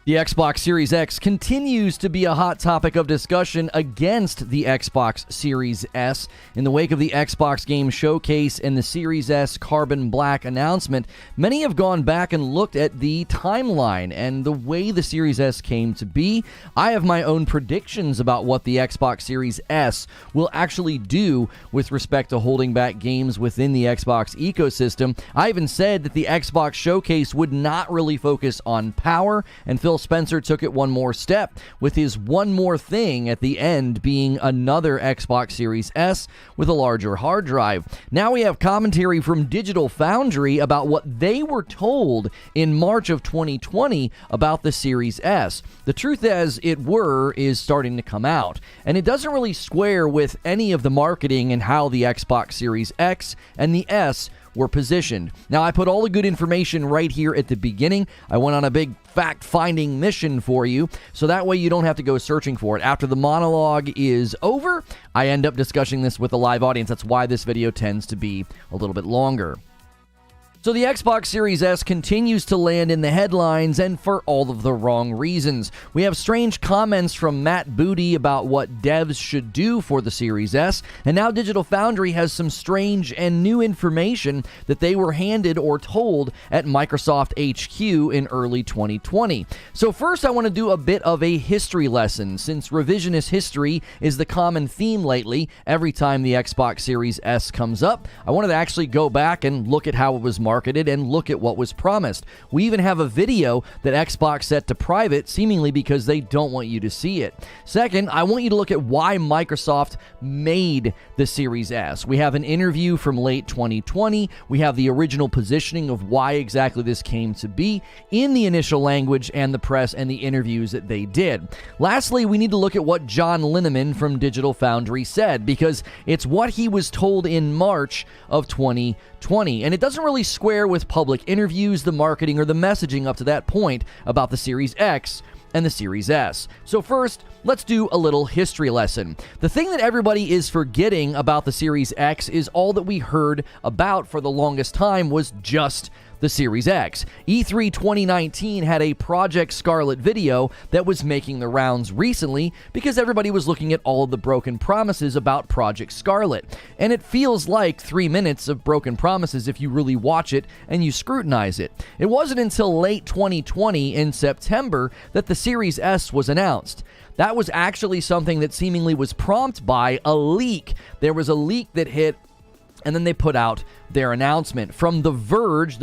The Xbox Series X continues to be a hot topic of discussion against the Xbox Series S. In the wake of the Xbox Game Showcase and the Series S Carbon Black announcement, many have gone back and looked at the timeline and the way the Series S came to be. I have my own predictions about what the Xbox Series S will actually do with respect to holding back games within the Xbox ecosystem. I even said that the Xbox Showcase would not really focus on power, and Phil Spencer took it one more step with his one more thing at the end being another Xbox Series S with a larger hard drive. Now we have commentary from Digital Foundry about what they were told in March of 2020 about the Series S. The truth as it were is starting to come out, and it doesn't really square with any of the marketing and how the Xbox Series X and the S were positioned. Now, I put all the good information right here at the beginning. I went on a big fact-finding mission for you, so that way you don't have to go searching for it. After the monologue is over, I end up discussing this with a live audience. That's why this video tends to be a little bit longer. So the Xbox Series S continues to land in the headlines, and for all of the wrong reasons. We have strange comments from Matt Booty about what devs should do for the Series S, and now Digital Foundry has some strange and new information that they were handed or told at Microsoft HQ in early 2020. So first I want to do a bit of a history lesson, since revisionist history is the common theme lately every time the Xbox Series S comes up. I wanted to actually go back and look at how it was marketed and look at what was promised. We even have a video that Xbox set to private, seemingly because they don't want you to see it. Second, I want you to look at why Microsoft made the Series S. We have an interview from late 2020. We have the original positioning of why exactly this came to be in the initial language and the press and the interviews that they did. Lastly, we need to look at what John Linneman from Digital Foundry said, because it's what he was told in March of 2020, and it doesn't really square with public interviews, the marketing, or the messaging up to that point about the Series X and the Series S. So first, let's do a little history lesson. The thing that everybody is forgetting about the Series X is all that we heard about for the longest time was just the Series X. E3 2019 had a Project Scarlett video that was making the rounds recently because everybody was looking at all of the broken promises about Project Scarlett. And it feels like 3 minutes of broken promises if you really watch it and you scrutinize it. It wasn't until late 2020 in September that the Series S was announced. That was actually something that seemingly was prompted by a leak. There was a leak that hit, and then they put out their announcement. From The Verge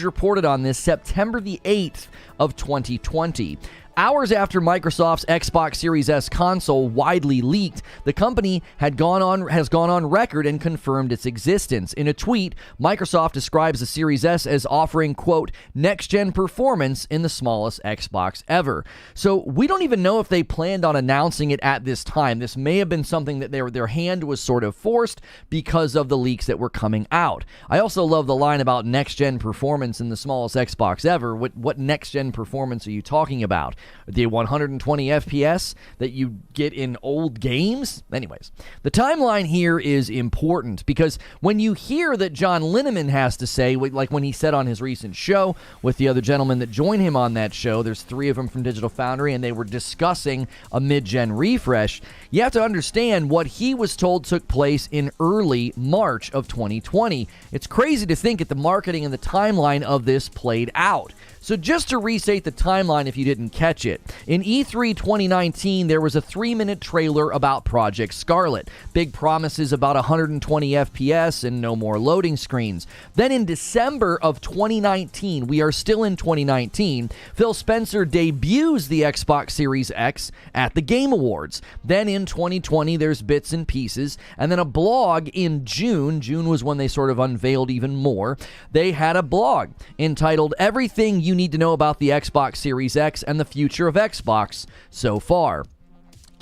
reported on this September the 8th of 2020. Hours after Microsoft's Xbox Series S console widely leaked, the company has gone on record and confirmed its existence. In a tweet, Microsoft describes the Series S as offering, quote, next-gen performance in the smallest Xbox ever. So we don't even know if they planned on announcing it at this time. This may have been something that their hand was sort of forced because of the leaks that were coming out. I also love the line about next-gen performance in the smallest Xbox ever. What next-gen performance are you talking about? The 120 FPS that you get in old games? Anyways, the timeline here is important because when you hear that John Linneman has to say, like when he said on his recent show with the other gentlemen that joined him on that show, there's 3 of them from Digital Foundry, and they were discussing a mid-gen refresh, you have to understand what he was told took place in early March of 2020. It's crazy to think that the marketing and the timeline of this played out. So just to restate the timeline if you didn't catch it, in E3 2019, there was a 3-minute trailer about Project Scarlett. Big promises about 120 FPS and no more loading screens. Then in December of 2019, we are still in 2019, Phil Spencer debuts the Xbox Series X at the Game Awards. Then in 2020, there's bits and pieces, and then a blog in June. June was when they sort of unveiled even more. They had a blog entitled Everything You Need to Know About the Xbox Series X and the Future of Xbox So Far.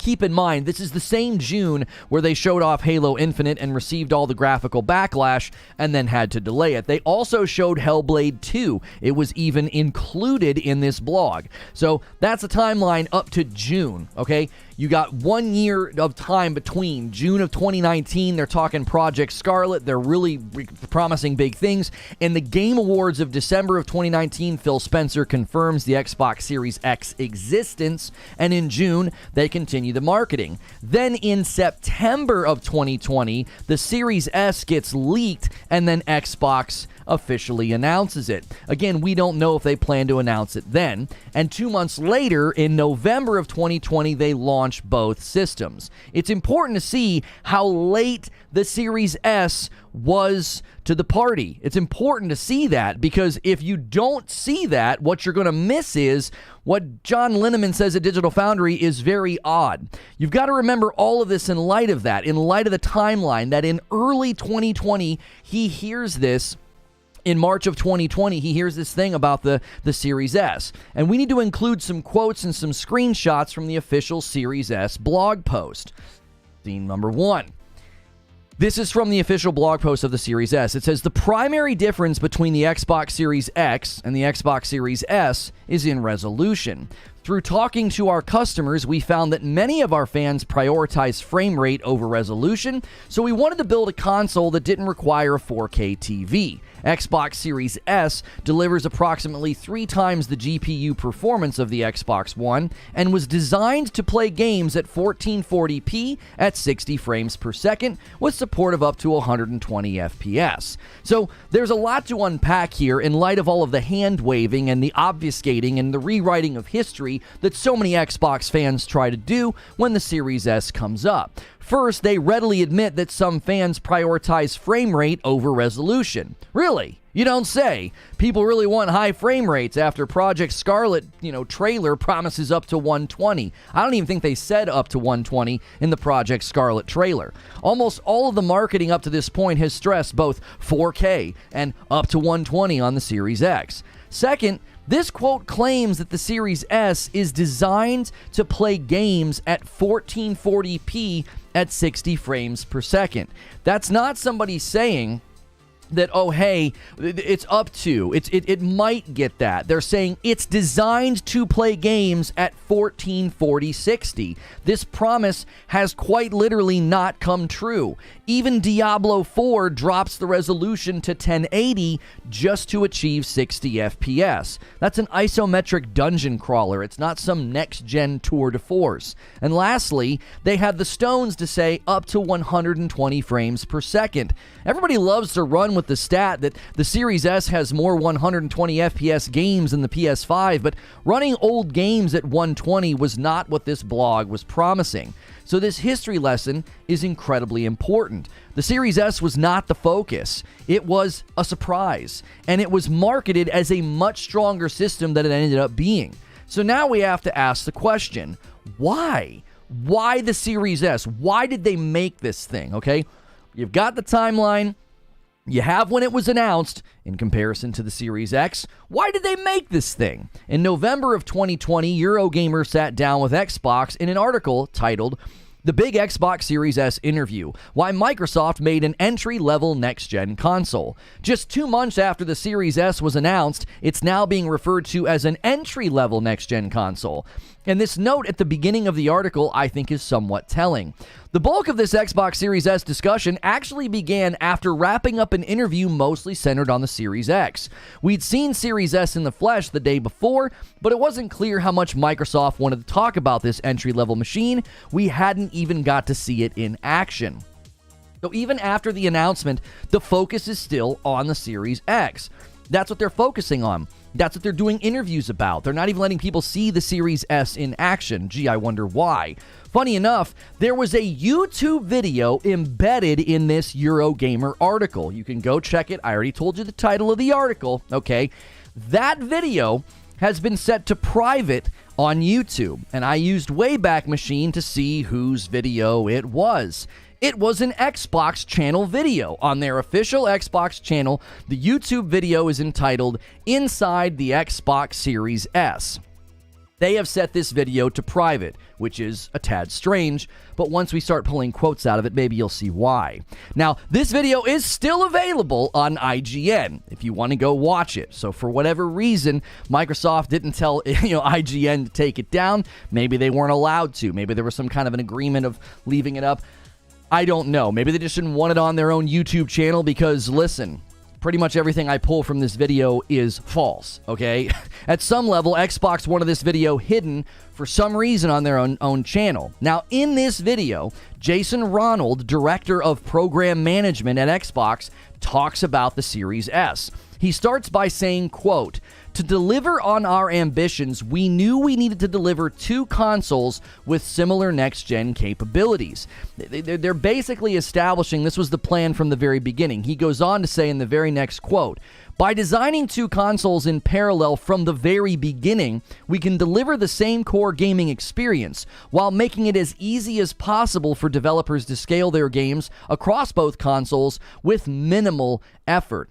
keep in mind, this is the same June where they showed off Halo Infinite and received all the graphical backlash and then had to delay it. They also showed Hellblade 2. It was even included in this blog. So that's a timeline up to June, okay? You got 1 year of time between June of 2019. They're talking Project Scarlett. They're really promising big things. In the Game Awards of December of 2019, Phil Spencer confirms the Xbox Series X existence. And in June, they continue the marketing. Then in September of 2020, the Series S gets leaked, and then Xbox officially announces it. Again, we don't know if they plan to announce it then. And 2 months later, in November of 2020, they launch both systems. It's important to see how late the Series S was to the party. It's important to see that, because if you don't see that, what you're going to miss is what John Linneman says at Digital Foundry is very odd. You've got to remember all of this in light of that, in light of the timeline, that in early 2020, he hears this. In March of 2020, he hears this thing about the Series S. And we need to include some quotes and some screenshots from the official Series S blog post. Scene number 1. This is from the official blog post of the Series S. It says, the primary difference between the Xbox Series X and the Xbox Series S is in resolution. Through talking to our customers, we found that many of our fans prioritize frame rate over resolution, so we wanted to build a console that didn't require a 4K TV. Xbox Series S delivers approximately 3 times the GPU performance of the Xbox One and was designed to play games at 1440p at 60 frames per second with support of up to 120 FPS. So there's a lot to unpack here in light of all of the hand-waving and the obfuscating and the rewriting of history that so many Xbox fans try to do when the Series S comes up. First, they readily admit that some fans prioritize frame rate over resolution. Really? You don't say. People really want high frame rates after Project Scarlett, trailer promises up to 120. I don't even think they said up to 120 in the Project Scarlett trailer. Almost all of the marketing up to this point has stressed both 4K and up to 120 on the Series X. Second, this quote claims that the Series S is designed to play games at 1440p at 60 frames per second. That's not somebody saying that, oh, hey, it's up to. It might get that. They're saying it's designed to play games at 1440-60. This promise has quite literally not come true. Even Diablo 4 drops the resolution to 1080 just to achieve 60 FPS. That's an isometric dungeon crawler. It's not some next-gen tour de force. And lastly, they have the stones to say up to 120 frames per second. Everybody loves to run with the stat that the Series S has more 120 FPS games than the PS5, but running old games at 120 was not what this blog was promising. So this history lesson is incredibly important. The Series S was not the focus. It was a surprise, and it was marketed as a much stronger system than it ended up being. So now we have to ask the question, why? Why the Series S? Why did they make this thing, okay? You've got the timeline. You have when it was announced in comparison to the Series X. Why did they make this thing? In November of 2020, Eurogamer sat down with Xbox in an article titled The Big Xbox Series S Interview, Why Microsoft Made an Entry-Level Next-Gen Console. Just 2 months after the Series S was announced, it's now being referred to as an entry-level next-gen console. And this note at the beginning of the article, I think, is somewhat telling. The bulk of this Xbox Series S discussion actually began after wrapping up an interview mostly centered on the Series X. We'd seen Series S in the flesh the day before, but it wasn't clear how much Microsoft wanted to talk about this entry-level machine. We hadn't even got to see it in action. So even after the announcement, the focus is still on the Series X. That's what they're focusing on. That's what they're doing interviews about. They're not even letting people see the Series S in action. Gee, I wonder why. Funny enough, there was a YouTube video embedded in this Eurogamer article. You can go check it. I already told you the title of the article, okay? That video has been set to private on YouTube, and I used Wayback Machine to see whose video it was. It was an Xbox channel video. On their official Xbox channel, the YouTube video is entitled Inside the Xbox Series S. They have set this video to private, which is a tad strange, but once we start pulling quotes out of it, maybe you'll see why. Now, this video is still available on IGN if you want to go watch it. So for whatever reason, Microsoft didn't tell IGN to take it down. Maybe they weren't allowed to. Maybe there was some kind of an agreement of leaving it up. I don't know. Maybe they just didn't want it on their own YouTube channel because, listen, pretty much everything I pull from this video is false, okay? At some level, Xbox wanted this video hidden for some reason on their own channel. Now, in this video, Jason Ronald, Director of Program Management at Xbox, talks about the Series S. He starts by saying, quote, "To deliver on our ambitions, we knew we needed to deliver two consoles with similar next-gen capabilities." They're basically establishing this was the plan from the very beginning. He goes on to say in the very next quote, "By designing two consoles in parallel from the very beginning, we can deliver the same core gaming experience while making it as easy as possible for developers to scale their games across both consoles with minimal effort."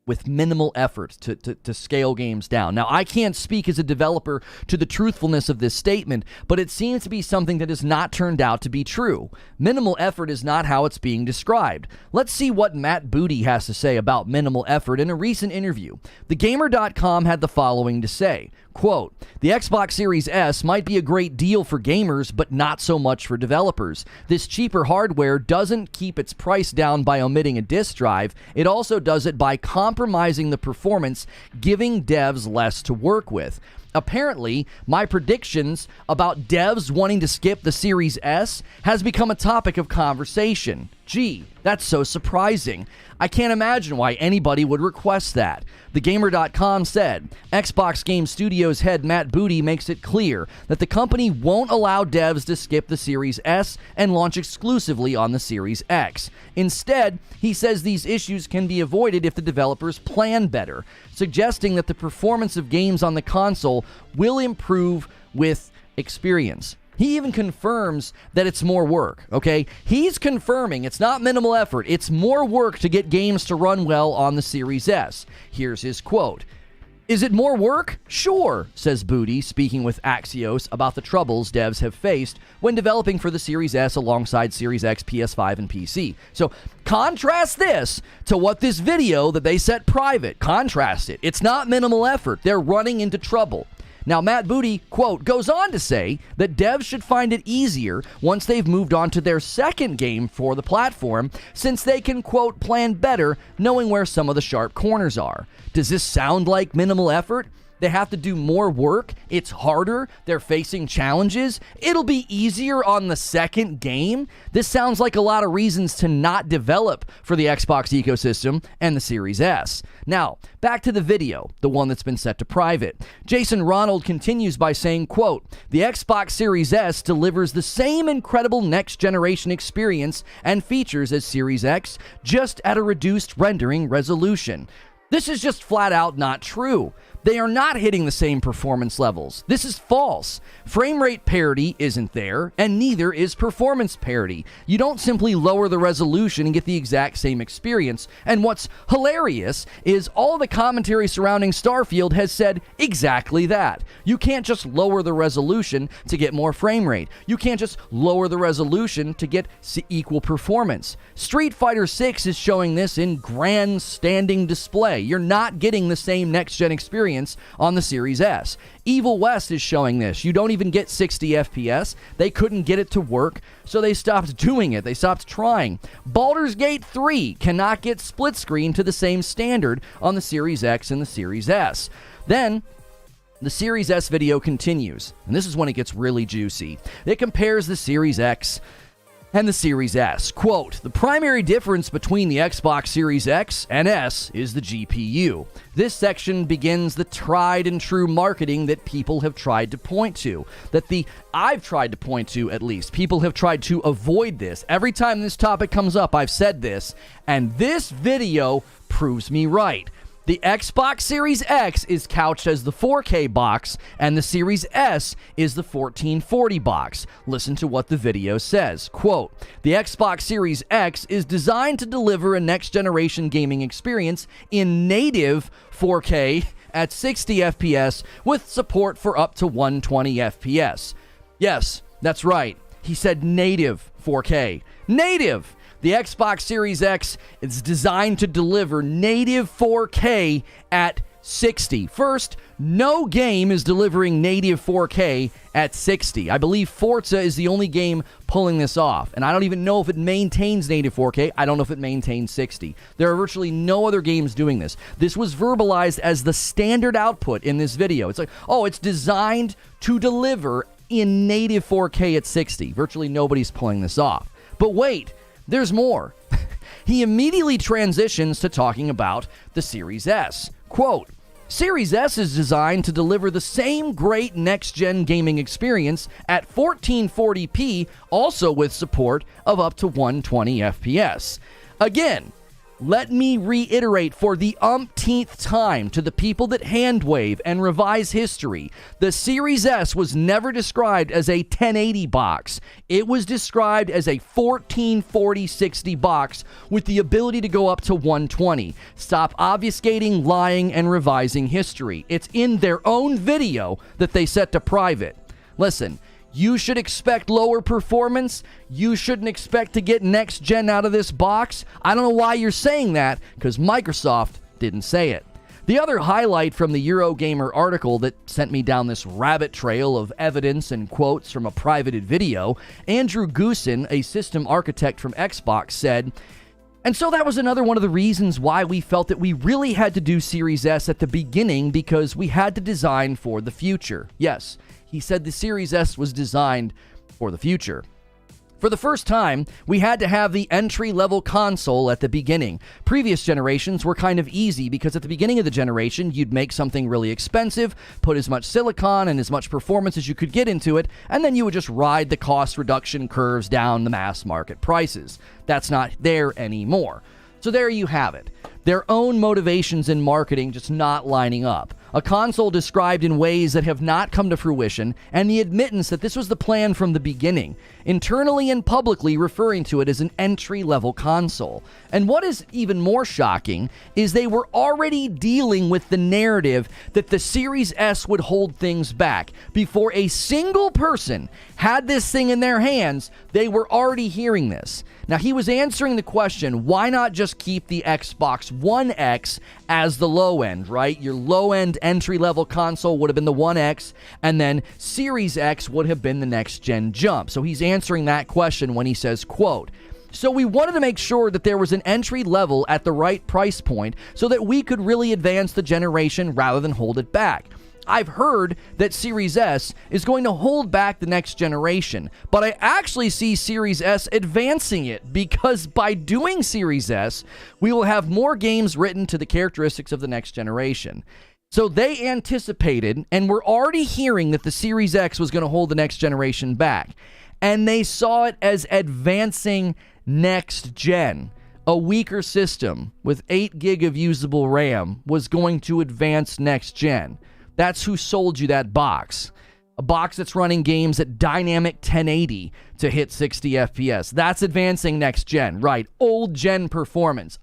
To scale games down. Now, I can't speak as a developer to the truthfulness of this statement, but it seems to be something that has not turned out to be true. Minimal effort is not how it's being described. Let's see what Matt Booty has to say about minimal effort in a recent interview. TheGamer.com had the following to say, quote, "The Xbox Series S might be a great deal for gamers, but not so much for developers. This cheaper hardware doesn't keep its price down by omitting a disk drive. It also does it by compromising the performance, giving devs less to work with. Apparently, my predictions about devs wanting to skip the Series S has become a topic of conversation. Gee, that's so surprising. I can't imagine why anybody would request that." TheGamer.com said, Xbox Game Studios head Matt Booty makes it clear that the company won't allow devs to skip the Series S and launch exclusively on the Series X. Instead, he says these issues can be avoided if the developers plan better, suggesting that the performance of games on the console will improve with experience. He even confirms that it's more work, okay? He's confirming it's not minimal effort. It's more work to get games to run well on the Series S. Here's his quote. "Is it more work? Sure," says Booty, speaking with Axios about the troubles devs have faced when developing for the Series S alongside Series X, PS5, and PC. So contrast this to what this video that they set private. Contrast it. It's not minimal effort. They're running into trouble. Now, Matt Booty, quote, goes on to say that devs should find it easier once they've moved on to their second game for the platform, since they can, quote, plan better knowing where some of the sharp corners are. Does this sound like minimal effort? They have to do more work. It's harder. They're facing challenges. It'll be easier on the second game. This sounds like a lot of reasons to not develop for the Xbox ecosystem and the Series S. Now, back to the video, the one that's been set to private. Jason Ronald continues by saying, quote, "The Xbox Series S delivers the same incredible next-generation experience and features as Series X, just at a reduced rendering resolution." This is just flat out not true. They are not hitting the same performance levels. This is false. Frame rate parity isn't there, and neither is performance parity. You don't simply lower the resolution and get the exact same experience. And what's hilarious is all the commentary surrounding Starfield has said exactly that. You can't just lower the resolution to get more frame rate. You can't just lower the resolution to get equal performance. Street Fighter 6 is showing this in grand standing display. You're not getting the same next-gen experience on the Series S. Evil West is showing this. You don't even get 60 FPS. They couldn't get it to work, so they stopped doing it. They stopped trying. Baldur's Gate 3 cannot get split screen to the same standard on the Series X and the Series S. Then the Series S video continues, and this is when it gets really juicy. It compares the Series X and the Series S. Quote, "The primary difference between the Xbox Series X and S is the GPU. This section begins the tried and true marketing that people have tried to point to. I've tried to point to, at least. People have tried to avoid this. Every time this topic comes up, I've said this, and this video proves me right. The Xbox Series X is couched as the 4K box, and the Series S is the 1440 box. Listen to what the video says. Quote, "The Xbox Series X is designed to deliver a next-generation gaming experience in native 4K at 60 FPS with support for up to 120 FPS. Yes, that's right. He said native 4K. Native! The Xbox Series X is designed to deliver native 4K at 60. First, no game is delivering native 4K at 60. I believe Forza is the only game pulling this off, and I don't even know if it maintains native 4K. I don't know if it maintains 60. There are virtually no other games doing this. This was verbalized as the standard output in this video. It's like, oh, it's designed to deliver in native 4K at 60. Virtually nobody's pulling this off. But wait, there's more. He immediately transitions to talking about the Series S. Quote, Series S is designed to deliver the same great next-gen gaming experience at 1440p, also with support of up to 120 FPS. Again, let me reiterate for the umpteenth time to the people that handwave and revise history. The Series S was never described as a 1080 box. It was described as a 1440-60 box with the ability to go up to 120. Stop obfuscating, lying, and revising history. It's in their own video that they set to private. Listen, you should expect lower performance. You shouldn't expect to get next gen out of this box. I don't know why you're saying that, because Microsoft didn't say it. The other highlight from the Eurogamer article that sent me down this rabbit trail of evidence and quotes from a privated video, Andrew Goosen, a system architect from Xbox, said, and so that was another one of the reasons why we felt that we really had to do Series S at the beginning, because we had to design for the future. Yes, he said the Series S was designed for the future. For the first time, we had to have the entry-level console at the beginning. Previous generations were kind of easy because at the beginning of the generation, you'd make something really expensive, put as much silicon and as much performance as you could get into it, and then you would just ride the cost reduction curves down the mass market prices. That's not there anymore. So there you have it. Their own motivations in marketing just not lining up. A console described in ways that have not come to fruition, and the admittance that this was the plan from the beginning, internally and publicly referring to it as an entry-level console. And what is even more shocking is they were already dealing with the narrative that the Series S would hold things back. Before a single person had this thing in their hands, they were already hearing this. Now, he was answering the question, why not just keep the Xbox One X as the low end, right? Your low-end entry-level console would have been the One X, and then Series X would have been the next-gen jump. So he's answering that question when he says, quote, so we wanted to make sure that there was an entry level at the right price point so that we could really advance the generation rather than hold it back. I've heard that Series S is going to hold back the next generation, but I actually see Series S advancing it, because by doing Series S, we will have more games written to the characteristics of the next generation. So they anticipated, and were already hearing, that the Series X was going to hold the next generation back, and they saw it as advancing next gen. A weaker system with 8 gig of usable RAM was going to advance next gen. That's who sold you that box. A box that's running games at dynamic 1080 to hit 60 FPS. That's advancing next gen, right? Old gen performance.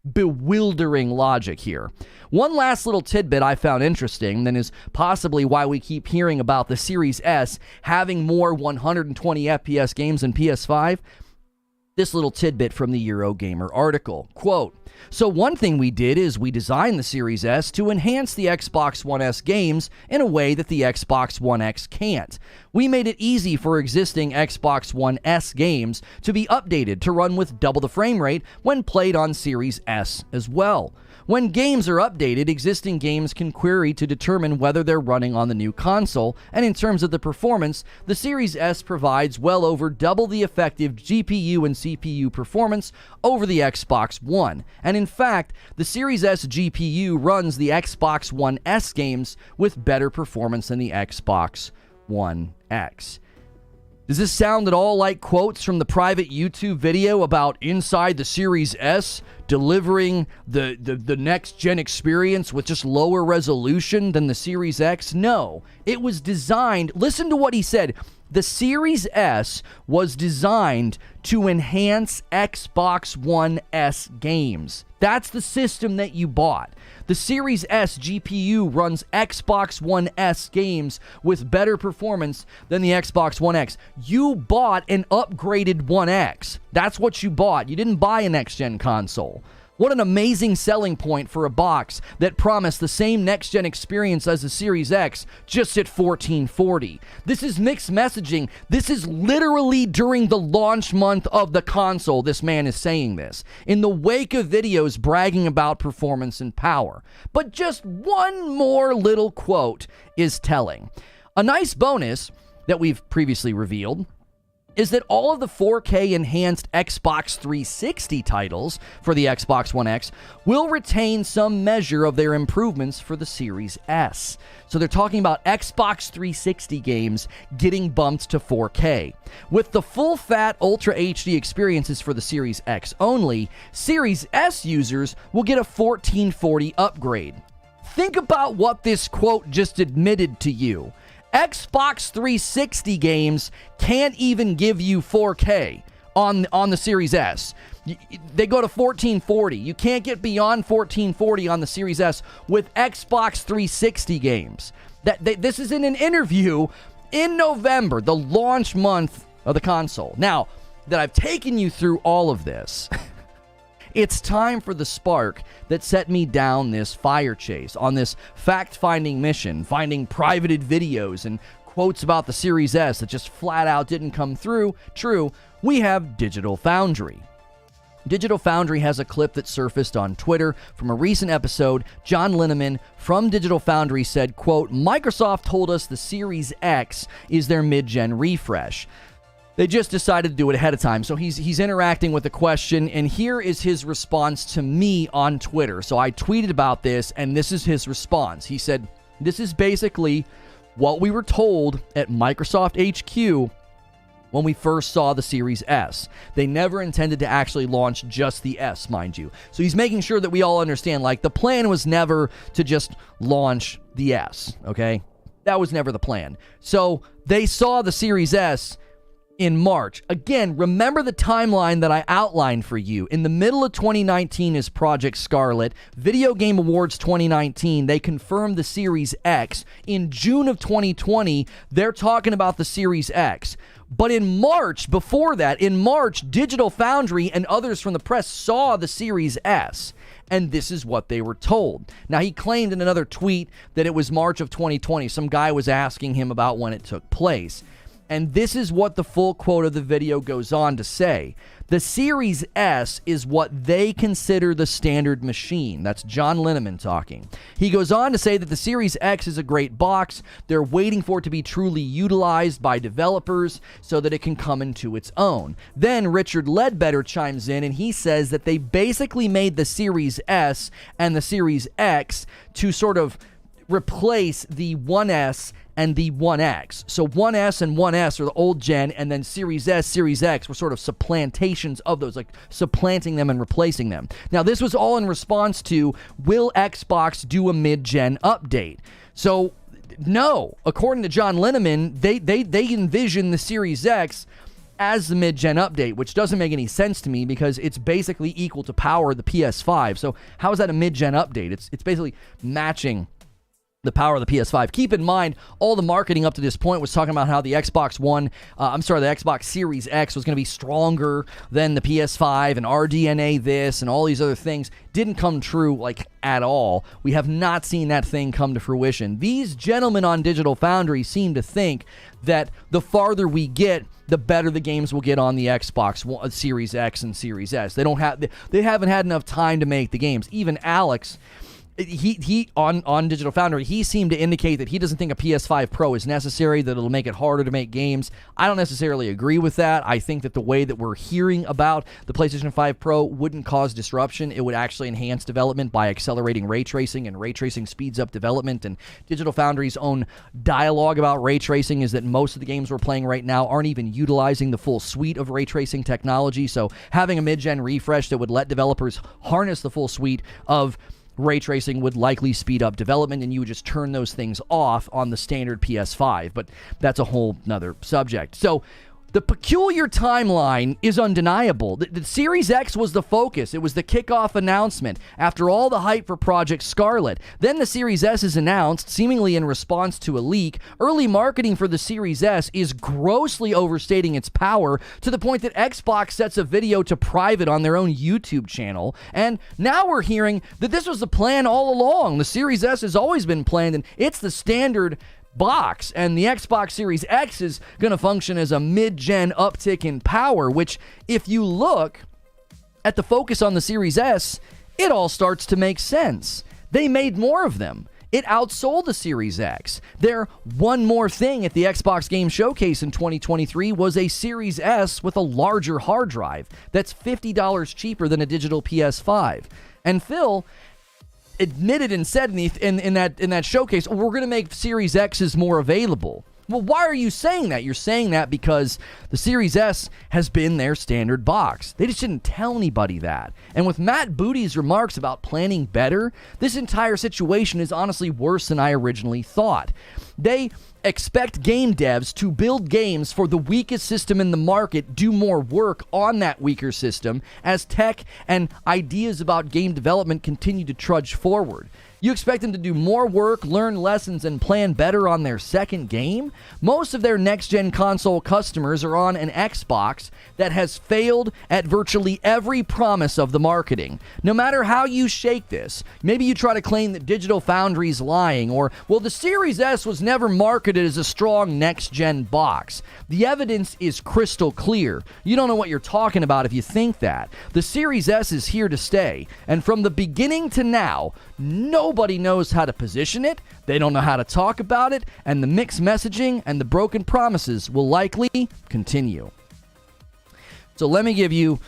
Bewildering logic here. One last little tidbit I found interesting, and is possibly why we keep hearing about the Series S having more 120 FPS games than PS5. This little tidbit from the Eurogamer article. Quote, so one thing we did is we designed the Series S to enhance the Xbox One S games in a way that the Xbox One X can't. We made it easy for existing Xbox One S games to be updated to run with double the frame rate when played on Series S as well. When games are updated, existing games can query to determine whether they're running on the new console, and in terms of the performance, the Series S provides well over double the effective GPU and CPU performance over the Xbox One. And in fact, the Series S GPU runs the Xbox One S games with better performance than the Xbox One X. Does this sound at all like quotes from the private YouTube video about inside the Series S? delivering the next gen experience with just lower resolution than the Series X? No. It was designed, listen to what he said. The Series S was designed to enhance Xbox One S games. That's the system that you bought. The Series S GPU runs Xbox One S games with better performance than the Xbox One X. You bought an upgraded One X. That's what you bought. You didn't buy a next-gen console. What an amazing selling point for a box that promised the same next-gen experience as the Series X, just at $1,440. This is mixed messaging. This is literally during the launch month of the console this man is saying this, in the wake of videos bragging about performance and power. But just one more little quote is telling. A nice bonus that we've previously revealed is that all of the 4K enhanced Xbox 360 titles for the Xbox One X will retain some measure of their improvements for the Series S. So they're talking about Xbox 360 games getting bumped to 4K. With the full-fat Ultra HD experiences for the Series X only, Series S users will get a 1440 upgrade. Think about what this quote just admitted to you. Xbox 360 games can't even give you 4K on the Series S. They go to 1440. You can't get beyond 1440 on the Series S with Xbox 360 games. This is in an interview in November, the launch month of the console. Now that I've taken you through all of this, it's time for the spark that set me down this fire chase, on this fact-finding mission, finding privated videos and quotes about the Series S that just flat out didn't come through. True, we have Digital Foundry. Digital Foundry has a clip that surfaced on Twitter from a recent episode. John Linneman from Digital Foundry said, quote, "Microsoft told us the Series X is their mid-gen refresh. They just decided to do it ahead of time." So he's interacting with the question, and here is his response to me on Twitter. So I tweeted about this, and this is his response. He said, "This is basically what we were told at Microsoft HQ when we first saw the Series S. They never intended to actually launch just the S, mind you." So he's making sure that we all understand, like, the plan was never to just launch the S, okay? That was never the plan. So they saw the Series S in March. Again, remember the timeline that I outlined for you. In the middle of 2019 is Project Scarlett. Video Game Awards 2019, they confirmed the Series X. In June of 2020, they're talking about the Series X. But in March, before that, in March, Digital Foundry and others from the press saw the Series S. And this is what they were told. Now, he claimed in another tweet that it was March of 2020. Some guy was asking him about when it took place. And this is what the full quote of the video goes on to say. The Series S is what they consider the standard machine. That's John Linneman talking. He goes on to say that the Series X is a great box. They're waiting for it to be truly utilized by developers so that it can come into its own. Then Richard Ledbetter chimes in and he says that they basically made the Series S and the Series X to sort of replace the 1S and the 1X. So 1S and 1S are the old gen, and then Series S, Series X were sort of supplantations of those, like supplanting them and replacing them. Now, this was all in response to, will Xbox do a mid-gen update? So, no. According to John Linneman, they envision the Series X as the mid-gen update, which doesn't make any sense to me because it's basically equal to power of the PS5. So how is that a mid-gen update? It's basically matching the power of the PS5. Keep in mind, all the marketing up to this point was talking about how the Xbox Series X was going to be stronger than the PS5 and RDNA this and all these other things. Didn't come true, like, at all. We have not seen that thing come to fruition. These gentlemen on Digital Foundry seem to think that the farther we get, the better the games will get on the Xbox Series X and Series S. They haven't had enough time to make the games. Even Alex he on Digital Foundry, he seemed to indicate that he doesn't think a PS5 Pro is necessary, that it'll make it harder to make games. I don't necessarily agree with that. I think that the way that we're hearing about the PlayStation 5 Pro wouldn't cause disruption. It would actually enhance development by accelerating ray tracing, and ray tracing speeds up development. And Digital Foundry's own dialogue about ray tracing is that most of the games we're playing right now aren't even utilizing the full suite of ray tracing technology. So having a mid-gen refresh that would let developers harness the full suite of ray tracing would likely speed up development, and you would just turn those things off on the standard PS5. But that's a whole nother subject. So the peculiar timeline is undeniable. The Series X was the focus. It was the kickoff announcement after all the hype for Project Scarlett. Then the Series S is announced, seemingly in response to a leak. Early marketing for the Series S is grossly overstating its power to the point that Xbox sets a video to private on their own YouTube channel. And now we're hearing that this was the plan all along. The Series S has always been planned, and it's the standard box, and the Xbox Series X is going to function as a mid-gen uptick in power, which, if you look at the focus on the Series S, it all starts to make sense. They made more of them. It outsold the Series X. Their one more thing at the Xbox Game Showcase in 2023 was a Series S with a larger hard drive that's $50 cheaper than a digital PS5. And Phil admitted and said in that showcase, we're going to make Series X's more available. Well, why are you saying that? You're saying that because the Series S has been their standard box. They just didn't tell anybody that. And with Matt Booty's remarks about planning better, this entire situation is honestly worse than I originally thought. They expect game devs to build games for the weakest system in the market, do more work on that weaker system as tech and ideas about game development continue to trudge forward. You expect them to do more work, learn lessons, and plan better on their second game? Most of their next-gen console customers are on an Xbox that has failed at virtually every promise of the marketing. No matter how you shake this, maybe you try to claim that Digital Foundry's lying, or, well, the Series S was never marketed as a strong next-gen box. The evidence is crystal clear. You don't know what you're talking about if you think that. The Series S is here to stay, and from the beginning to now, nobody knows how to position it, they don't know how to talk about it, and the mixed messaging and the broken promises will likely continue. So let me give you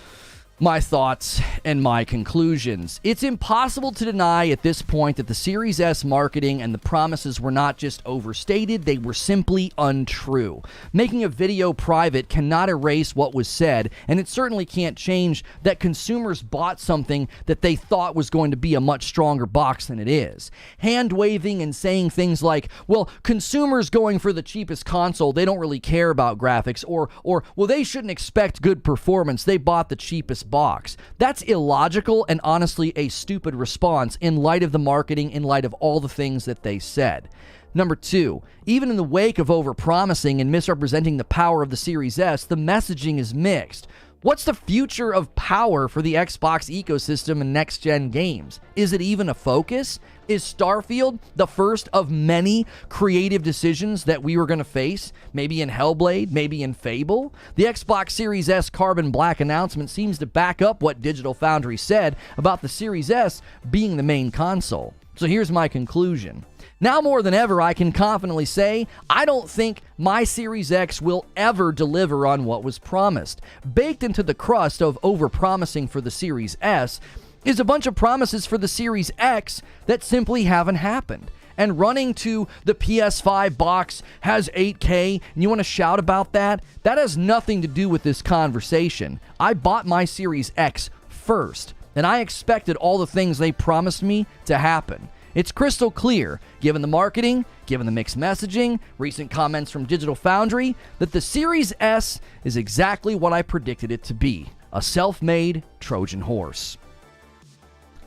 my thoughts and my conclusions. It's impossible to deny at this point that the Series S marketing and the promises were not just overstated, they were simply untrue. Making a video private cannot erase what was said, and it certainly can't change that consumers bought something that they thought was going to be a much stronger box than it is. Hand-waving and saying things like, well, consumers going for the cheapest console, they don't really care about graphics, or well, they shouldn't expect good performance, they bought the cheapest box. That's illogical and honestly a stupid response in light of the marketing, in light of all the things that they said. Number two, even in the wake of overpromising and misrepresenting the power of the Series S, the messaging is mixed. What's the future of power for the Xbox ecosystem and next-gen games? Is it even a focus? Is Starfield the first of many creative decisions that we were going to face? Maybe in Hellblade, maybe in Fable? The Xbox Series S Carbon Black announcement seems to back up what Digital Foundry said about the Series S being the main console. So here's my conclusion. Now more than ever, I can confidently say, I don't think my Series X will ever deliver on what was promised. Baked into the crust of overpromising for the Series S is a bunch of promises for the Series X that simply haven't happened. And running to the PS5 box has 8K, and you want to shout about that? That has nothing to do with this conversation. I bought my Series X first, and I expected all the things they promised me to happen. It's crystal clear, given the marketing, given the mixed messaging, recent comments from Digital Foundry, that the Series S is exactly what I predicted it to be, a self-made Trojan horse.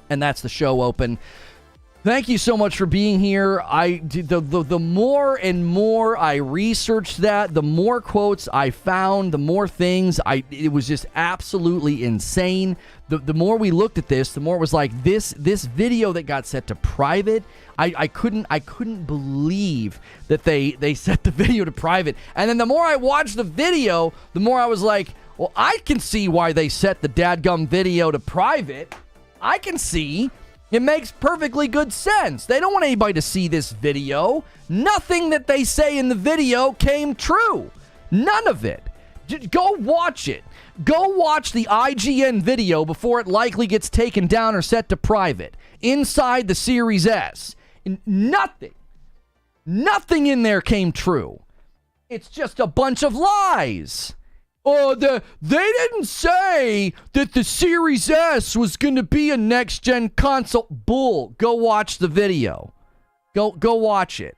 And that's the show open. Thank you so much for being here. The more and more I researched that, the more quotes I found, the more things it was just absolutely insane. The more we looked at this, the more it was like this video that got set to private. I couldn't believe that they set the video to private. And then the more I watched the video, the more I was like, well, I can see why they set the dadgum video to private. I can see. It makes perfectly good sense. They don't want anybody to see this video. Nothing that they say in the video came true. None of it. Go watch it. Go watch the IGN video before it likely gets taken down or set to private. Inside the Series S. Nothing in there came true. It's just a bunch of lies. Oh, they didn't say that the Series S was going to be a next-gen console. Bull. Go watch the video. Go watch it.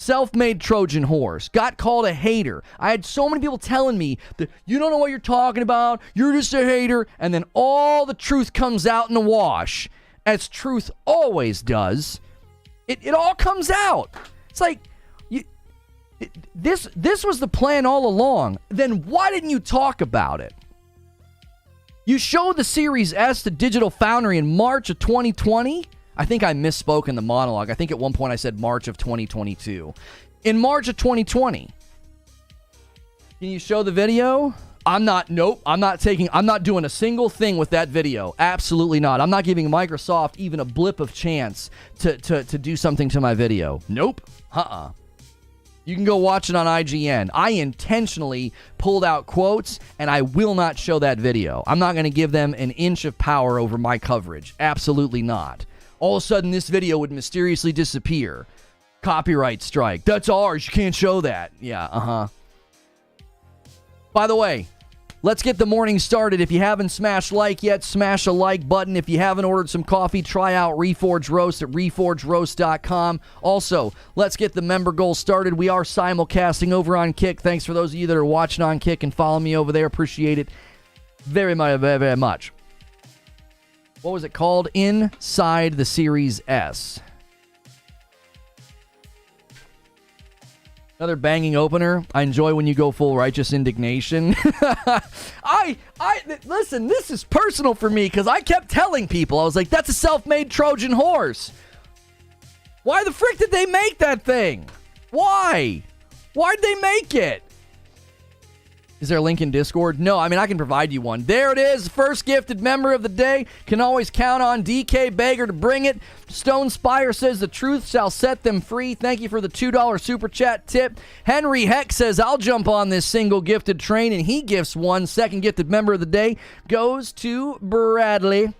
Self-made Trojan horse. Got called a hater. I had so many people telling me that you don't know what you're talking about. You're just a hater. And then all the truth comes out in the wash. As truth always does. It all comes out. It's like, this was the plan all along. Then why didn't you talk about it? You showed the Series S to Digital Foundry in March of 2020. I think I misspoke in the monologue. I think at one point I said March of 2022. In March of 2020. Can you show the video? I'm not doing a single thing with that video. Absolutely not. I'm not giving Microsoft even a blip of chance to do something to my video. Nope. You can go watch it on IGN. I intentionally pulled out quotes, and I will not show that video. I'm not going to give them an inch of power over my coverage. Absolutely not. All of a sudden, this video would mysteriously disappear. Copyright strike. That's ours. You can't show that. Yeah, By the way, let's get the morning started. If you haven't smashed like yet, smash a like button. If you haven't ordered some coffee, try out Reforge Roast at reforgeroast.com. Also, let's get the member goal started. We are simulcasting over on Kick. Thanks for those of you that are watching on Kick and follow me over there. Appreciate it very, very, very much. What was it called? Inside the Series S. Another banging opener. I enjoy when you go full righteous indignation. Listen, this is personal for me because I kept telling people, I was like, that's a self-made Trojan horse. Why the frick did they make that thing? Why? Why'd they make it? Is there a link in Discord? No, I mean, I can provide you one. There it is. First gifted member of the day. Can always count on DK Baker to bring it. Stone Spire says the truth shall set them free. Thank you for the $2 super chat tip. Henry Heck says, I'll jump on this single gifted train, and he gifts one. Second gifted member of the day goes to Bradley.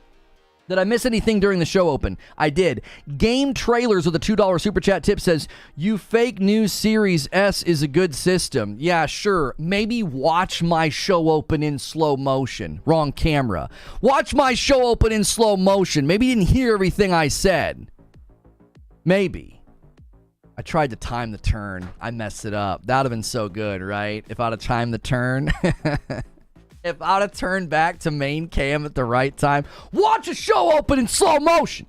Did I miss anything during the show open? I did. Game Trailers with a $2 super chat tip says, you fake news Series S is a good system. Yeah, sure. Maybe watch my show open in slow motion. Wrong camera. Watch my show open in slow motion. Maybe you didn't hear everything I said. Maybe. I tried to time the turn. I messed it up. That would have been so good, right? If I'd have timed the turn. If I'd have turned back to main cam at the right time. Watch a show open in slow motion.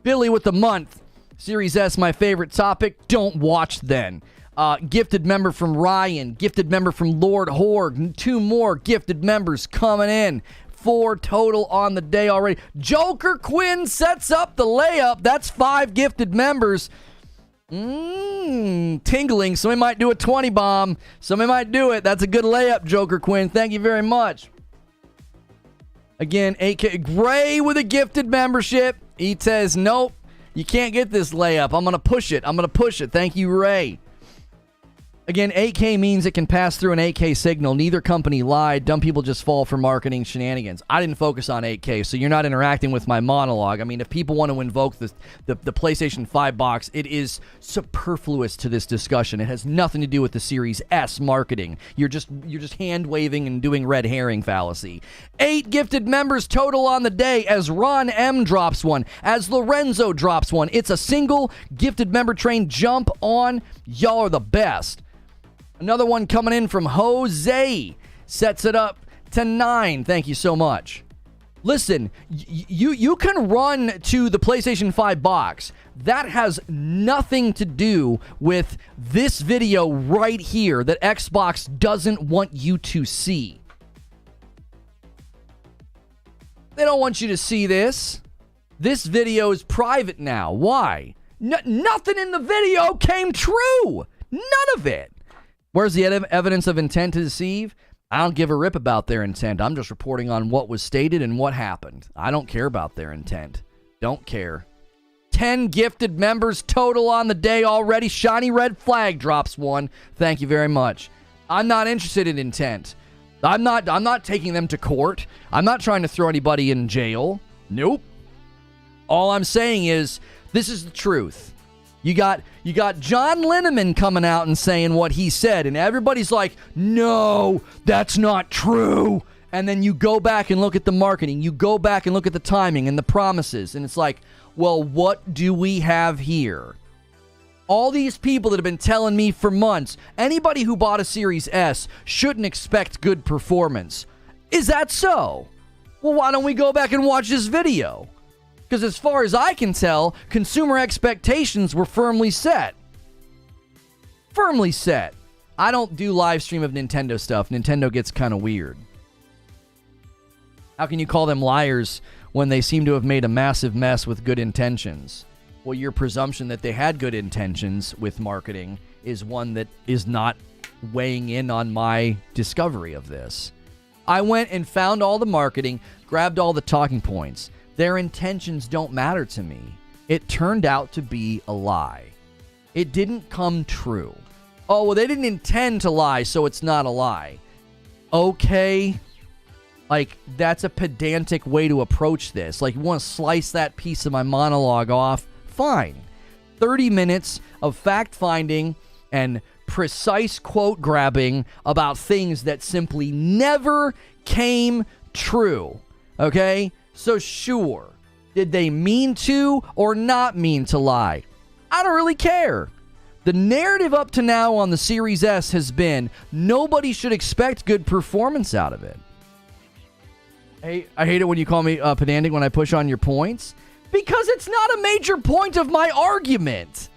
Billy with the month. Series S, my favorite topic. Don't watch then. Gifted member from Ryan. Gifted member from Lord Horde. 2 more gifted members coming in. 4 total on the day already. Joker Quinn sets up the layup. That's 5 gifted members. Tingling. Somebody might do a 20 bomb. Somebody might do it. That's a good layup, Joker Quinn. Thank you very much. Again, AK Gray with a gifted membership. He says, nope, you can't get this layup. I'm going to push it. Thank you, Ray. Again, 8K means it can pass through an 8K signal. Neither company lied. Dumb people just fall for marketing shenanigans. I didn't focus on 8K, so you're not interacting with my monologue. I mean, if people want to invoke the PlayStation 5 box, it is superfluous to this discussion. It has nothing to do with the Series S marketing. You're just hand-waving and doing red herring fallacy. 8 gifted members total on the day as Ron M drops one, as Lorenzo drops one. It's a single gifted member train. Jump on. Y'all are the best. Another one coming in from Jose. Sets it up to 9. Thank you so much. Listen, you can run to the PlayStation 5 box. That has nothing to do with this video right here that Xbox doesn't want you to see. They don't want you to see this. This video is private now. Why? Nothing in the video came true. None of it. Where's the evidence of intent to deceive? I don't give a rip about their intent. I'm just reporting on what was stated and what happened. I don't care about their intent. Don't care. 10 gifted members total on the day already. Shiny red flag drops one. Thank you very much. I'm not interested in intent. I'm not taking them to court. I'm not trying to throw anybody in jail. Nope. All I'm saying is this is the truth. You got John Linneman coming out and saying what he said, and everybody's like, no, that's not true. And then you go back and look at the marketing. You go back and look at the timing and the promises, and it's like, well, what do we have here? All these people that have been telling me for months, anybody who bought a Series S shouldn't expect good performance. Is that so? Well, why don't we go back and watch this video? Because as far as I can tell, consumer expectations were firmly set. Firmly set. I don't do live stream of Nintendo stuff. Nintendo gets kind of weird. How can you call them liars when they seem to have made a massive mess with good intentions? Well, your presumption that they had good intentions with marketing is one that is not weighing in on my discovery of this. I went and found all the marketing, grabbed all the talking points. Their intentions don't matter to me. It turned out to be a lie. It didn't come true. Oh, well, they didn't intend to lie, so it's not a lie. Okay. Like, that's a pedantic way to approach this. Like, you want to slice that piece of my monologue off? Fine. 30 minutes of fact-finding and precise quote grabbing about things that simply never came true. Okay? So sure, did they mean to or not mean to lie? I don't really care. The narrative up to now on the Series S has been nobody should expect good performance out of it. Hey, I hate it when you call me pedantic when I push on your points, because it's not a major point of my argument.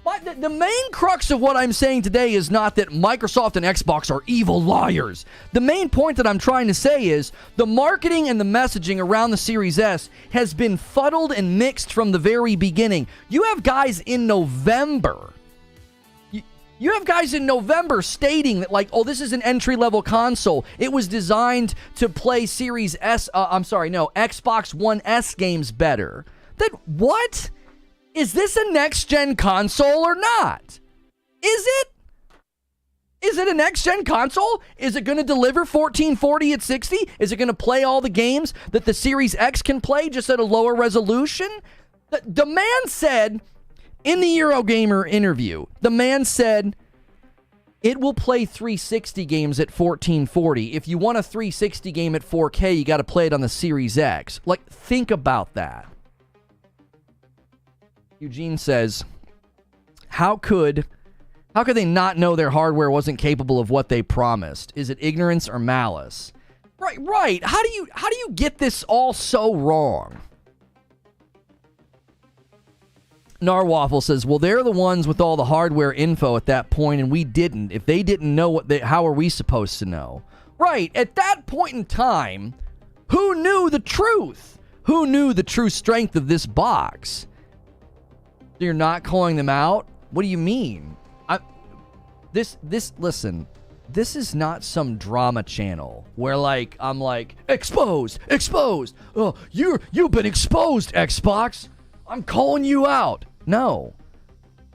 But the main crux of what I'm saying today is not that Microsoft and Xbox are evil liars. The main point that I'm trying to say is the marketing and the messaging around the Series S has been fuddled and mixed from the very beginning. You have guys in November. You have guys in November stating that, like, oh, this is an entry-level console. It was designed to play Series S, Xbox One S games better. Then what? Is this a next-gen console or not? Is it? Is it a next-gen console? Is it going to deliver 1440 at 60? Is it going to play all the games that the Series X can play just at a lower resolution? The man said, in the Eurogamer interview, the man said, it will play 360 games at 1440. If you want a 360 game at 4K, you got to play it on the Series X. Like, think about that. Eugene says, how could they not know their hardware wasn't capable of what they promised? Is it ignorance or malice? Right. How do you get this all so wrong? Narwaffle says, well, they're the ones with all the hardware info at that point, and we didn't. If they didn't know how are we supposed to know? Right. At that point in time, who knew the truth? Who knew the true strength of this box? You're not calling them out? What do you mean? Listen, this is not some drama channel where I'm like, exposed. Oh, you've been exposed, Xbox. I'm calling you out. No.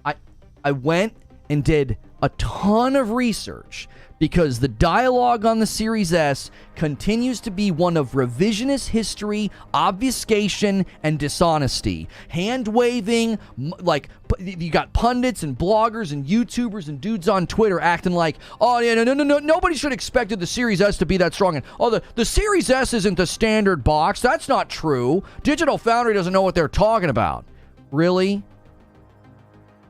I went and did a ton of research because the dialogue on the Series S continues to be one of revisionist history, obfuscation, and dishonesty. Hand-waving, like, you got pundits and bloggers and YouTubers and dudes on Twitter acting like, oh, yeah, no, nobody should have expected the Series S to be that strong. And, oh, the Series S isn't the standard box. That's not true. Digital Foundry doesn't know what they're talking about. Really?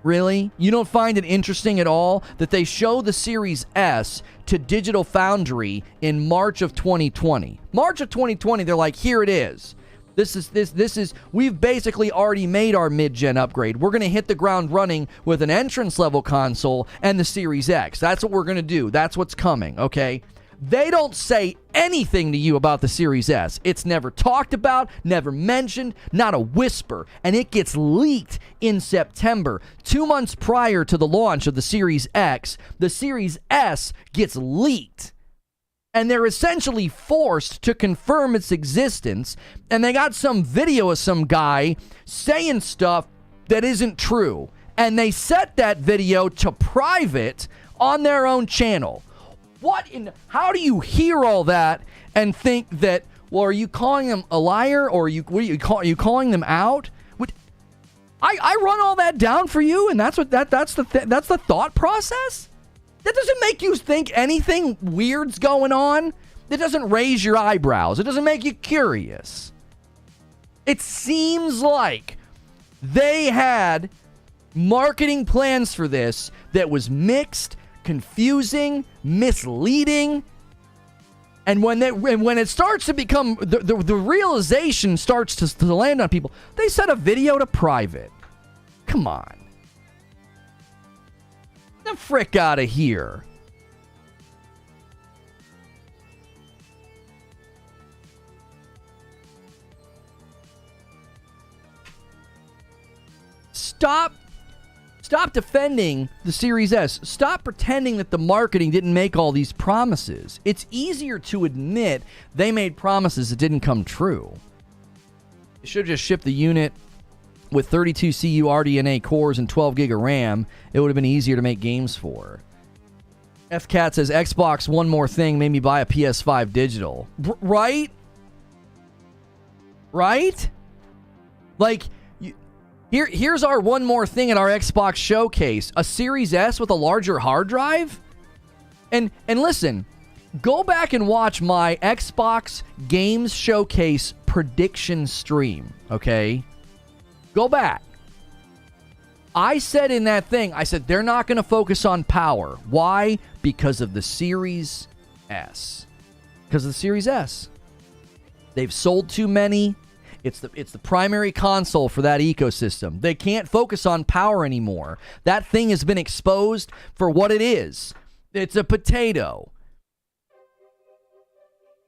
Really? You don't find it interesting at all that they show the Series S to Digital Foundry in March of 2020? March of 2020, they're like, here it is. This is we've basically already made our mid-gen upgrade. We're going to hit the ground running with an entrance-level console and the Series X. That's what we're going to do. That's what's coming, okay? They don't say anything to you about the Series S. It's never talked about, never mentioned, not a whisper. And it gets leaked in September. 2 months prior to the launch of the Series X, the Series S gets leaked. And they're essentially forced to confirm its existence. And they got some video of some guy saying stuff that isn't true. And they set that video to private on their own channel. How do you hear all that and think that, well, are you calling them a liar, or are you calling them out? I run all that down for you, and that's the thought process? That doesn't make you think anything weird's going on. It doesn't raise your eyebrows. It doesn't make you curious. It seems like they had marketing plans for this that was mixed, confusing, misleading. And when it starts to become, the realization starts to land on people, they set a video to private. Come on. Get the frick out of here. Stop defending the Series S. Stop pretending that the marketing didn't make all these promises. It's easier to admit they made promises that didn't come true. They should have just shipped the unit with 32 CU RDNA cores and 12 gig of RAM. It would have been easier to make games for. FCat says, Xbox One More Thing made me buy a PS5 digital. Right? Right? Like, here's our one more thing at our Xbox showcase. A Series S with a larger hard drive? And listen, go back and watch my Xbox Games Showcase prediction stream, okay? Go back. I said in that thing, they're not going to focus on power. Why? Because of the Series S. Because of the Series S. They've sold too many. It's the primary console for that ecosystem. They can't focus on power anymore. That thing has been exposed for what it is. It's a potato.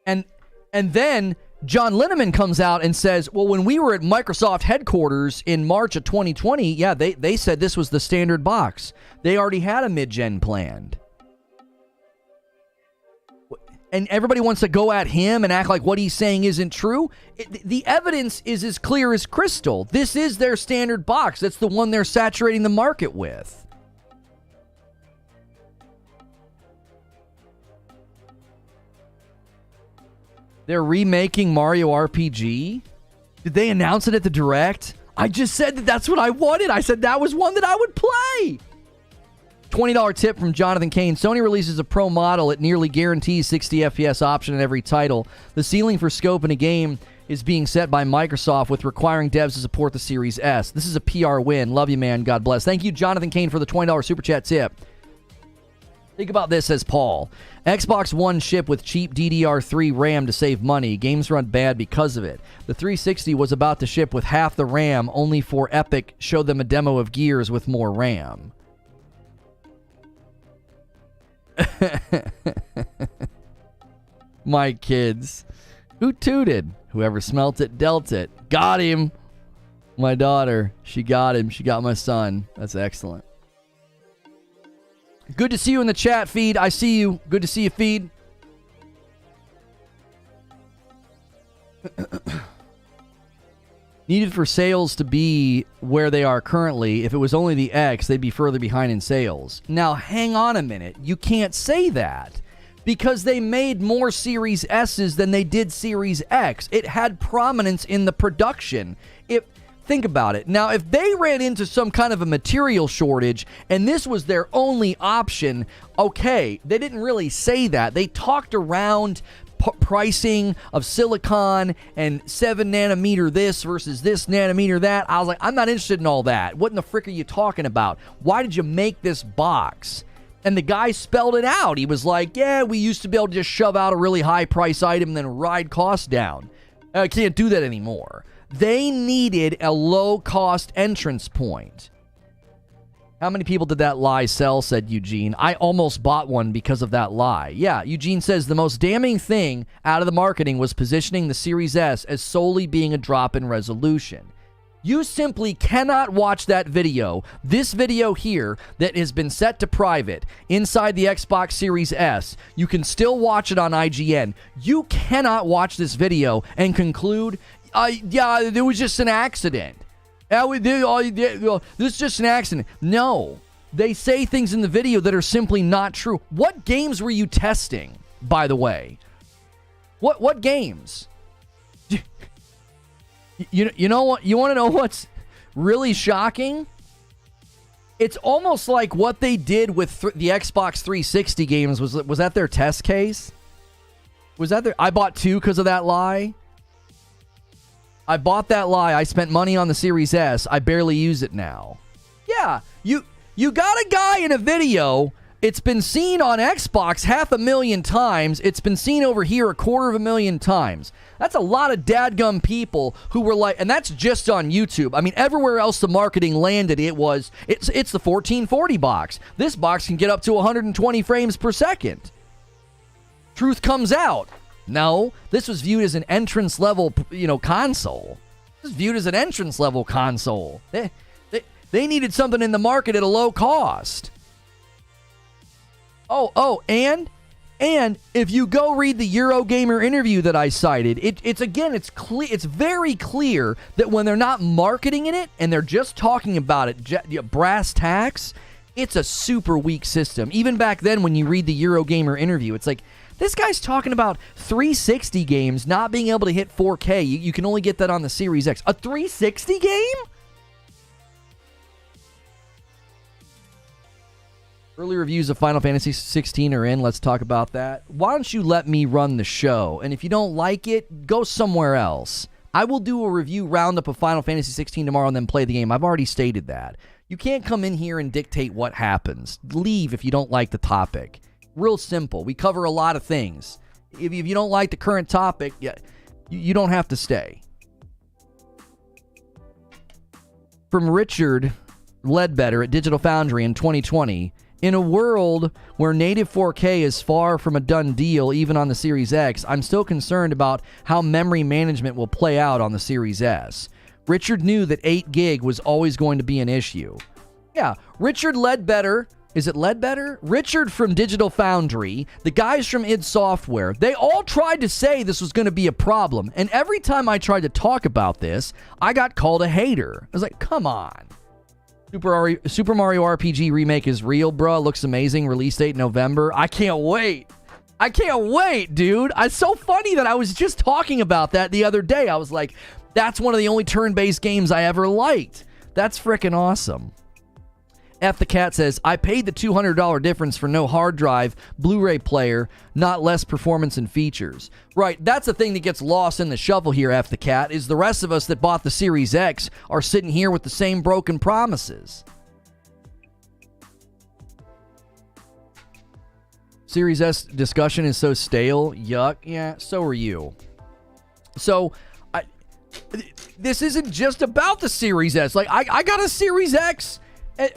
And then John Linneman comes out and says, well, when we were at Microsoft headquarters in March of 2020, yeah, they said this was the standard box. They already had a mid-gen planned. And everybody wants to go at him and act like what he's saying isn't true. The evidence is as clear as crystal. This is their standard box. That's the one they're saturating the market with. They're remaking Mario RPG? Did they announce it at the Direct? I just said that's what I wanted. I said that was one that I would play. $20 tip from Jonathan Kane. Sony releases a Pro model. It nearly guarantees 60 FPS option in every title. The ceiling for scope in a game is being set by Microsoft, with requiring devs to support the Series S. This is a PR win. Love you, man. God bless. Thank you, Jonathan Kane, for the $20 Super Chat tip. Think about this, says Paul. Xbox One ship with cheap DDR3 RAM to save money. Games run bad because of it. The 360 was about to ship with half the RAM, only for Epic showed them a demo of Gears with more RAM. My kids. Who tooted? Whoever smelt it, dealt it. Got him. My daughter. She got him. She got my son. That's excellent. Good to see you in the chat feed. I see you. Good to see you, feed. Needed for sales to be where they are currently. If it was only the X, they'd be further behind in sales. Now, hang on a minute. You can't say that, because they made more Series S's than they did Series X. It had prominence in the production. Think about it. Now, if they ran into some kind of a material shortage and this was their only option, okay, they didn't really say that. They talked around pricing of silicon and 7 nanometer this versus this nanometer that. I was like, I'm not interested in all that. What in the frick are you talking about? Why did you make this box? And the guy spelled it out. He was like, yeah, we used to be able to just shove out a really high price item and then ride costs down. I can't do that anymore. They needed a low-cost entrance point. How many people did that lie sell, said Eugene. I almost bought one because of that lie. Yeah, Eugene says the most damning thing out of the marketing was positioning the Series S as solely being a drop in resolution. You simply cannot watch that video. This video here that has been set to private inside the Xbox Series S, you can still watch it on IGN. You cannot watch this video and conclude, yeah, it was just an accident. This is just an accident. No, they say things in the video that are simply not true. What games were you testing, by the way? What games? You know what? You want to know what's really shocking? It's almost like what they did with the Xbox 360 games. Was that their test case? Was that their? I bought 2 because of that lie. I bought that lie. I spent money on the Series S. I barely use it now. Yeah, you got a guy in a video. It's been seen on Xbox 500,000 times. It's been seen over here 250,000 times. That's a lot of dadgum people who were like, and that's just on YouTube. I mean, everywhere else the marketing landed, it's the 1440 box. This box can get up to 120 frames per second. Truth comes out. No, this was viewed as an entrance level, console. This was viewed as an entrance level console. They needed something in the market at a low cost. And if you go read the Eurogamer interview that I cited, it's very clear that when they're not marketing it and they're just talking about it, brass tacks, it's a super weak system. Even back then when you read the Eurogamer interview, it's like, this guy's talking about 360 games not being able to hit 4K. You can only get that on the Series X. A 360 game? Early reviews of Final Fantasy 16 are in. Let's talk about that. Why don't you let me run the show? And if you don't like it, go somewhere else. I will do a review roundup of Final Fantasy 16 tomorrow and then play the game. I've already stated that. You can't come in here and dictate what happens. Leave if you don't like the topic. Real simple. We cover a lot of things. If you don't like the current topic, you don't have to stay. From Richard Ledbetter at Digital Foundry in 2020, in a world where native 4K is far from a done deal, even on the Series X, I'm still concerned about how memory management will play out on the Series S. Richard knew that 8 gig was always going to be an issue. Yeah, Richard Ledbetter. Is it Ledbetter? Richard from Digital Foundry, the guys from id Software, they all tried to say this was going to be a problem. And every time I tried to talk about this, I got called a hater. I was like, come on. Super Mario RPG remake is real, bro. Looks amazing. Release date November. I can't wait. I can't wait, dude. It's so funny that I was just talking about that the other day. I was like, that's one of the only turn-based games I ever liked. That's freaking awesome. F the Cat says, I paid the $200 difference for no hard drive, Blu-ray player, not less performance and features. Right, that's the thing that gets lost in the shuffle here, F the Cat, is the rest of us that bought the Series X are sitting here with the same broken promises. Series S discussion is so stale. Yuck. Yeah, so are you. So, this isn't just about the Series S. Like, I got a Series X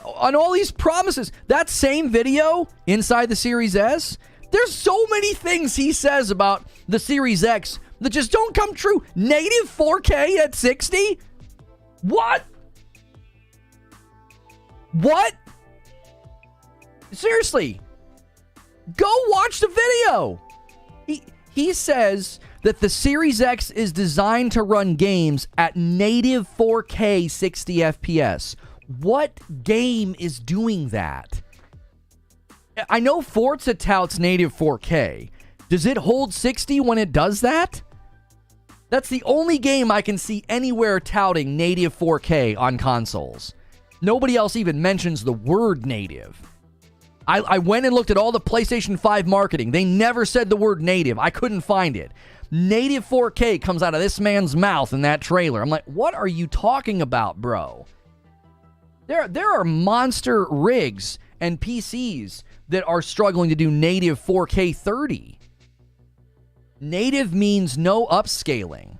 on all these promises. That same video inside the Series S, there's so many things he says about the Series X that just don't come true. Native 4K at 60? What? Seriously. Go watch the video. He says that the Series X is designed to run games at native 4K 60 FPS. What game is doing that? I know Forza touts native 4K. Does it hold 60 when it does that? That's the only game I can see anywhere touting native 4K on consoles. Nobody else even mentions the word native. I went and looked at all the PlayStation 5 marketing. They never said the word native. I couldn't find it. Native 4K comes out of this man's mouth in that trailer. I'm like, what are you talking about, bro? There are monster rigs and PCs that are struggling to do native 4K 30. Native means no upscaling.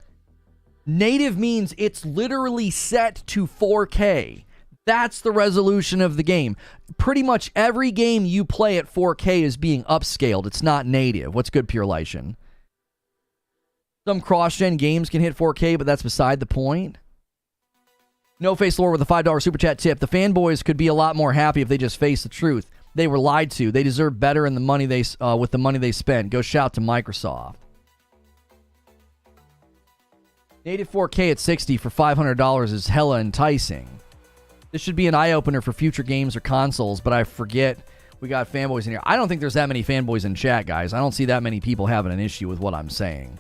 Native means it's literally set to 4K. That's the resolution of the game. Pretty much every game you play at 4K is being upscaled. It's not native. What's good, Pure Lyshin? Some cross-gen games can hit 4K, but that's beside the point. No Face Lore with a $5 super chat tip. The fanboys could be a lot more happy if they just face the truth. They were lied to. They deserve better in the money with the money they spent. Go shout to Microsoft. Native 4K at 60 for $500 is hella enticing. This should be an eye-opener for future games or consoles, but I forget we got fanboys in here. I don't think there's that many fanboys in chat, guys. I don't see that many people having an issue with what I'm saying.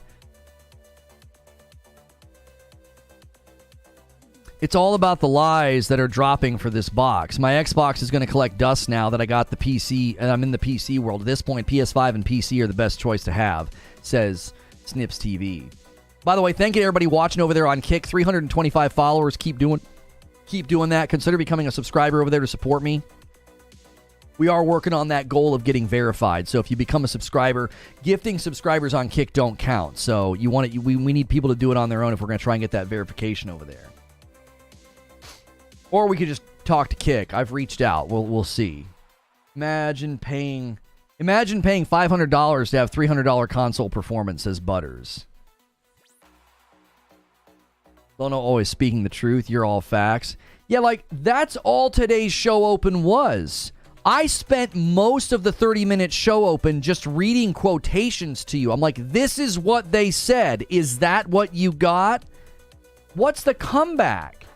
It's all about the lies that are dropping for this box. My Xbox is going to collect dust now that I got the PC, and I'm in the PC world. At this point, PS5 and PC are the best choice to have, says Snips TV. By the way, thank you to everybody watching over there on Kick. 325 followers. Keep doing that. Consider becoming a subscriber over there to support me. We are working on that goal of getting verified. So if you become a subscriber, gifting subscribers on Kick don't count. So we need people to do it on their own if we're going to try and get that verification over there. Or we could just talk to Kick. I've reached out. We'll see. Imagine paying $500 to have $300 console performance, says Butters. Lono always speaking the truth. You're all facts. Yeah, like, that's all today's show open was. I spent most of the 30-minute show open just reading quotations to you. I'm like, this is what they said. Is that what you got? What's the comeback?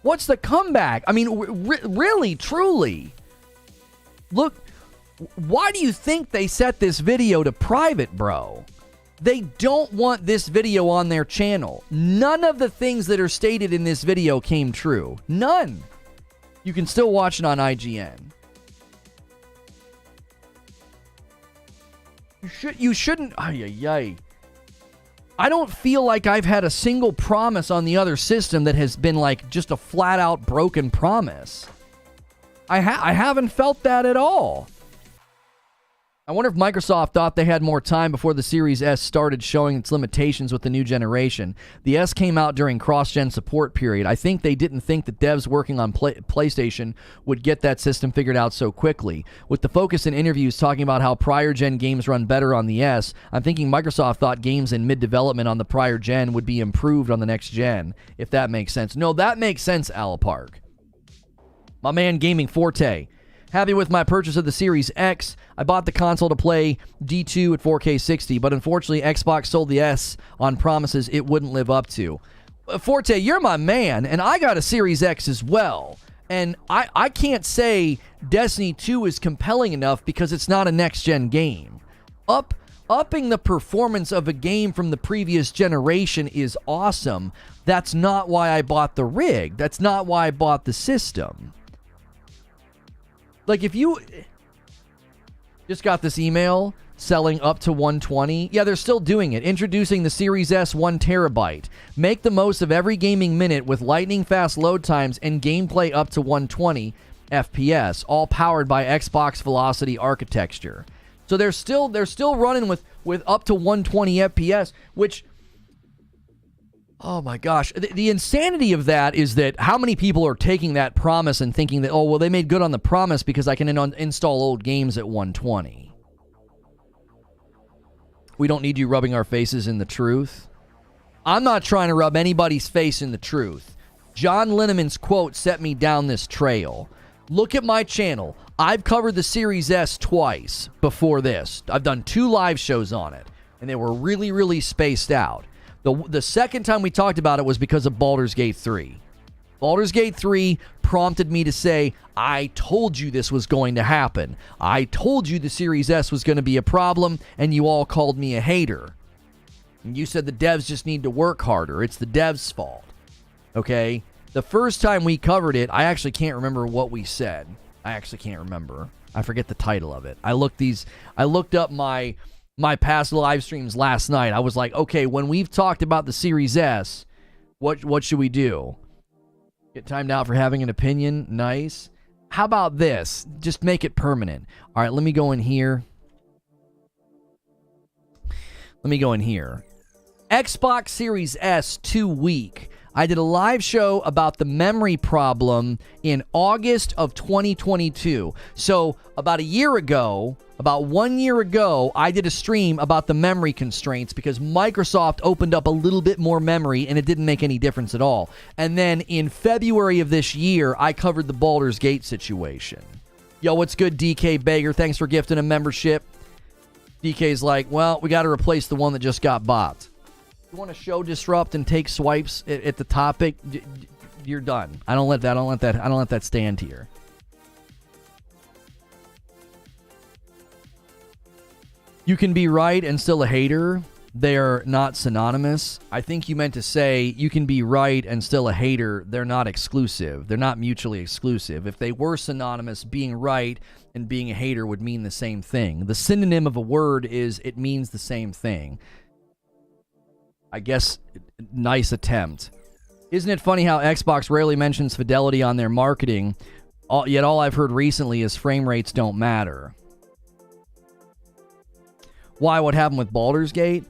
What's the comeback? I mean, really, truly. Look, why do you think they set this video to private, bro? They don't want this video on their channel. None of the things that are stated in this video came true. None. You can still watch it on IGN. You shouldn't. Ay. I don't feel like I've had a single promise on the other system that has been like just a flat out broken promise. I haven't felt that at all. I wonder if Microsoft thought they had more time before the Series S started showing its limitations with the new generation. The S came out during cross-gen support period. I think they didn't think that devs working on PlayStation would get that system figured out so quickly. With the focus in interviews talking about how prior-gen games run better on the S, I'm thinking Microsoft thought games in mid-development on the prior gen would be improved on the next gen, if that makes sense. No, that makes sense, Alapark. My man Gaming Forte. Happy with my purchase of the Series X. I bought the console to play D2 at 4K 60, but unfortunately Xbox sold the S on promises it wouldn't live up to. Forte, you're my man, and I got a Series X as well. And I can't say Destiny 2 is compelling enough because it's not a next-gen game. Upping the performance of a game from the previous generation is awesome. That's not why I bought the rig. That's not why I bought the system. Like, if you just got this email selling up to 120, yeah, they're still doing it. Introducing the Series S 1 terabyte. Make the most of every gaming minute with lightning fast load times and gameplay up to 120 FPS, all powered by Xbox Velocity architecture. So they're still running with up to 120 FPS, which, oh my gosh. The insanity of that is that how many people are taking that promise and thinking that, oh, well, they made good on the promise because I can install old games at 120. We don't need you rubbing our faces in the truth. I'm not trying to rub anybody's face in the truth. John Linneman's quote set me down this trail. Look at my channel. I've covered the Series S twice before this. I've done 2 live shows on it, and they were really, really spaced out. The second time we talked about it was because of Baldur's Gate 3. Baldur's Gate 3 prompted me to say, I told you this was going to happen. I told you the Series S was going to be a problem, and you all called me a hater. And you said the devs just need to work harder. It's the devs' fault. Okay? The first time we covered it, I actually can't remember what we said. I actually can't remember. I forget the title of it. I looked up my past live streams last night. I was like, okay, when we've talked about the Series S, what should we do? Get timed out for having an opinion? Nice. How about this? Just make it permanent. All right, let me go in here. Xbox Series S too weak. I did a live show about the memory problem in August of 2022. So about a year ago, about 1 year ago, I did a stream about the memory constraints because Microsoft opened up a little bit more memory and it didn't make any difference at all. And then in February of this year, I covered the Baldur's Gate situation. Yo, what's good, DK Bager? Thanks for gifting a membership. DK's like, well, we got to replace the one that just got bought. You want to show disrupt and take swipes at the topic? You're done. I don't let that stand here. You can be right and still a hater. They're not synonymous. I think you meant to say you can be right and still a hater. They're not exclusive. They're not mutually exclusive. If they were synonymous, being right and being a hater would mean the same thing. The synonym of a word is it means the same thing. I guess, nice attempt. Isn't it funny how Xbox rarely mentions fidelity on their marketing, yet all I've heard recently is frame rates don't matter? Why? What happened with Baldur's Gate?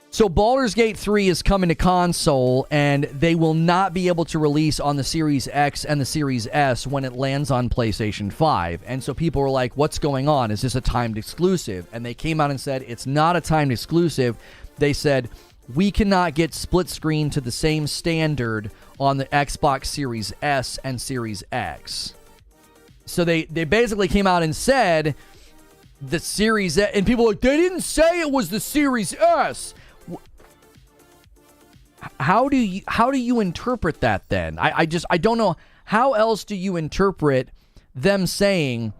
So Baldur's Gate 3 is coming to console, and they will not be able to release on the Series X and the Series S when it lands on PlayStation 5. And so people were like, what's going on? Is this a timed exclusive? And they came out and said, it's not a timed exclusive. They said, we cannot get split screen to the same standard on the Xbox Series S and Series X. So they basically came out and said the Series S, and people were like, they didn't say it was the Series S. How do you interpret that then? I don't know. How else do you interpret them saying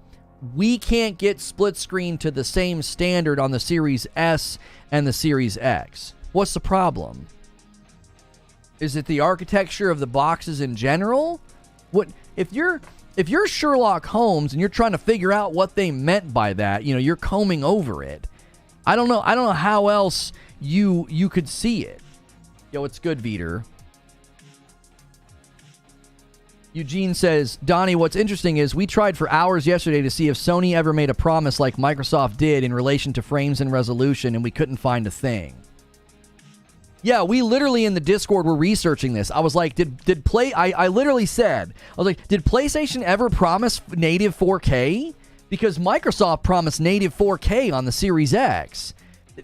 we can't get split screen to the same standard on the Series S and the Series X? What's the problem? Is it the architecture of the boxes in general? What if you're Sherlock Holmes and you're trying to figure out what they meant by that? You know, you're combing over it. I don't know how else you could see it. Yo, it's good, Veter. Eugene says, Donnie, what's interesting is we tried for hours yesterday to see if Sony ever made a promise like Microsoft did in relation to frames and resolution, and we couldn't find a thing. Yeah, we literally in the Discord were researching this. I was like, I literally said, I was like, did PlayStation ever promise native 4K? Because Microsoft promised native 4K on the Series X.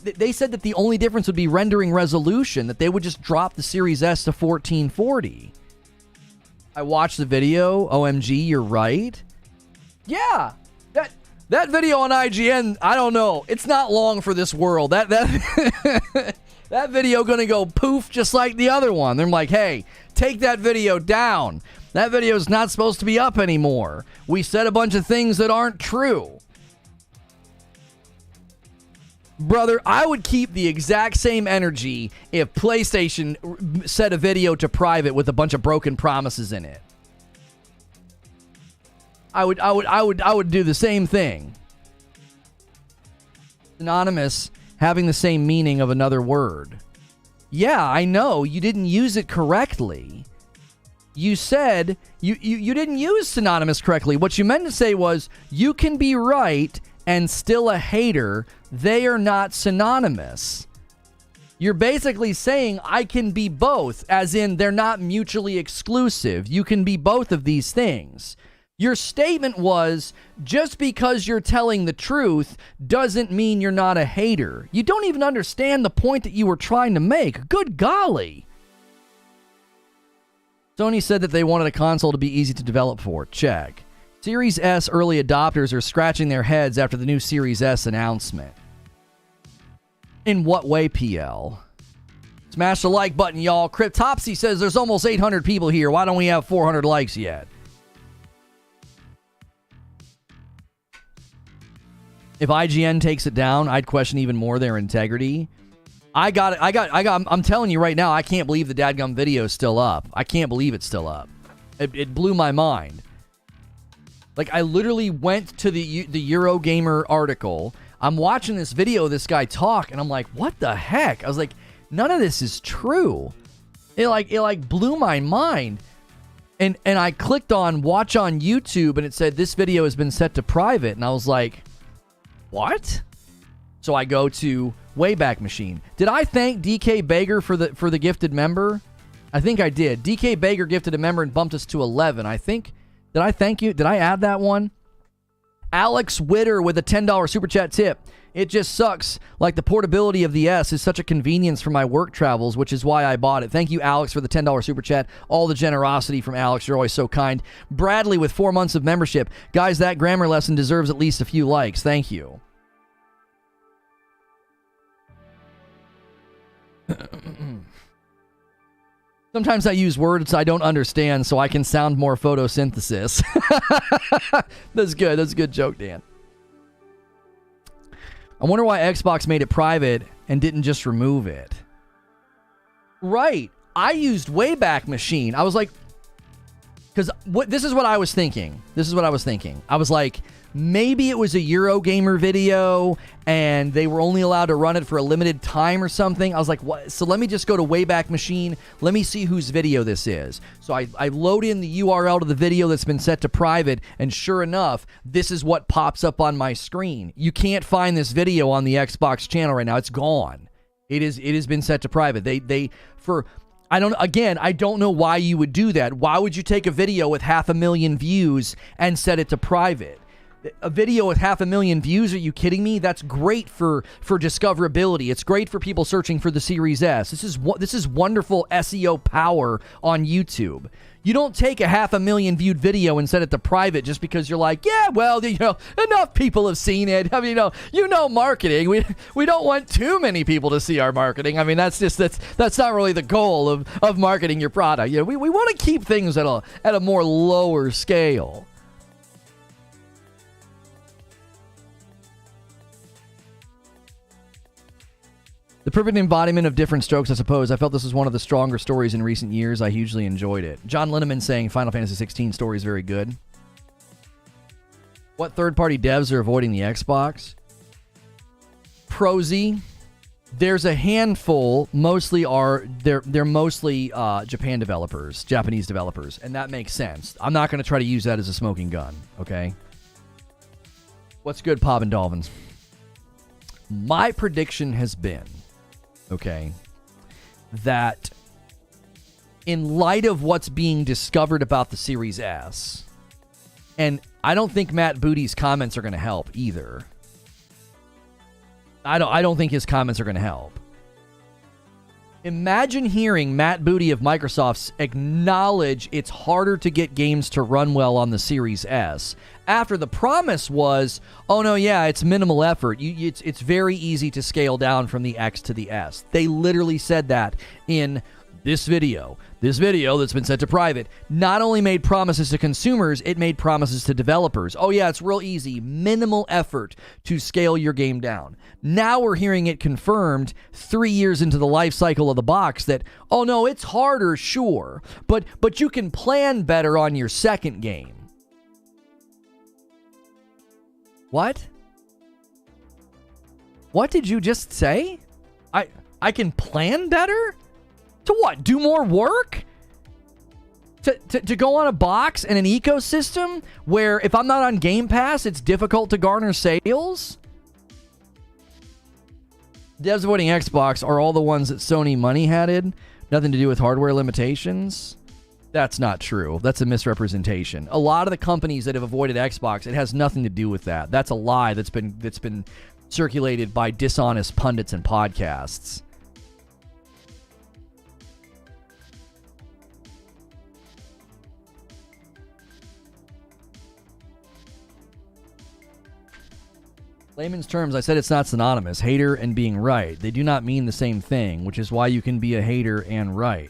They said that the only difference would be rendering resolution, that they would just drop the Series S to 1440. I watched the video. OMG, you're right. Yeah, that video on IGN, I don't know. It's not long for this world. That that video gonna go poof just like the other one. They're like, hey, take that video down. That video is not supposed to be up anymore. We said a bunch of things that aren't true. Brother, I would keep the exact same energy if PlayStation set a video to private with a bunch of broken promises in it. I would do the same thing. Synonymous having the same meaning of another word. Yeah, I know. You didn't use it correctly. You said you didn't use synonymous correctly. What you meant to say was you can be right and still a hater. They are not synonymous. You're basically saying I can be both, as in they're not mutually exclusive. You can be both of these things. Your statement was, just because you're telling the truth doesn't mean you're not a hater. You don't even understand the point that you were trying to make. Good golly. Sony said that they wanted a console to be easy to develop for. Check. Series S early adopters are scratching their heads after the new Series S announcement. In what way, PL? Smash the like button, y'all. Cryptopsy says there's almost 800 people here. Why don't we have 400 likes yet? If IGN takes it down, I'd question even more their integrity. I'm telling you right now, I can't believe the dadgum video is still up. I can't believe it's still up. It blew my mind. Like, I literally went to the Eurogamer article. I'm watching this video of this guy talk, and I'm like, what the heck? I was like, none of this is true. It blew my mind. And I clicked on watch on YouTube, and it said this video has been set to private, and I was like, what? So I go to Wayback Machine. Did I thank DK Bager for the gifted member? I think I did. DK Baker gifted a member and bumped us to 11. I think. Did I thank you? Did I add that one? Alex Witter with a $10 super chat tip. It just sucks. Like the portability of the S is such a convenience for my work travels, which is why I bought it. Thank you, Alex, for the $10 super chat. All the generosity from Alex. You're always so kind. Bradley with 4 months of membership. Guys, that grammar lesson deserves at least a few likes. Thank you. Sometimes I use words I don't understand so I can sound more photosynthesis. That's good. That's a good joke, Dan. I wonder why Xbox made it private and didn't just remove it. Right. I used Wayback Machine. I was like, because this is what I was thinking. I was like, maybe it was a Eurogamer video and they were only allowed to run it for a limited time or something. I was like, what? So let me just go to Wayback Machine. Let me see whose video this is. So I load in the URL to the video that's been set to private, and sure enough, this is what pops up on my screen. You can't find this video on the Xbox channel right now. It's gone. It has been set to private. I don't know why you would do that. Why would you take a video with 500,000 views and set it to private? A video with 500,000 views? Are you kidding me? That's great for discoverability. It's great for people searching for the Series S. This is wonderful SEO power on YouTube. You don't take a 500,000 viewed video and set it to private just because you're like, yeah, well, enough people have seen it. I mean, marketing. We don't want too many people to see our marketing. I mean, that's not really the goal of marketing your product. We want to keep things at a more lower scale. The perfect embodiment of different strokes, I suppose. I felt this was one of the stronger stories in recent years. I hugely enjoyed it. John Linneman saying Final Fantasy 16 story is very good. What third-party devs are avoiding the Xbox? Prosy. There's a handful. They're mostly Japan developers, Japanese developers, and that makes sense. I'm not going to try to use that as a smoking gun, okay? What's good, Pob and Dolphins? My prediction has been, okay, that in light of what's being discovered about the Series S, and I don't think Matt Booty's comments are going to help either. I don't think his comments are going to help. Imagine hearing Matt Booty of Microsoft acknowledge it's harder to get games to run well on the Series S after the promise was, oh no, yeah, it's minimal effort. It's very easy to scale down from the X to the S. They literally said that in this video. This video that's been set to private not only made promises to consumers, it made promises to developers. Oh yeah, it's real easy, minimal effort to scale your game down. Now we're hearing it confirmed 3 years into the life cycle of the box that, oh no, it's harder, sure, but you can plan better on your second game. What? What did you just say? I can plan better? To what? Do more work? To go on a box and an ecosystem where if I'm not on Game Pass, it's difficult to garner sales? Devs avoiding Xbox are all the ones that Sony money-hatted. Nothing to do with hardware limitations. That's not true. That's a misrepresentation. A lot of the companies that have avoided Xbox, it has nothing to do with that. That's a lie that's been circulated by dishonest pundits and podcasts. Layman's terms, I said it's not synonymous. Hater and being right. They do not mean the same thing, which is why you can be a hater and right.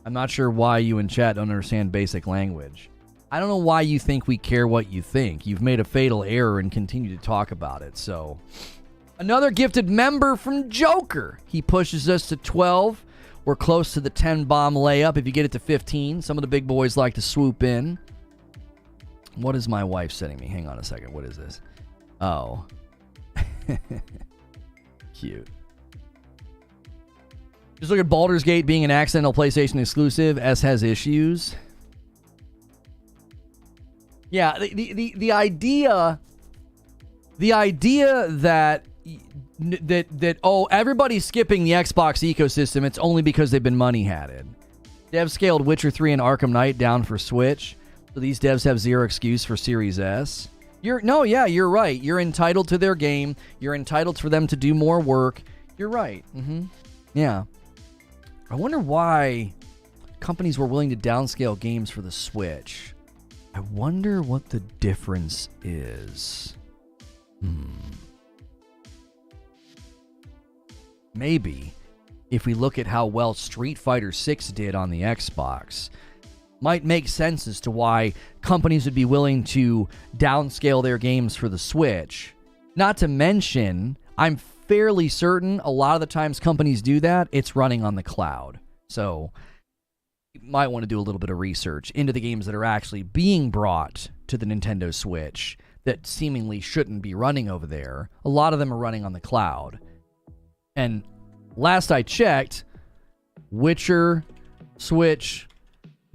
I'm not sure why you in chat don't understand basic language. I don't know why you think we care what you think. You've made a fatal error and continue to talk about it, so. Another gifted member from Joker. He pushes us to 12. We're close to the 10-bomb layup. If you get it to 15, some of the big boys like to swoop in. What is my wife sending me? Hang on a second. What is this? Oh. Cute. Just look at Baldur's Gate being an accidental PlayStation exclusive. S has issues. Yeah, the idea that everybody's skipping the Xbox ecosystem, it's only because they've been money-hatted. Devs scaled Witcher 3 and Arkham Knight down for Switch, so these devs have zero excuse for Series S. You're right. You're entitled to their game. You're entitled for them to do more work. You're right. Yeah. I wonder why companies were willing to downscale games for the Switch. I wonder what the difference is. Maybe if we look at how well Street Fighter 6 did on the Xbox, might make sense as to why companies would be willing to downscale their games for the Switch. Not to mention, I'm fairly certain a lot of the times companies do that, it's running on the cloud. So you might want to do a little bit of research into the games that are actually being brought to the Nintendo Switch that seemingly shouldn't be running over there. A lot of them are running on the cloud. And last I checked, Witcher, Switch,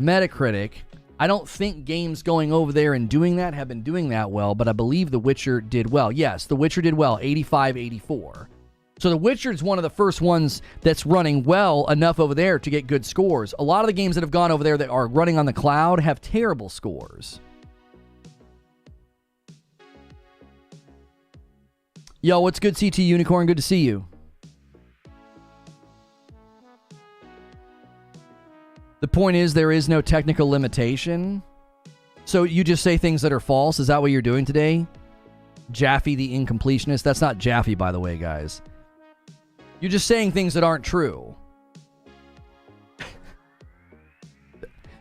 Metacritic, I don't think games going over there and doing that have been doing that well, but I believe The Witcher did well. Yes, The Witcher did well, 85, 84. So The Witcher is one of the first ones that's running well enough over there to get good scores. A lot of the games that have gone over there that are running on the cloud have terrible scores. Yo, what's good, CT Unicorn? Good to see you. The point is, there is no technical limitation. So you just say things that are false? Is that what you're doing today? Jaffe the incompletionist? That's not Jaffe, by the way, guys. You're just saying things that aren't true.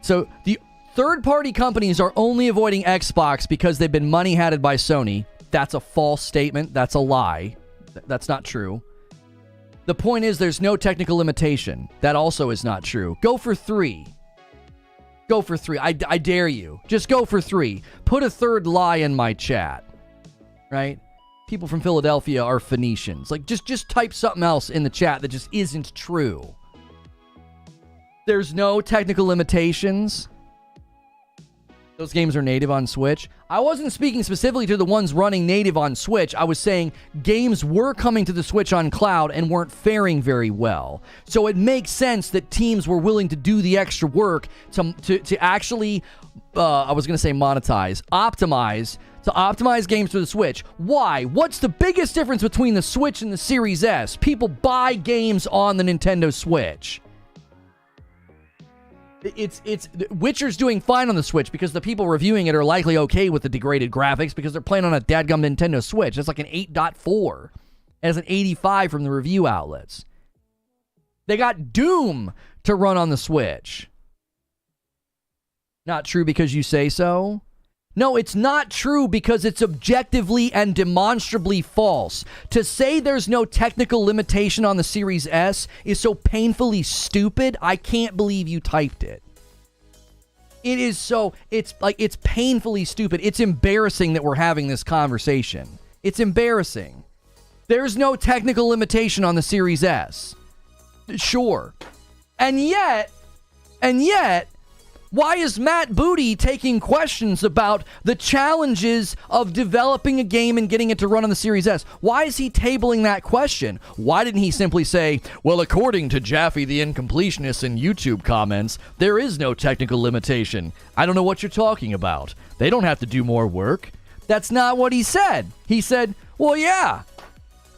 So the third-party companies are only avoiding Xbox because they've been money-hatted by Sony. That's a false statement. That's a lie. That's not true. The point is, there's no technical limitation. That also is not true. Go for 3. Go for 3. I dare you. Just go for 3. Put a third lie in my chat. Right? People from Philadelphia are Phoenicians. Like, just type something else in the chat that just isn't true. There's no technical limitations. Those games are native on Switch. I wasn't speaking specifically to the ones running native on Switch. I was saying games were coming to the Switch on cloud and weren't faring very well. So it makes sense that teams were willing to do the extra work to actually, I was going to say monetize, optimize games for the Switch. Why? What's the biggest difference between the Switch and the Series S? People buy games on the Nintendo Switch. It's Witcher's doing fine on the Switch because the people reviewing it are likely okay with the degraded graphics because they're playing on a dadgum Nintendo Switch. It's like an 8.4. It has an 85 from the review outlets. They got Doom to run on the Switch. Not true because you say so? No, it's not true because it's objectively and demonstrably false. To say there's no technical limitation on the Series S is so painfully stupid, I can't believe you typed it. It is so, it's painfully stupid. It's embarrassing that we're having this conversation. It's embarrassing. There's no technical limitation on the Series S. Sure. And yet, why is Matt Booty taking questions about the challenges of developing a game and getting it to run on the Series S? Why is he tabling that question? Why didn't he simply say, well, according to Jaffe the Incompletionist in YouTube comments, there is no technical limitation. I don't know what you're talking about. They don't have to do more work. That's not what he said. He said, well, yeah,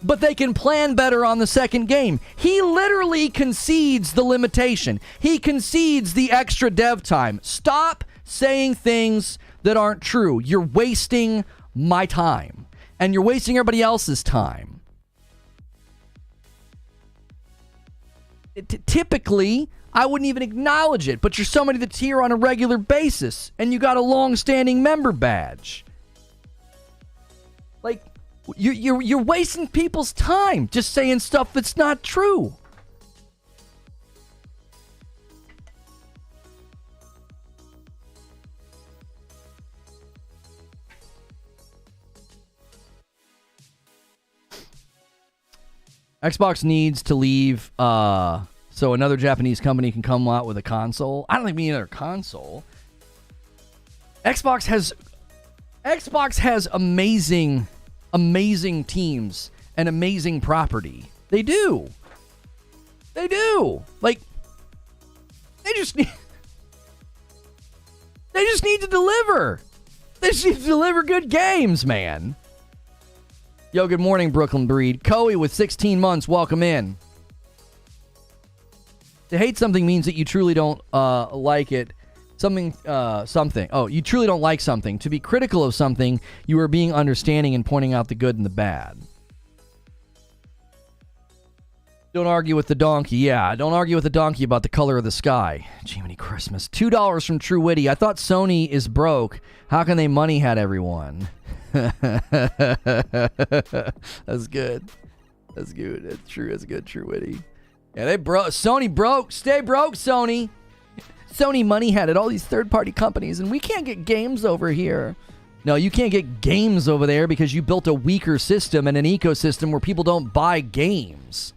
but they can plan better on the second game. He literally concedes the limitation. He concedes the extra dev time. Stop saying things that aren't true. You're wasting my time. And you're wasting everybody else's time. Typically, I wouldn't even acknowledge it, but you're somebody that's here on a regular basis, and you got a long-standing member badge. Like, You're wasting people's time just saying stuff that's not true. Xbox needs to leave so another Japanese company can come out with a console. I don't think we need another console. Xbox has amazing teams and amazing property. They do. Like, They just need to deliver. They just need to deliver good games, man. Yo, good morning, Brooklyn Breed. Coey with 16 months, welcome in. To hate something means that you truly don't like it. Something. Oh, you truly don't like something. To be critical of something, you are being understanding and pointing out the good and the bad. Don't argue with the donkey. Yeah, don't argue with the donkey about the color of the sky. Jiminy Christmas. $2 from True Witty. I thought Sony is broke. How can they money hat everyone? That's good. That's good. That's true. That's good, True Witty. Yeah, they broke. Sony broke. Stay broke, Sony. Sony money had it, all these third-party companies, and we can't get games over here. No, you can't get games over there because you built a weaker system and an ecosystem where people don't buy games.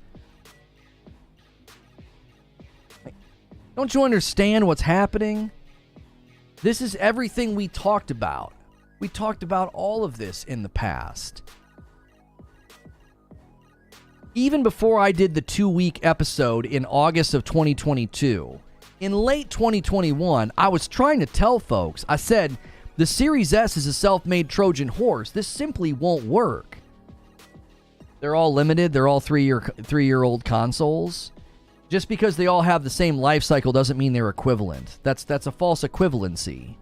Don't you understand what's happening? This is everything we talked about. We talked about all of this in the past. Even before I did the 2-week episode in August of 2022, in late 2021, I was trying to tell folks, I said, the Series S is a self-made Trojan horse. This simply won't work. They're all limited. They're all three-year-old consoles. Just because they all have the same life cycle doesn't mean they're equivalent. That's a false equivalency.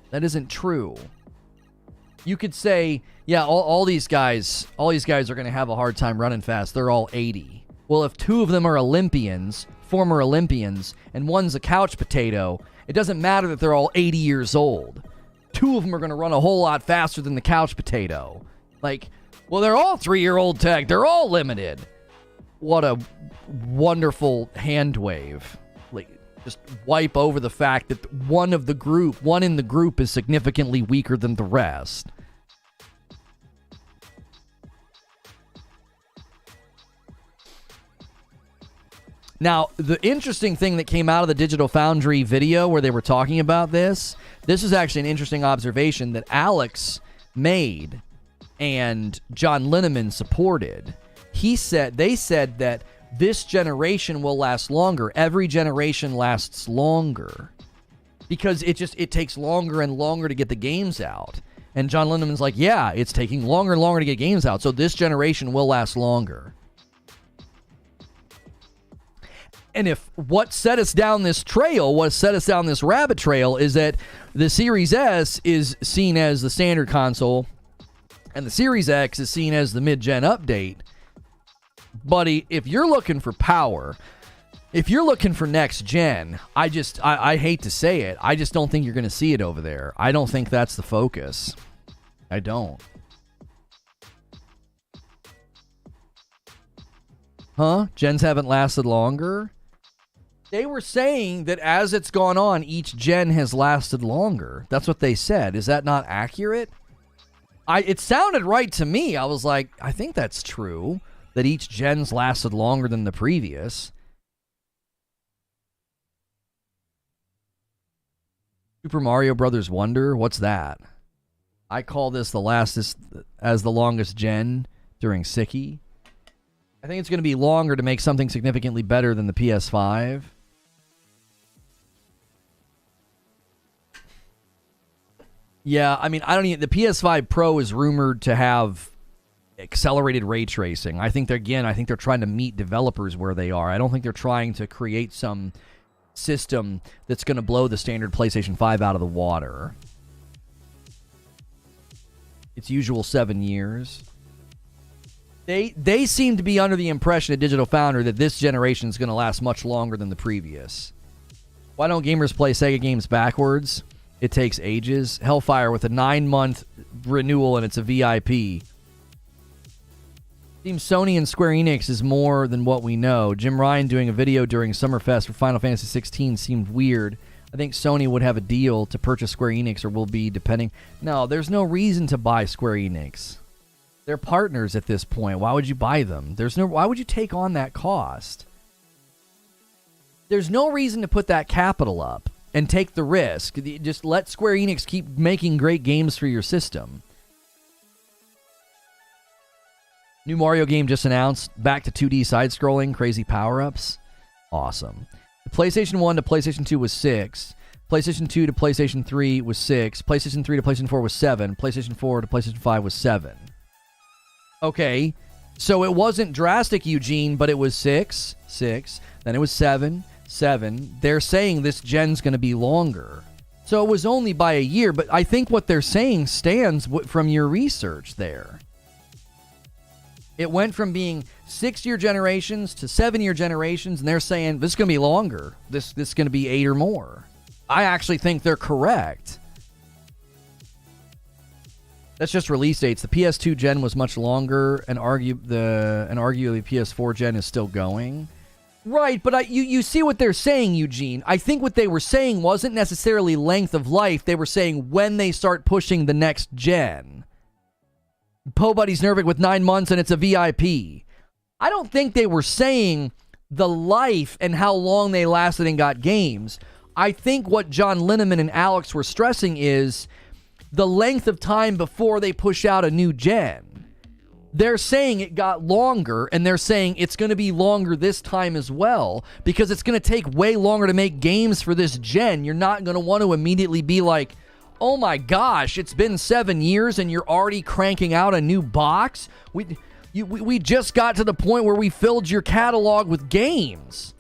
That isn't true. You could say, yeah, all these guys are going to have a hard time running fast. They're all 80. Well, if 2 of them are Olympians, former Olympians, and one's a couch potato, it doesn't matter that they're all 80 years old. 2 of them are going to run a whole lot faster than the couch potato. Like, well, they're all 3-year-old tech. They're all limited. What a wonderful hand wave. Like, just wipe over the fact that one in the group is significantly weaker than the rest. Now, the interesting thing that came out of the Digital Foundry video where they were talking about this is actually an interesting observation that Alex made and John Linneman supported. They said that this generation will last longer. Every generation lasts longer because it takes longer and longer to get the games out. And John Linneman's like, yeah, it's taking longer and longer to get games out, so this generation will last longer. And if what set us down this rabbit trail is that the Series S is seen as the standard console and the Series X is seen as the mid-gen update, buddy, if you're looking for power, if you're looking for next gen, I hate to say it, I just don't think you're going to see it over there. I don't think that's the focus. I don't. Huh? Gens haven't lasted longer? They were saying that as it's gone on, each gen has lasted longer. That's what they said. Is that not accurate? It sounded right to me. I was like, I think that's true, that each gen's lasted longer than the previous. Super Mario Brothers Wonder? What's that? I call this the longest gen during Siki. I think it's going to be longer to make something significantly better than the PS5. Yeah, I mean, the PS5 Pro is rumored to have accelerated ray tracing. I think they're trying to meet developers where they are. I don't think they're trying to create some system that's going to blow the standard PlayStation 5 out of the water. Its usual 7 years. They seem to be under the impression at Digital Foundry that this generation is going to last much longer than the previous. Why don't gamers play Sega games backwards? It takes ages. Hellfire with a 9-month renewal and it's a VIP. Seems Sony and Square Enix is more than what we know. Jim Ryan doing a video during Summerfest for Final Fantasy 16 seemed weird. I think Sony would have a deal to purchase Square Enix or will be depending. No, there's no reason to buy Square Enix. They're partners at this point. Why would you buy them? Why would you take on that cost? There's no reason to put that capital up and take the risk. Just let Square Enix keep making great games for your system. New Mario game just announced. Back to 2D side-scrolling, crazy power-ups. Awesome. PlayStation 1 to PlayStation 2 was 6. PlayStation 2 to PlayStation 3 was 6. PlayStation 3 to PlayStation 4 was 7. PlayStation 4 to PlayStation 5 was 7. Okay, so it wasn't drastic, Eugene, but it was 6. Then it was 7. They're saying this gen's going to be longer. So it was only by a year, but I think what they're saying stands from your research there. It went from being 6-year generations to 7-year generations, and they're saying this is going to be longer. This is going to be 8 or more. I actually think they're correct. That's just release dates. The PS2 gen was much longer, and arguably PS4 gen is still going. Right, but you see what they're saying, Eugene. I think what they were saying wasn't necessarily length of life. They were saying when they start pushing the next gen. Po Buddy's Nervic with 9 months and it's a VIP. I don't think they were saying the life and how long they lasted and got games. I think what John Linneman and Alex were stressing is the length of time before they push out a new gen. They're saying it got longer, and they're saying it's going to be longer this time as well, because it's going to take way longer to make games for this gen. You're not going to want to immediately be like, oh my gosh, it's been 7 years and you're already cranking out a new box? We just got to the point where we filled your catalog with games.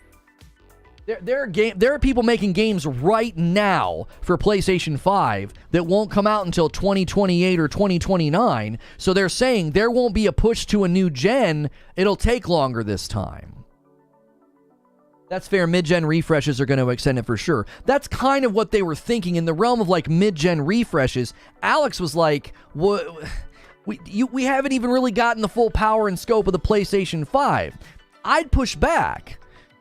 There are people making games right now for PlayStation 5 that won't come out until 2028 or 2029. So they're saying there won't be a push to a new gen. It'll take longer this time. That's fair. Mid-gen refreshes are going to extend it for sure. That's kind of what they were thinking in the realm of like mid-gen refreshes. Alex was like, we haven't even really gotten the full power and scope of the PlayStation 5. I'd push back.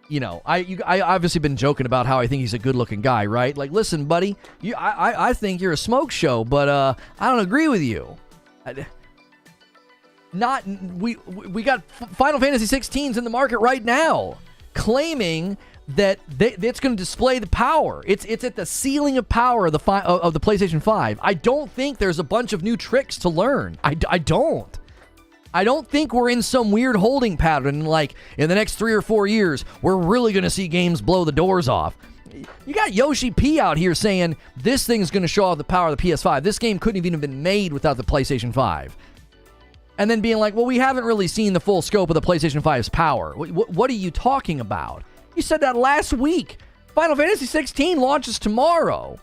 You know, I obviously been joking about how I think he's a good-looking guy, right? Like, listen, buddy, I think you're a smoke show, but I don't agree with you. We got Final Fantasy 16s in the market right now, claiming that it's going to display the power. It's at the ceiling of power of the PlayStation 5. I don't think there's a bunch of new tricks to learn. I don't. I don't think we're in some weird holding pattern like in the next 3 or 4 years, we're really going to see games blow the doors off. You got Yoshi P out here saying this thing's going to show off the power of the PS5. This game couldn't have even been made without the PlayStation 5. And then being like, well, we haven't really seen the full scope of the PlayStation 5's power. What are you talking about? You said that last week. Final Fantasy 16 launches tomorrow.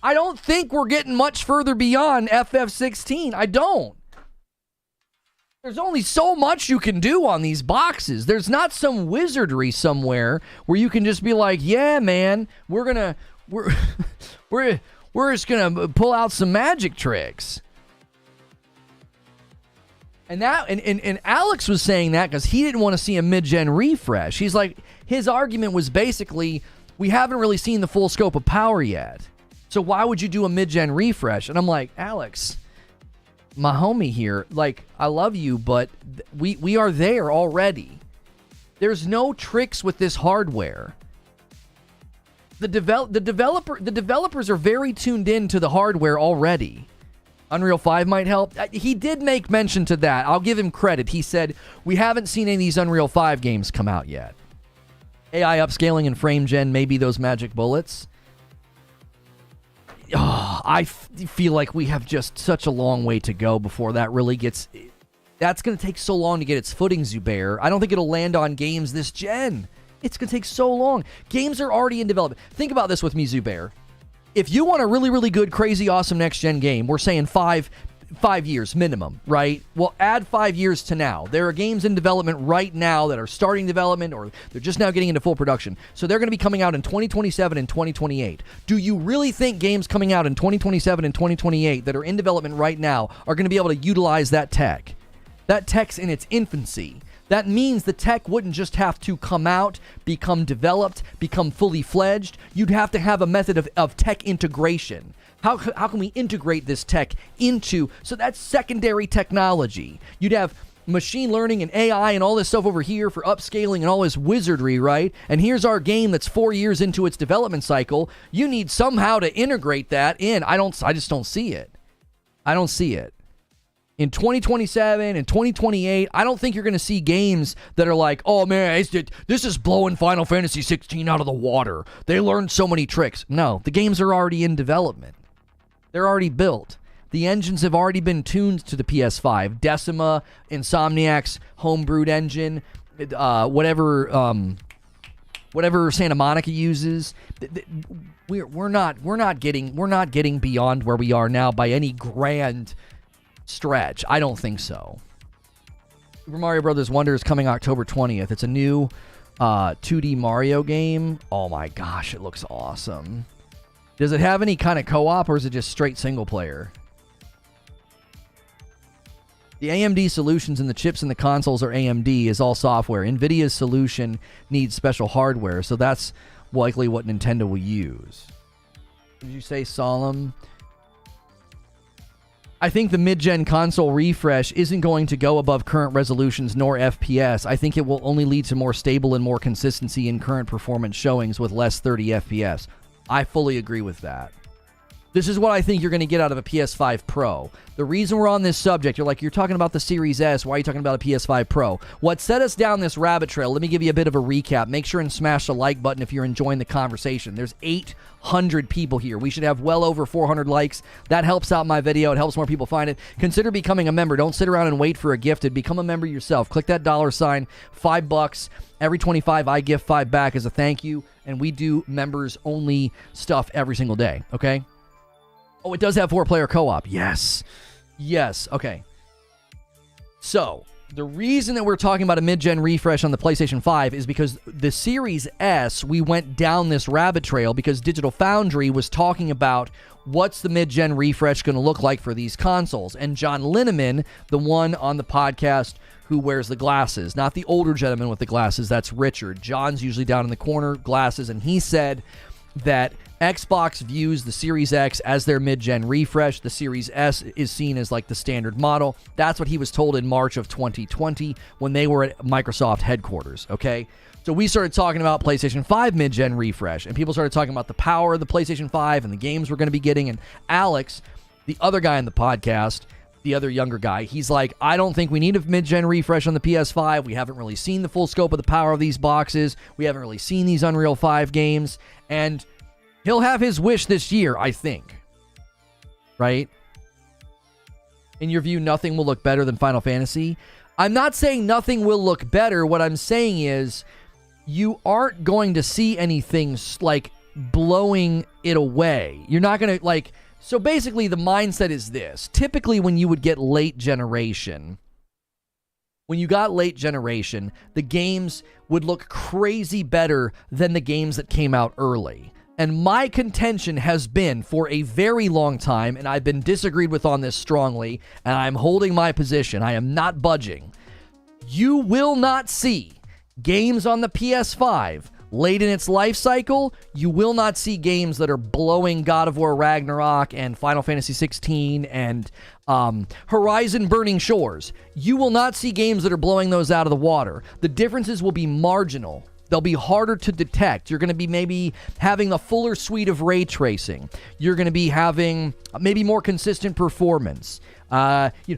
I don't think we're getting much further beyond FF16. I don't. There's only so much you can do on these boxes. There's not some wizardry somewhere where you can just be like, yeah, man, we're just gonna pull out some magic tricks. And Alex was saying that because he didn't want to see a mid-gen refresh. He's like, his argument was basically, we haven't really seen the full scope of power yet. So why would you do a mid-gen refresh? And I'm like, Alex, my homie here, like, I love you, but we are there already. There's no tricks with this hardware. The developers are very tuned in to the hardware already. Unreal 5 might help. He did make mention to that. I'll give him credit. He said, we haven't seen any of these Unreal 5 games come out yet. AI upscaling and frame gen may be those magic bullets. Oh, I feel like we have just such a long way to go before that really gets... That's going to take so long to get its footing, Zubair. I don't think it'll land on games this gen. It's going to take so long. Games are already in development. Think about this with me, Zubair. If you want a really, really good, crazy, awesome next-gen game, we're saying 5 years minimum, right? Well, add 5 years to now. There are games in development right now that are starting development or they're just now getting into full production. So they're going to be coming out in 2027 and 2028. Do you really think games coming out in 2027 and 2028 that are in development right now are going to be able to utilize that tech? That tech's in its infancy. That means the tech wouldn't just have to come out, become developed, become fully fledged. You'd have to have a method of tech integration. How can we integrate this tech into... So that's secondary technology. You'd have machine learning and AI and all this stuff over here for upscaling and all this wizardry, right? And here's our game that's 4 years into its development cycle. You need somehow to integrate that in. I just don't see it. I don't see it. In 2027 and 2028, I don't think you're going to see games that are like, oh man, this is blowing Final Fantasy 16 out of the water. They learned so many tricks. No, the games are already in development. They're already built. The engines have already been tuned to the PS5. Decima, Insomniac's homebrewed engine, whatever Santa Monica uses. We're not getting beyond where we are now by any grand stretch. I don't think so. Super Mario Brothers Wonder is coming October 20th. It's a new 2D Mario game. Oh my gosh, it looks awesome. Does it have any kind of co-op, or is it just straight single player? The AMD solutions and the chips in the consoles are AMD, is all software. NVIDIA's solution needs special hardware, so that's likely what Nintendo will use. Did you say solemn? I think the mid-gen console refresh isn't going to go above current resolutions nor FPS. I think it will only lead to more stable and more consistency in current performance showings with less 30 FPS. I fully agree with that. This is what I think you're going to get out of a PS5 Pro. The reason we're on this subject, you're talking about the Series S. Why are you talking about a PS5 Pro? What set us down this rabbit trail, let me give you a bit of a recap. Make sure and smash the like button if you're enjoying the conversation. There's 800 people here. We should have well over 400 likes. That helps out my video. It helps more people find it. Consider becoming a member. Don't sit around and wait for a gifted. Become a member yourself. Click that $, $5. Every 25, I give 5 back as a thank you. And we do members-only stuff every single day, okay? Oh, it does have 4-player co-op. Yes. Yes. Okay. So, the reason that we're talking about a mid-gen refresh on the PlayStation 5 is because the Series S, we went down this rabbit trail because Digital Foundry was talking about what's the mid-gen refresh going to look like for these consoles. And John Linneman, the one on the podcast who wears the glasses, not the older gentleman with the glasses, that's Richard. John's usually down in the corner, glasses, and he said that Xbox views the Series X as their mid-gen refresh. The Series S is seen as like the standard model. That's what he was told in March of 2020 when they were at Microsoft headquarters, okay? So we started talking about PlayStation 5 mid-gen refresh, and people started talking about the power of the PlayStation 5 and the games we're going to be getting, and Alex, the other guy in the podcast, the other younger guy, he's like, I don't think we need a mid-gen refresh on the PS5. We haven't really seen the full scope of the power of these boxes. We haven't really seen these Unreal 5 games, and he'll have his wish this year, I think. Right? In your view, nothing will look better than Final Fantasy? I'm not saying nothing will look better. What I'm saying is you aren't going to see anything like blowing it away. You're not going to like... So basically the mindset is this. Typically when you would get late generation, the games would look crazy better than the games that came out early. And my contention has been for a very long time, and I've been disagreed with on this strongly, and I'm holding my position. I am not budging. You will not see games on the PS5 late in its life cycle. You will not see games that are blowing God of War Ragnarok and Final Fantasy 16 and Horizon Burning Shores. You will not see games that are blowing those out of the water. The differences will be marginal. They'll be harder to detect. You're going to be maybe having a fuller suite of ray tracing. You're going to be having maybe more consistent performance.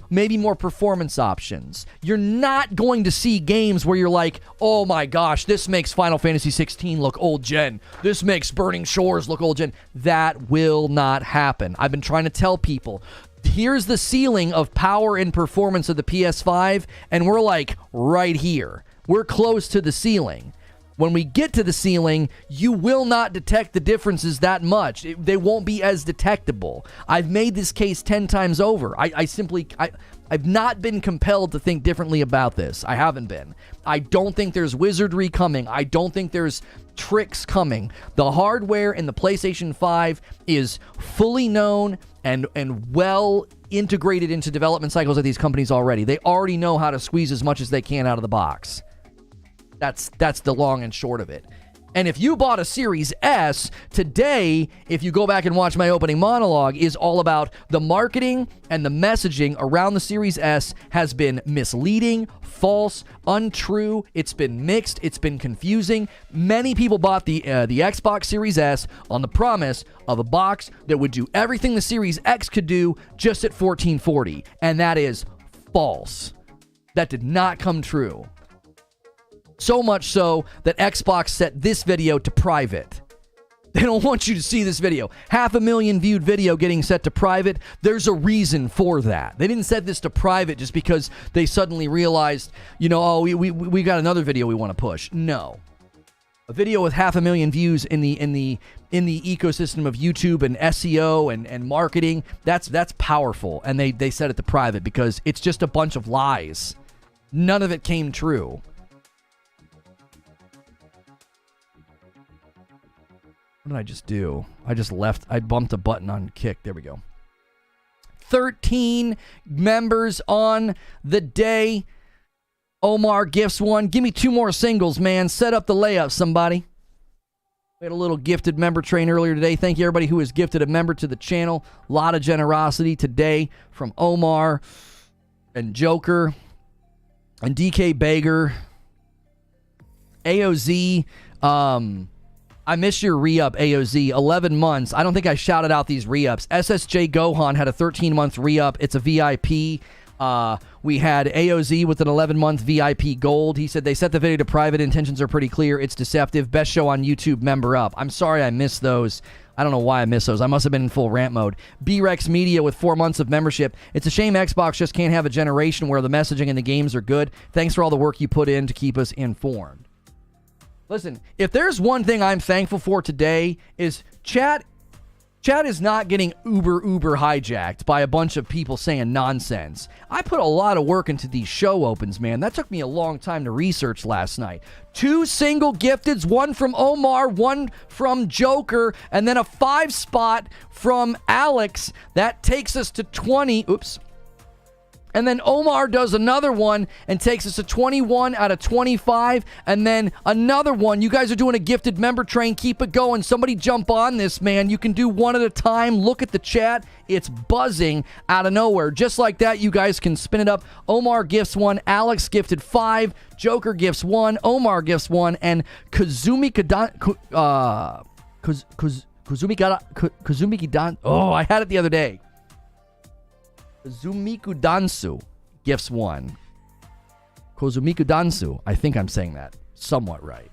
Maybe more performance options. You're not going to see games where you're like, oh my gosh, this makes Final Fantasy 16 look old gen. This makes Burning Shores look old gen. That will not happen. I've been trying to tell people, here's the ceiling of power and performance of the PS5, and we're like right here. We're close to the ceiling. When we get to the ceiling, you will not detect the differences that much. They won't be as detectable. I've made this case 10 times over. I've not been compelled to think differently about this. I haven't been. I don't think there's wizardry coming. I don't think there's tricks coming. The hardware in the PlayStation 5 is fully known and well integrated into development cycles of these companies already. They already know how to squeeze as much as they can out of the box. That's the long and short of it. And if you bought a Series S, today, if you go back and watch my opening monologue, is all about the marketing and the messaging around the Series S has been misleading, false, untrue. It's been mixed. It's been confusing. Many people bought the Xbox Series S on the promise of a box that would do everything the Series X could do just at $1,440. And that is false. That did not come true. So much so that Xbox set this video to private. They don't want you to see this video. 500,000 viewed video getting set to private. There's a reason for that. They didn't set this to private just because they suddenly realized, oh, we got another video we want to push. No. A video with 500,000 views in the ecosystem of YouTube and SEO and marketing, that's powerful. And they set it to private because it's just a bunch of lies. None of it came true. What did I just do? I bumped a button on Kick. There we go. 13 members on the day. Omar gifts one. Give me 2 more singles, man. Set up the layup, somebody. We had a little gifted member train earlier today. Thank you, everybody who has gifted a member to the channel. A lot of generosity today from Omar and Joker and DK Bager. AOZ. I missed your re-up, AOZ. 11 months. I don't think I shouted out these re-ups. SSJ Gohan had a 13-month re-up. It's a VIP. We had AOZ with an 11-month VIP gold. He said they set the video to private. Intentions are pretty clear. It's deceptive. Best show on YouTube. Member up. I'm sorry I missed those. I don't know why I missed those. I must have been in full rant mode. B-Rex Media with 4 months of membership. It's a shame Xbox just can't have a generation where the messaging and the games are good. Thanks for all the work you put in to keep us informed. Listen, if there's one thing I'm thankful for today is chat is not getting uber hijacked by a bunch of people saying nonsense. I put a lot of work into these show opens, man. That took me a long time to research last night. 2 single gifteds, 1 from Omar, 1 from Joker, and then a 5 spot from Alex. That takes us to 20. Oops. And then Omar does another one and takes us to 21 out of 25. And then another one. You guys are doing a gifted member train. Keep it going. Somebody jump on this, man. You can do one at a time. Look at the chat. It's buzzing out of nowhere. Just like that, you guys can spin it up. Omar gifts 1. Alex gifted 5. Joker gifts 1. Omar gifts 1. And Kazumi Kidan. Oh, I had it the other day. Kozumiku Dansu gifts 1. Kozumiku Dansu. I think I'm saying that somewhat right.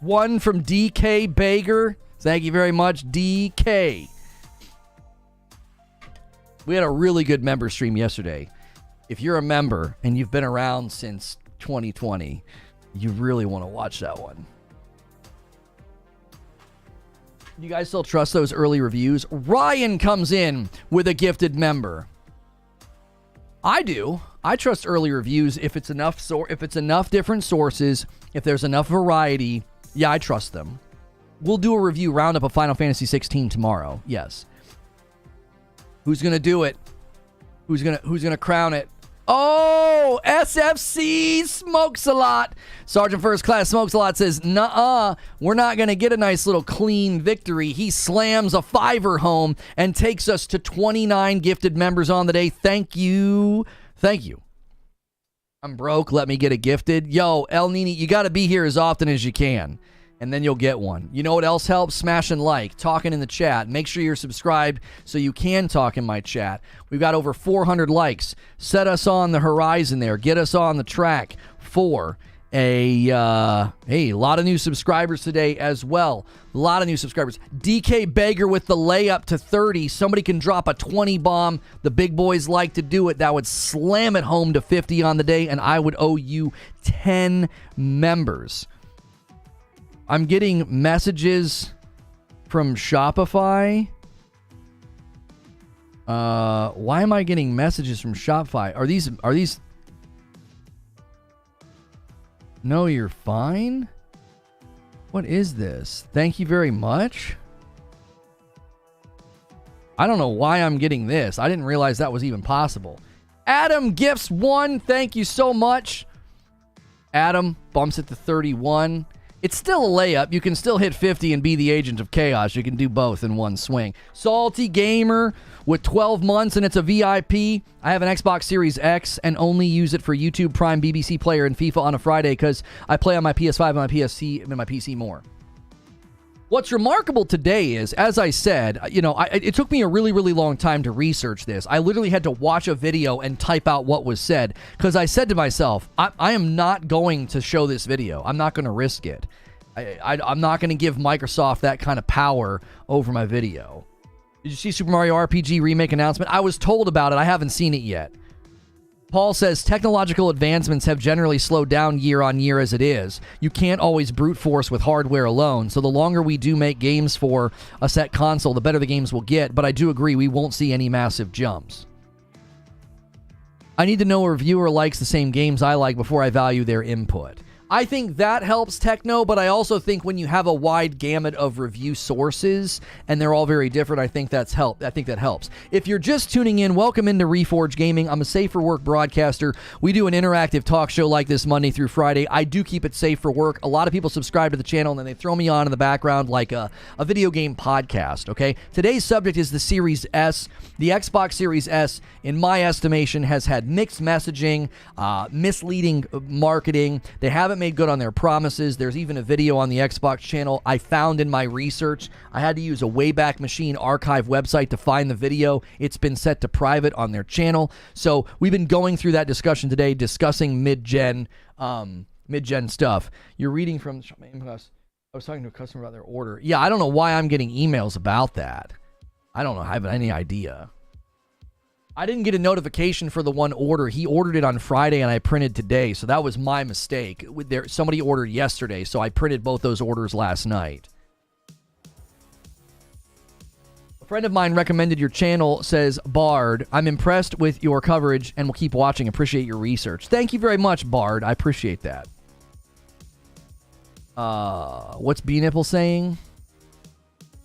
1 from DK Bager. Thank you very much, DK. We had a really good member stream yesterday. If you're a member and you've been around since 2020, you really want to watch that one. You guys still trust those early reviews? Ryan comes in with a gifted member. I do. I trust early reviews if it's enough different sources, if there's enough variety. Yeah, I trust them. We'll do a review roundup of Final Fantasy 16 tomorrow. Yes. Who's going to do it? Who's going to crown it? Oh, SFC smokes a lot. Sergeant First Class smokes a lot says, nuh-uh, we're not going to get a nice little clean victory. He slams a 5er home and takes us to 29 gifted members on the day. Thank you. Thank you. I'm broke. Let me get a gifted. Yo, El Nini, you got to be here as often as you can. And then you'll get one. You know what else helps? Smashing like, talking in the chat. Make sure you're subscribed so you can talk in my chat. We've got over 400 likes. Set us on the horizon there. Get us on the track for a lot of new subscribers today as well. A lot of new subscribers. DK Bager with the layup to 30. Somebody can drop a 20 bomb. The big boys like to do it. That would slam it home to 50 on the day, and I would owe you 10 members. I'm getting messages from Shopify. Why am I getting messages from Shopify? Are these? No, you're fine. What is this? Thank you very much. I don't know why I'm getting this. I didn't realize that was even possible. Adam gifts 1. Thank you so much. Adam bumps it to 31. It's still a layup. You can still hit 50 and be the agent of chaos. You can do both in one swing. Salty Gamer with 12 months, and it's a VIP. I have an Xbox Series X and only use it for YouTube Prime, BBC Player, and FIFA on a Friday because I play on my PS5 and my PC more. What's remarkable today is, as I said, it took me a really, really long time to research this. I literally had to watch a video and type out what was said because I said to myself, I am not going to show this video. I'm not going to risk it. I'm not going to give Microsoft that kind of power over my video. Did you see Super Mario RPG Remake announcement? I was told about it. I haven't seen it yet. Paul says, technological advancements have generally slowed down year on year as it is. You can't always brute force with hardware alone, so the longer we do make games for a set console, the better the games will get, but I do agree we won't see any massive jumps. I need to know a reviewer likes the same games I like before I value their input. I think that helps, Techno, but I also think when you have a wide gamut of review sources and they're all very different, I think that helps. If you're just tuning in, welcome into Reforge Gaming. I'm a safe for work broadcaster. We do an interactive talk show like this Monday through Friday. I do keep it safe for work. A lot of people subscribe to the channel and then they throw me on in the background like a video game podcast, okay? Today's subject is the Series S. The Xbox Series S, in my estimation, has had mixed messaging, misleading marketing. They haven't made good on their promises. There's even a video on the Xbox channel I found in my research. I had to use a Wayback Machine archive website to find the video. It's been set to private on their channel. So we've been going through that discussion today, discussing mid-gen stuff. You're reading from... I was talking to a customer about their order. Yeah, I don't know why I'm getting emails about that. I don't know. I have any idea. I didn't get a notification for the one order. He ordered it on Friday and I printed today, so that was my mistake. Somebody ordered yesterday, so I printed both those orders last night. A friend of mine recommended your channel, says Bard. I'm impressed with your coverage and will keep watching. Appreciate your research. Thank you very much, Bard. I appreciate that. What's B-Nipple saying?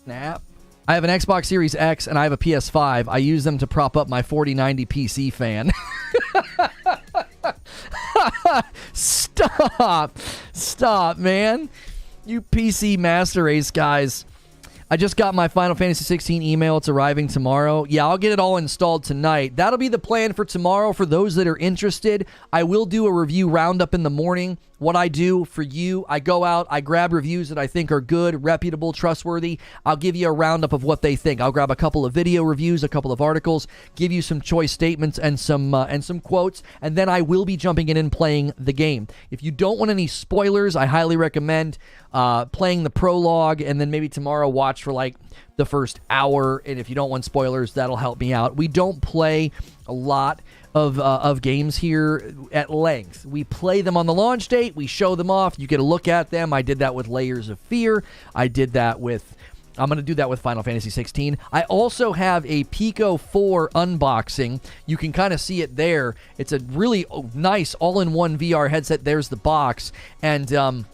Snap. I have an Xbox Series X and I have a PS5. I use them to prop up my 4090 PC fan. Stop, man. You PC Master Race guys. I just got my Final Fantasy 16 email. It's arriving tomorrow. Yeah, I'll get it all installed tonight. That'll be the plan for tomorrow for those that are interested. I will do a review roundup in the morning. What I do for you, I go out, I grab reviews that I think are good, reputable, trustworthy. I'll give you a roundup of what they think. I'll grab a couple of video reviews, a couple of articles, give you some choice statements and some quotes, and then I will be jumping in and playing the game. If you don't want any spoilers, I highly recommend playing the prologue, and then maybe tomorrow watch for like the first hour, and if you don't want spoilers, that'll help me out. We don't play a lot of games here at length. We play them on the launch date, we show them off, you get a look at them. I did that with Layers of Fear. I'm going to do that with Final Fantasy 16. I also have a Pico 4 unboxing. You can kind of see it there. It's a really nice all-in-one VR headset. There's the box, and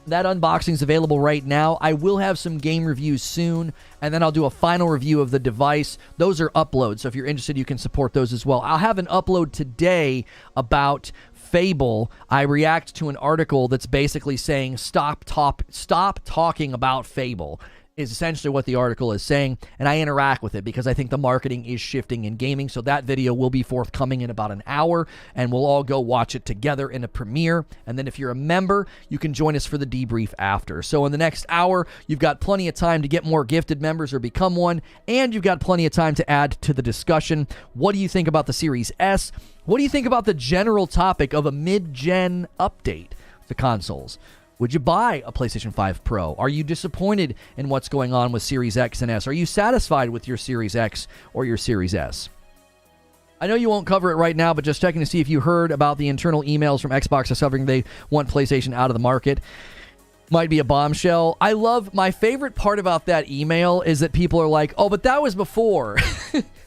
that unboxing is available right now. I will have some game reviews soon, and then I'll do a final review of the device. Those are uploads, so if you're interested, you can support those as well. I'll have an upload today about Fable. I react to an article that's basically saying stop talking about Fable. Is essentially what the article is saying, and I interact with it because I think the marketing is shifting in gaming. So that video will be forthcoming in about an hour, and we'll all go watch it together in a premiere. And then if you're a member, you can join us for the debrief after. So in the next hour, you've got plenty of time to get more gifted members or become one, and you've got plenty of time to add to the discussion. What do you think about the Series S? What do you think about the general topic of a mid-gen update to consoles? Would you buy a PlayStation 5 Pro? Are you disappointed in what's going on with Series X and S? Are you satisfied with your Series X or your Series S? I know you won't cover it right now, but just checking to see if you heard about the internal emails from Xbox discovering they want PlayStation out of the market. Might be a bombshell. My favorite part about that email is that people are like, oh, but that was before.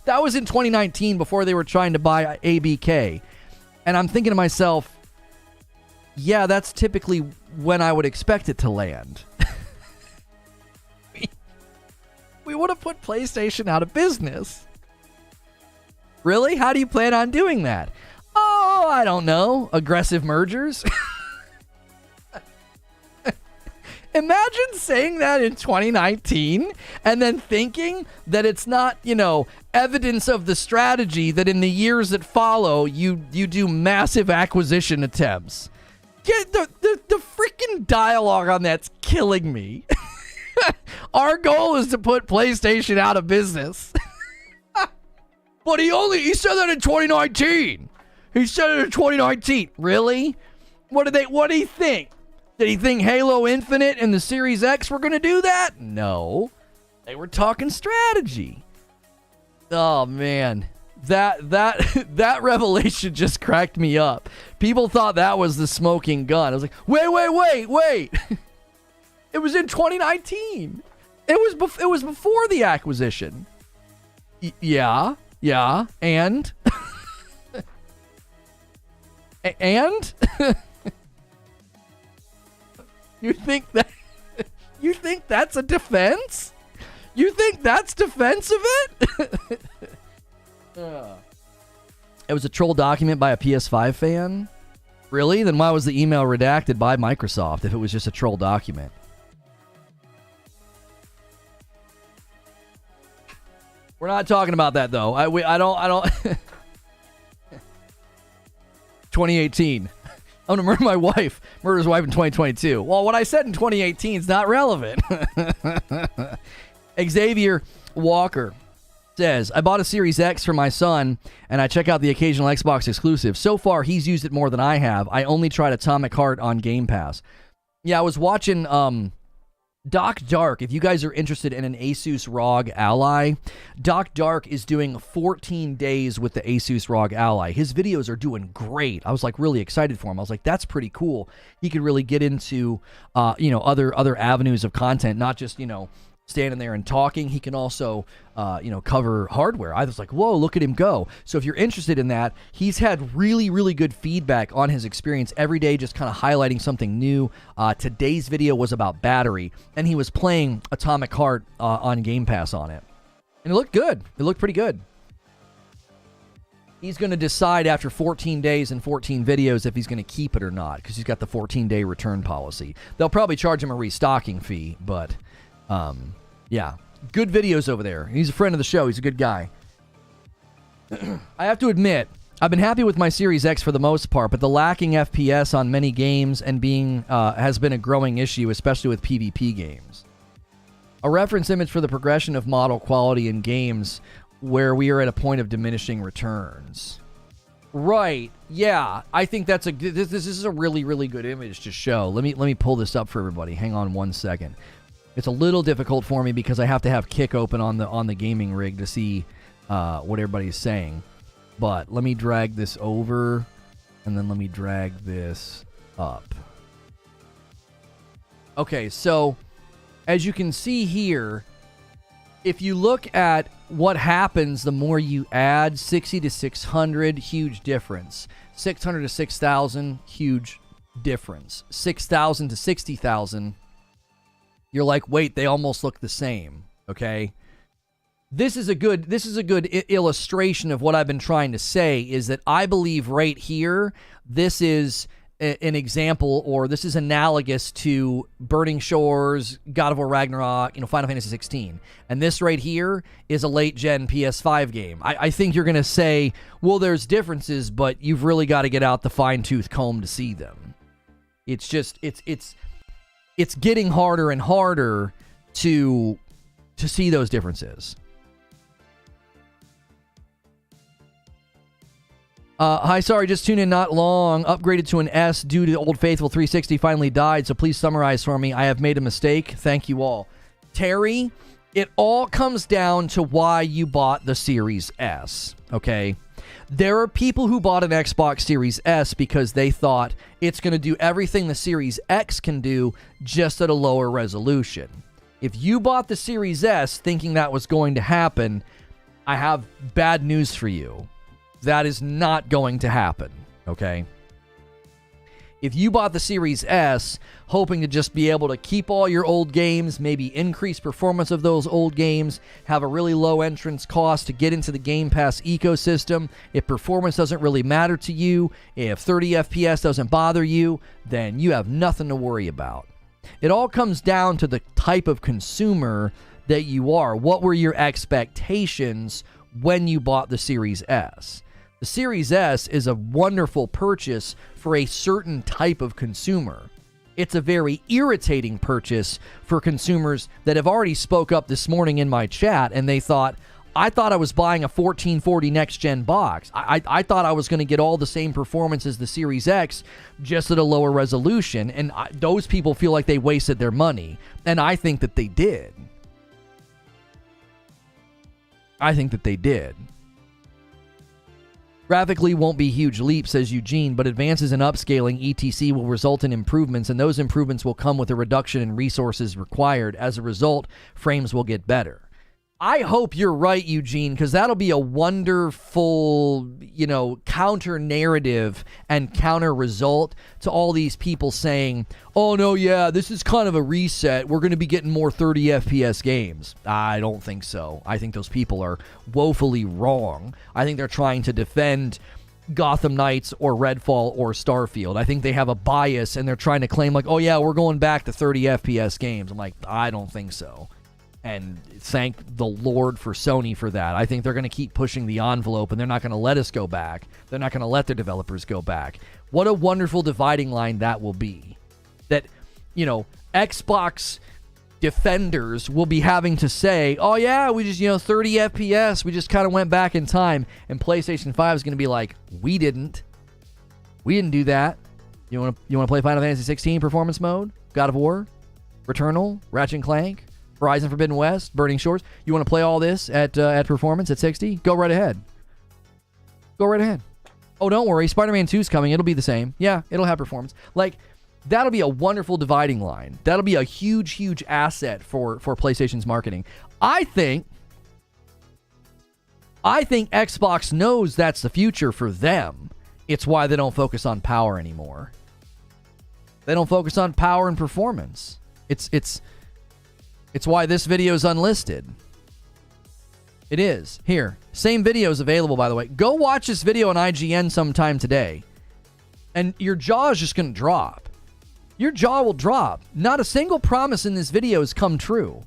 That was in 2019 before they were trying to buy ABK. And I'm thinking to myself, yeah, that's typically when I would expect it to land. We would have put PlayStation out of business. Really? How do you plan on doing that? Oh, I don't know. Aggressive mergers? Imagine saying that in 2019 and then thinking that it's not, evidence of the strategy that in the years that follow, you do massive acquisition attempts. Get the freaking dialogue on that's killing me. Our goal is to put PlayStation out of business. But he said that in 2019. He said it in 2019. Really? What did he think? Did he think Halo Infinite and the Series X were going to do that? No. They were talking strategy. Oh, man. That revelation just cracked me up. People thought that was the smoking gun. I was like, wait. It was in 2019. It was before the acquisition. Yeah. And? And? You think that's a defense? You think that's defense of it? It was a troll document by a PS5 fan? Really? Then why was the email redacted by Microsoft if it was just a troll document? We're not talking about that though. I don't 2018. I'm going to murder my wife. Murder his wife in 2022. Well, what I said in 2018 is not relevant. Xavier Walker says, I bought a Series X for my son, and I check out the occasional Xbox exclusive. So far, he's used it more than I have. I only tried Atomic Heart on Game Pass. Yeah, I was watching Doc Dark. If you guys are interested in an Asus ROG Ally, Doc Dark is doing 14 days with the Asus ROG Ally. His videos are doing great. I was like really excited for him. I was like, that's pretty cool. He could really get into other avenues of content, not just standing there and talking. He can also cover hardware. I was like, whoa, look at him go. So if you're interested in that, he's had really, really good feedback on his experience every day, just kind of highlighting something new. Today's video was about battery, and he was playing Atomic Heart on Game Pass on it. And it looked good. It looked pretty good. He's going to decide after 14 days and 14 videos if he's going to keep it or not, because he's got the 14-day return policy. They'll probably charge him a restocking fee, but yeah, good videos over there. He's a friend of the show. He's a good guy. I have to admit, I've been happy with my Series X for the most part, but the lacking FPS on many games and being has been a growing issue, especially with PvP games. A reference image for the progression of model quality in games where we are at a point of diminishing returns. Right. Yeah, I think that's this is a really, really good image to show. Let me pull this up for everybody. Hang on one second. It's a little difficult for me because I have to have Kick open on the gaming rig to see what everybody's saying. But let me drag this over, and then let me drag this up. Okay, so as you can see here, if you look at what happens the more you add, 60 to 600, huge difference. 600 to 6,000, huge difference. 6,000 to 60,000, you're like, wait, they almost look the same, okay? This is a good illustration of what I've been trying to say, is that I believe right here, this is an example, or this is analogous to Burning Shores, God of War Ragnarok, Final Fantasy 16. And this right here is a late-gen PS5 game. I think you're going to say, well, there's differences, but you've really got to get out the fine-tooth comb to see them. It's just, it's getting harder and harder to see those differences. Hi, sorry, just tuned in not long. Upgraded to an S due to the Old Faithful 360 finally died, so please summarize for me. I have made a mistake. Thank you all. Terry, it all comes down to why you bought the Series S, okay? There are people who bought an Xbox Series S because they thought it's going to do everything the Series X can do, just at a lower resolution. If you bought the Series S thinking that was going to happen, I have bad news for you. That is not going to happen, okay? If you bought the Series S hoping to just be able to keep all your old games, maybe increase performance of those old games, have a really low entrance cost to get into the Game Pass ecosystem, if performance doesn't really matter to you, if 30 FPS doesn't bother you, then you have nothing to worry about. It all comes down to the type of consumer that you are. What were your expectations when you bought the Series S? The Series S is a wonderful purchase for a certain type of consumer. It's a very irritating purchase for consumers that have already spoke up this morning in my chat, and they thought, I thought I was buying a 1440 next-gen box. I thought I was going to get all the same performance as the Series X, just at a lower resolution, and those people feel like they wasted their money, and I think that they did. I think that they did. Graphically won't be huge leaps, says Eugene, but advances in upscaling etc. will result in improvements, and those improvements will come with a reduction in resources required. As a result, frames will get better. I hope you're right, Eugene, because that'll be a wonderful, counter narrative and counter result to all these people saying, oh, no, yeah, this is kind of a reset. We're going to be getting more 30 FPS games. I don't think so. I think those people are woefully wrong. I think they're trying to defend Gotham Knights or Redfall or Starfield. I think they have a bias and they're trying to claim like, oh, yeah, we're going back to 30 FPS games. I'm like, I don't think so. And thank the Lord for Sony for that. I think they're going to keep pushing the envelope, and they're not going to let us go back. They're not going to let their developers go back. What a wonderful dividing line that will be. That, Xbox defenders will be having to say, oh, yeah, we just, 30 FPS. We just kind of went back in time. And PlayStation 5 is going to be like, we didn't. We didn't do that. You want to play Final Fantasy 16 performance mode? God of War? Returnal? Ratchet & Clank? Horizon Forbidden West, Burning Shores. You want to play all this at performance at 60? Go right ahead. Go right ahead. Oh, don't worry. Spider-Man 2 is coming. It'll be the same. Yeah, it'll have performance. Like, that'll be a wonderful dividing line. That'll be a huge, huge asset for PlayStation's marketing. I think Xbox knows that's the future for them. It's why they don't focus on power anymore. They don't focus on power and performance. It's why this video is unlisted. It is. Here. Same video is available, by the way. Go watch this video on IGN sometime today. And your jaw is just going to drop. Your jaw will drop. Not a single promise in this video has come true.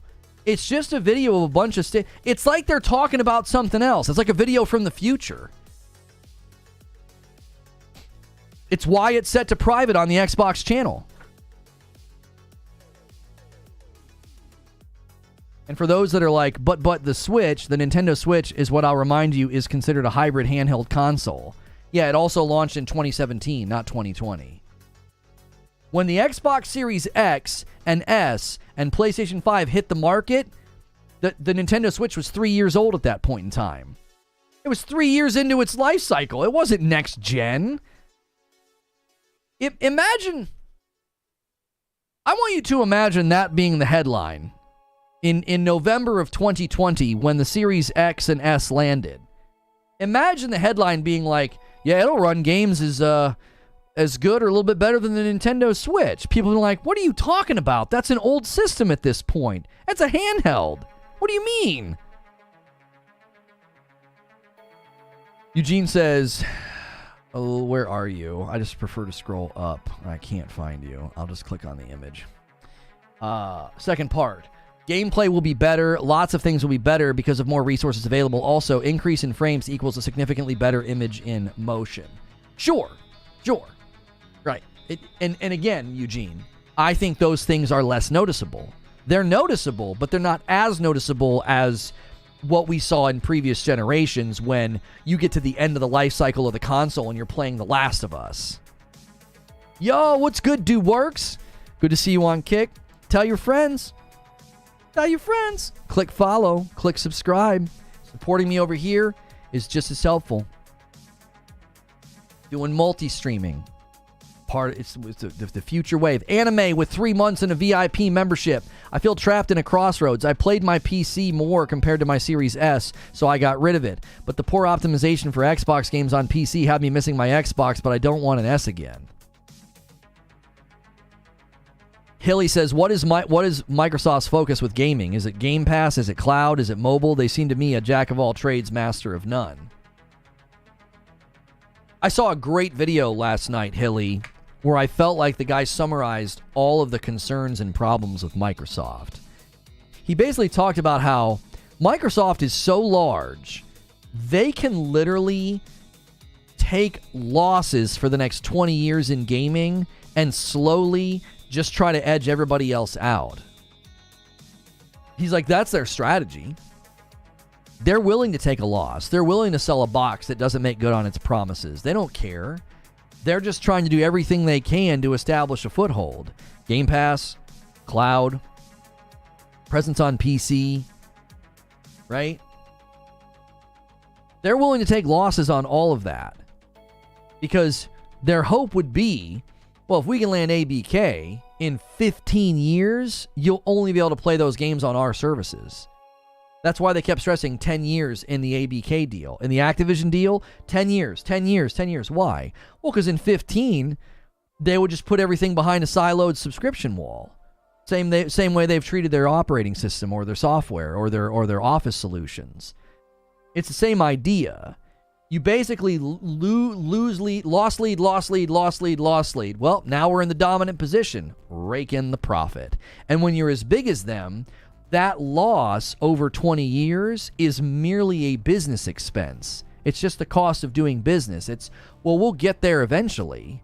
It's just a video of a bunch of it's like they're talking about something else. It's like a video from the future. It's why it's set to private on the Xbox channel. And for those that are like, but the Switch, the Nintendo Switch is what I'll remind you is considered a hybrid handheld console. Yeah, it also launched in 2017, not 2020. When the Xbox Series X and S and PlayStation 5 hit the market, the Nintendo Switch was 3 years old at that point in time. It was 3 years into its life cycle. It wasn't next gen. Imagine, I want you to imagine that being the headline. In November of 2020, when the Series X and S landed, imagine the headline being like, yeah, it'll run games as good or a little bit better than the Nintendo Switch. People are like, what are you talking about? That's an old system at this point. That's a handheld. What do you mean? Eugene says, oh, where are you? I just prefer to scroll up. I can't find you. I'll just click on the image. Second part. Gameplay will be better. Lots of things will be better because of more resources available. Also, increase in frames equals a significantly better image in motion. Sure. Right. And again, Eugene, I think those things are less noticeable. They're noticeable, but they're not as noticeable as what we saw in previous generations when you get to the end of the life cycle of the console and you're playing The Last of Us. Yo, what's good, dude? Works? Good to see you on Kick. Tell your friends. Tell your friends. Click follow. Click subscribe. Supporting me over here is just as helpful. Doing multi-streaming. It's the future wave. Anime with 3 months and a VIP membership. I feel trapped in a crossroads. I played my PC more compared to my Series S, so I got rid of it. But the poor optimization for Xbox games on PC had me missing my Xbox, but I don't want an S again. Hilly says, what is Microsoft's focus with gaming? Is it Game Pass? Is it cloud? Is it mobile? They seem to me a jack of all trades, master of none. I saw a great video last night, Hilly, where I felt like the guy summarized all of the concerns and problems with Microsoft. He basically talked about how Microsoft is so large, they can literally take losses for the next 20 years in gaming and slowly just try to edge everybody else out. He's like, that's their strategy. They're willing to take a loss. They're willing to sell a box that doesn't make good on its promises. They don't care. They're just trying to do everything they can to establish a foothold. Game Pass, cloud, presence on PC, right? They're willing to take losses on all of that because their hope would be, well, if we can land ABK, in 15 years, you'll only be able to play those games on our services. That's why they kept stressing 10 years in the ABK deal. In the Activision deal, 10 years, 10 years, 10 years. Why? Well, because in 15, they would just put everything behind a siloed subscription wall. Same way they've treated their operating system or their software or their Office solutions. It's the same idea. You basically lose lead, lost lead, lost lead, lost lead, lost lead. Well, now we're in the dominant position. Rake in the profit. And when you're as big as them, that loss over 20 years is merely a business expense. It's just the cost of doing business. It's, well, we'll get there eventually.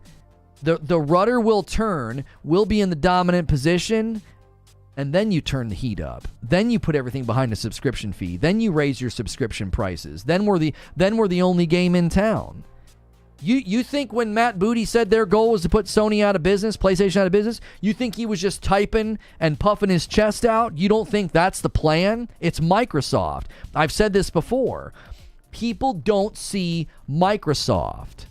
The rudder will turn, we'll be in the dominant position, and then you turn the heat up. Then you put everything behind a subscription fee. Then you raise your subscription prices. Then we're the only game in town. You think when Matt Booty said their goal was to put Sony out of business, PlayStation out of business, you think he was just typing and puffing his chest out? You don't think that's the plan? It's Microsoft. I've said this before. People don't see Microsoft.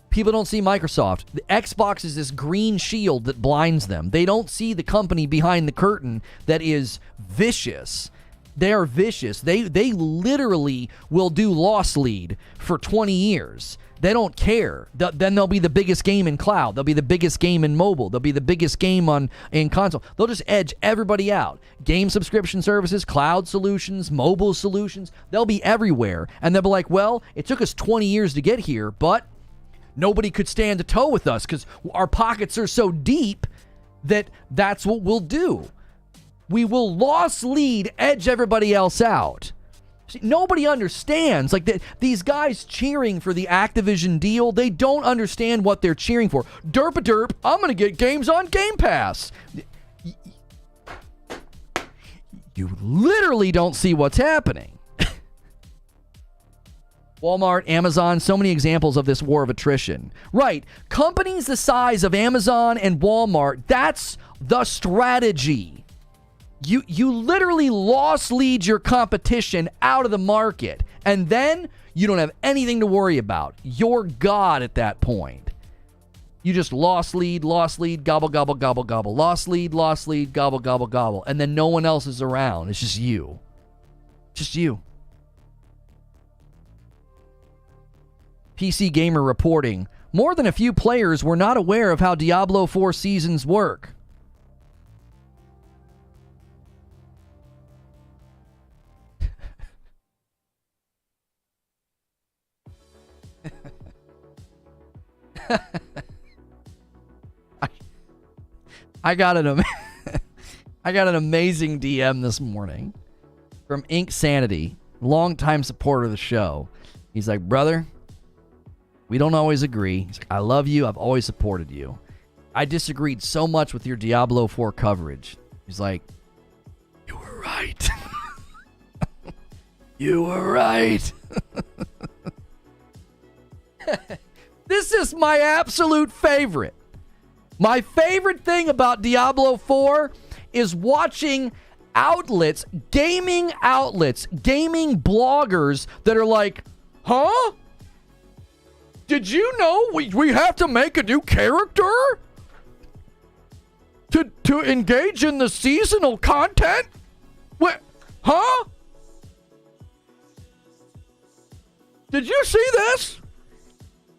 People don't see Microsoft. The Xbox is this green shield that blinds them. They don't see the company behind the curtain that is vicious. They are vicious. They literally will do loss lead for 20 years. They don't care. Then they'll be the biggest game in cloud. They'll be the biggest game in mobile. They'll be the biggest game in console. They'll just edge everybody out. Game subscription services, cloud solutions, mobile solutions. They'll be everywhere. And they'll be like, well, it took us 20 years to get here, but nobody could stand a toe with us because our pockets are so deep that that's what we'll do. We will loss lead, edge everybody else out. See, nobody understands. Like these guys cheering for the Activision deal, they don't understand what they're cheering for. Derp-a-derp, I'm going to get games on Game Pass. You literally don't see what's happening. Walmart, Amazon, so many examples of this war of attrition. Right. Companies the size of Amazon and Walmart, that's the strategy. You literally loss lead your competition out of the market, and then you don't have anything to worry about. You're God at that point. You just loss lead, gobble, gobble, gobble, gobble. Loss lead, gobble, gobble, gobble. And then no one else is around. It's just you. Just you. PC Gamer reporting, more than a few players were not aware of how Diablo 4 seasons work. I got an amazing DM this morning from Ink Sanity, longtime supporter of the show. He's like, brother, we don't always agree. He's like, I love you. I've always supported you. I disagreed so much with your Diablo 4 coverage. He's like, you were right. You were right. This is my absolute favorite. My favorite thing about Diablo 4 is watching outlets, gaming bloggers that are like, huh? Did you know we have to make a new character to engage in the seasonal content? What? Huh? Did you see this?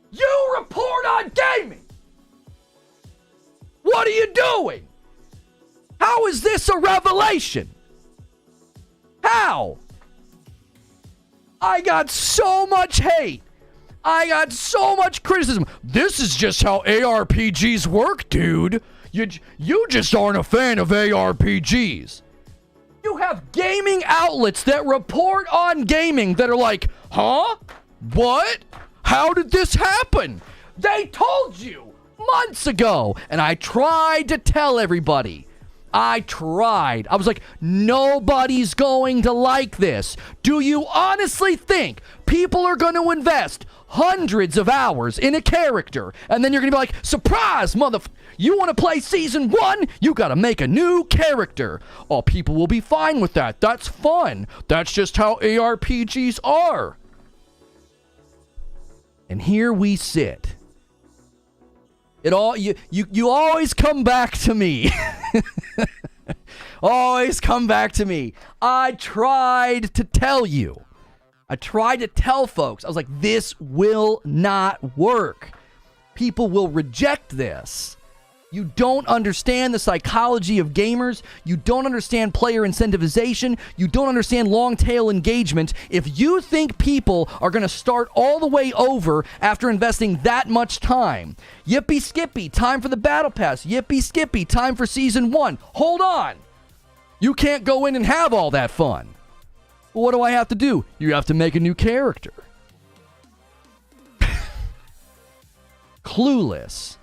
You report on gaming. What are you doing? How is this a revelation? How? I got so much hate. I got so much criticism. This is just how ARPGs work, dude. You just aren't a fan of ARPGs. You have gaming outlets that report on gaming that are like, huh? What? How did this happen? They told you months ago. And I tried to tell everybody. I was like, nobody's going to like this. Do you honestly think people are going to invest hundreds of hours in a character, and then you're going to be like, surprise, you want to play season 1? You got to make a new character. Oh, people will be fine with that. That's fun. That's just how ARPGs are. And here we sit. You always come back to me. Always come back to me. I tried to tell you. I tried to tell folks. I was like, this will not work. People will reject this. You don't understand the psychology of gamers. You don't understand player incentivization. You don't understand long tail engagement. If you think people are going to start all the way over after investing that much time, yippee skippy, time for the battle pass. Yippee skippy, time for season 1. Hold on. You can't go in and have all that fun. Well, what do I have to do? You have to make a new character. Clueless.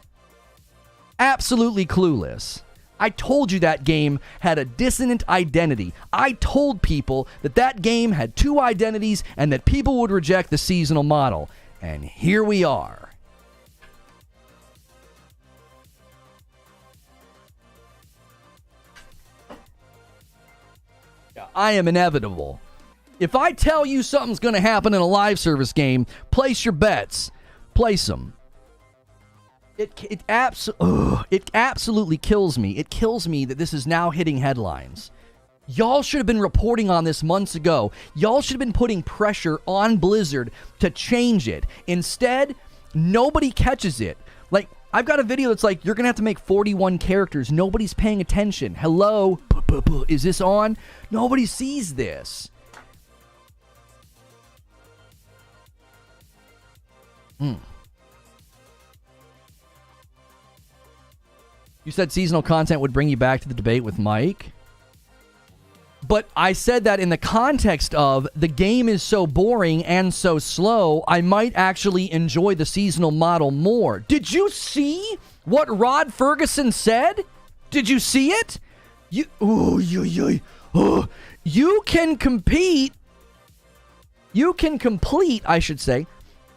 Absolutely clueless. I told you that game had a dissonant identity. I told people that that game had 2 identities and that people would reject the seasonal model. And here we are. I am inevitable. If I tell you something's going to happen in a live service game, place your bets. Place them. It absolutely kills me. It kills me that this is now hitting headlines. Y'all should have been reporting on this months ago. Y'all should have been putting pressure on Blizzard to change it. Instead, nobody catches it. Like, I've got a video that's like, you're going to have to make 41 characters. Nobody's paying attention. Hello? Is this on? Nobody sees this. You said seasonal content would bring you back to the debate with Mike. But I said that in the context of the game is so boring and so slow, I might actually enjoy the seasonal model more. Did you see what Rod Ferguson said? Did you see it? You can compete. You can complete, I should say.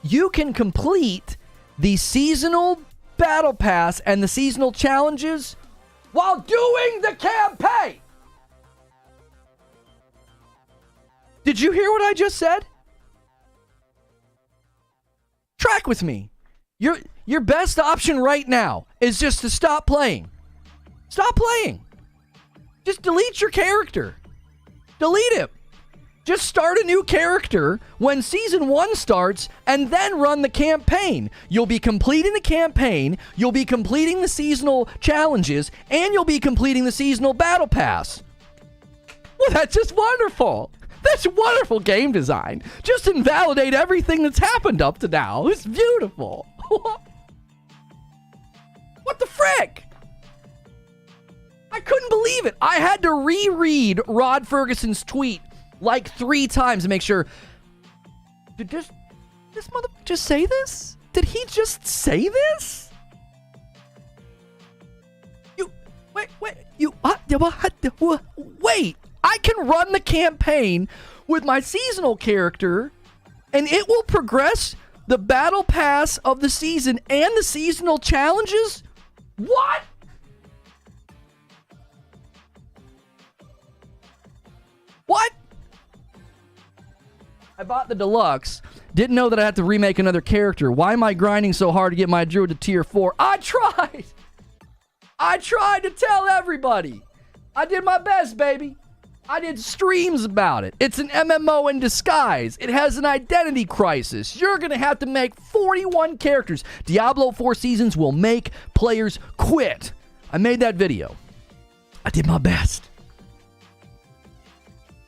You can complete the seasonal battle pass and the seasonal challenges while doing the campaign. Did you hear what I just said? Track with me. Your best option right now is just to stop playing. Stop playing. Just delete your character. Delete it. Just start a new character when season 1 starts and then run the campaign. You'll be completing the campaign, you'll be completing the seasonal challenges, and you'll be completing the seasonal battle pass. Well, that's just wonderful. That's wonderful game design. Just invalidate everything that's happened up to now. It's beautiful. What the frick? I couldn't believe it. I had to reread Rod Ferguson's tweet like 3 times to make sure. Did this mother just say this? Did he just say this? Wait, I can run the campaign with my seasonal character and it will progress the battle pass of the season and the seasonal challenges? What? What? I bought the deluxe. Didn't know that I had to remake another character. Why am I grinding so hard to get my druid to tier 4? I tried to tell everybody. I did my best, baby. I did streams about it. It's an MMO in disguise. It has an identity crisis. You're going to have to make 41 characters. Diablo 4 Seasons will make players quit. I made that video. I did my best.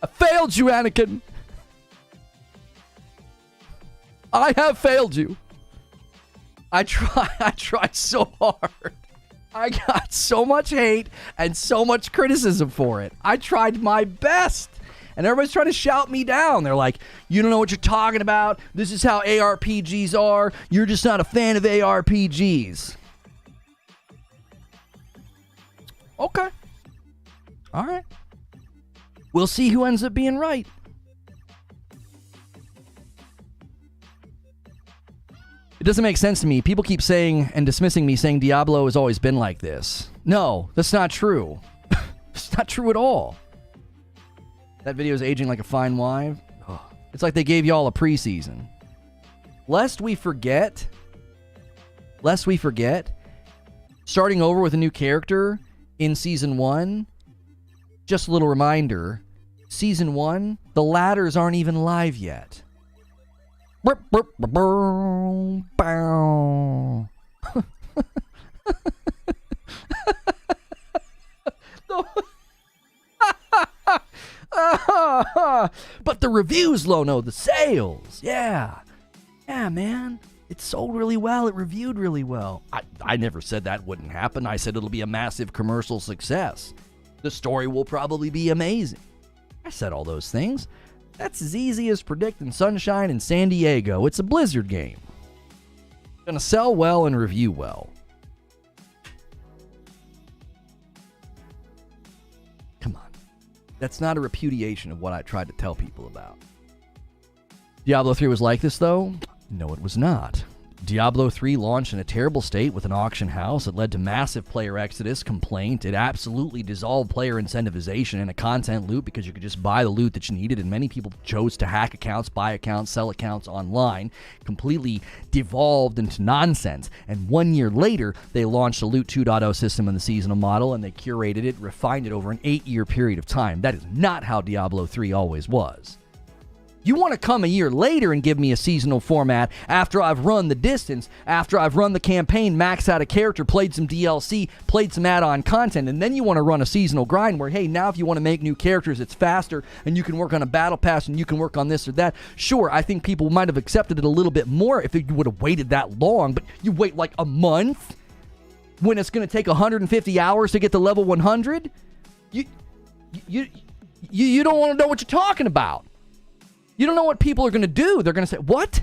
I failed you, Anakin. I have failed you. I tried so hard. I got so much hate and so much criticism for it. I tried my best. And everybody's trying to shout me down. They're like, you don't know what you're talking about. This is how ARPGs are. You're just not a fan of ARPGs. Okay. All right. We'll see who ends up being right. It doesn't make sense to me. People keep saying and dismissing me, saying Diablo has always been like this. No, that's not true. It's not true at all. That video is aging like a fine wine. Oh, it's like they gave y'all a preseason. Lest we forget, starting over with a new character in Season 1, just a little reminder, Season 1, the ladders aren't even live yet. But the reviews low, no, the sales. Yeah, man. It sold really well. It reviewed really well. I never said that wouldn't happen. I said it'll be a massive commercial success. The story will probably be amazing. I said all those things. That's as easy as predicting sunshine in San Diego. It's a Blizzard game. It's gonna sell well and review well. Come on. That's not a repudiation of what I tried to tell people about. Diablo 3 was like this, though? No, it was not. Diablo 3 launched in a terrible state with an auction house. It led to massive player exodus, complaint. It absolutely dissolved player incentivization and a content loop because you could just buy the loot that you needed, and many people chose to hack accounts, buy accounts, sell accounts online. Completely devolved into nonsense. And 1 year later, they launched a Loot 2.0 system in the seasonal model, and they curated it, refined it over an 8-year period of time. That is not how Diablo 3 always was. You want to come a year later and give me a seasonal format after I've run the distance, after I've run the campaign, maxed out a character, played some DLC, played some add-on content, and then you want to run a seasonal grind where, hey, now if you want to make new characters, it's faster, and you can work on a battle pass, and you can work on this or that. Sure, I think people might have accepted it a little bit more if you would have waited that long, but you wait like a month when it's going to take 150 hours to get to level 100? You don't want to know what you're talking about. You don't know what people are going to do. They're going to say, what?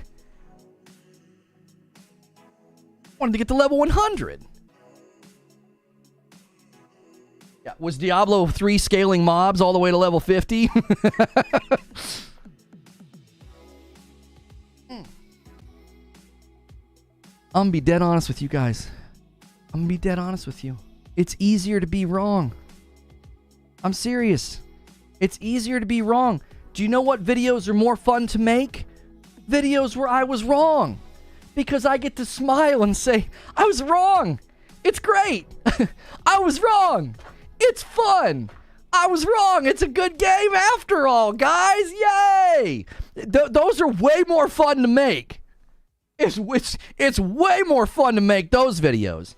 I wanted to get to level 100. Yeah, was Diablo 3 scaling mobs all the way to level 50? I'm going to be dead honest with you guys. I'm going to be dead honest with you. It's easier to be wrong. I'm serious. It's easier to be wrong. Do you know what videos are more fun to make? Videos where I was wrong. Because I get to smile and say, I was wrong. It's great. I was wrong. It's fun. I was wrong. It's a good game after all, guys. Yay. Those are way more fun to make. It's way more fun to make those videos.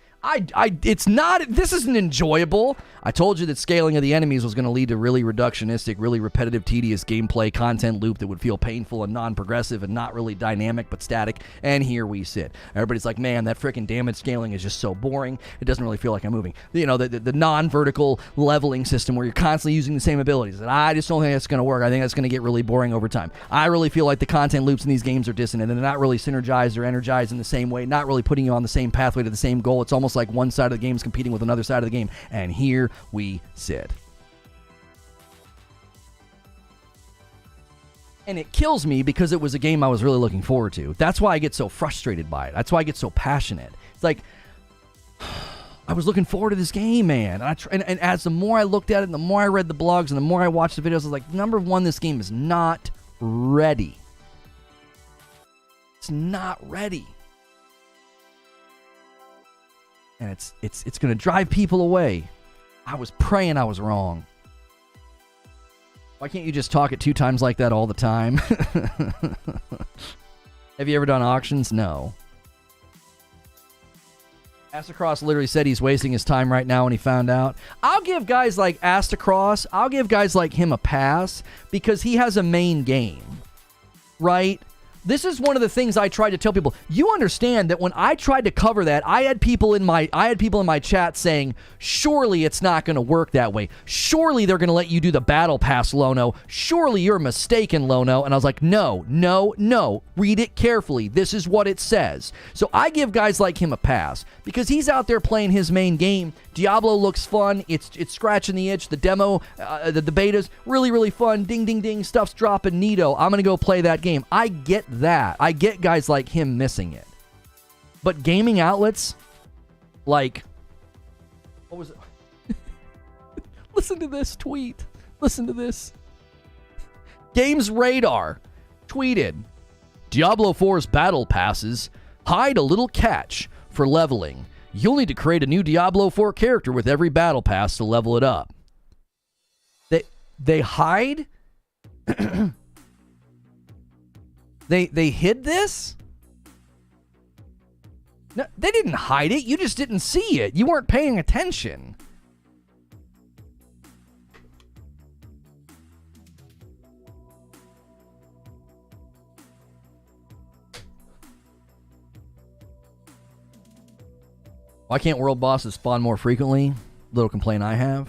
This isn't enjoyable. I told you that scaling of the enemies was going to lead to really reductionistic, really repetitive, tedious gameplay content loop that would feel painful and non-progressive and not really dynamic but static. And here we sit. Everybody's like, man, that freaking damage scaling is just so boring. It doesn't really feel like I'm moving. You know, the non-vertical leveling system where you're constantly using the same abilities. And I just don't think that's going to work. I think that's going to get really boring over time. I really feel like the content loops in these games are dissonant and they're not really synergized or energized in the same way, not really putting you on the same pathway to the same goal. It's almost like one side of the game is competing with another side of the game. And here we sit. And it kills me because it was a game I was really looking forward to. That's why I get so frustrated by it. That's why I get so passionate. It's like, I was looking forward to this game, man. And as the more I looked at it, and the more I read the blogs, and the more I watched the videos, I was like, number one, this game is not ready. It's not ready. And it's going to drive people away. I was praying I was wrong. Why can't you just talk it 2 times like that all the time? Have you ever done auctions? No. Astacross literally said he's wasting his time right now when he found out. I'll give guys like Astacross, I'll give guys like him a pass because he has a main game, right? This is one of the things I tried to tell people. You understand that when I tried to cover that, I had people in my chat saying, surely it's not going to work that way. Surely they're going to let you do the battle pass, Lono. Surely you're mistaken, Lono. And I was like, no. Read it carefully. This is what it says. So I give guys like him a pass because he's out there playing his main game. Diablo looks fun. It's scratching the itch. The demo, the beta's really, really fun. Ding, ding, ding. Stuff's dropping. Neato. I'm going to go play that game. I get that. I get guys like him missing it. But gaming outlets, like, what was it? Listen to this tweet. Listen to this. Games Radar tweeted, Diablo 4's battle passes hide a little catch for leveling. You'll need to create a new Diablo 4 character with every battle pass to level it up. They hide? They hid this? No, they didn't hide it. You just didn't see it. You weren't paying attention. Why can't world bosses spawn more frequently? Little complaint I have.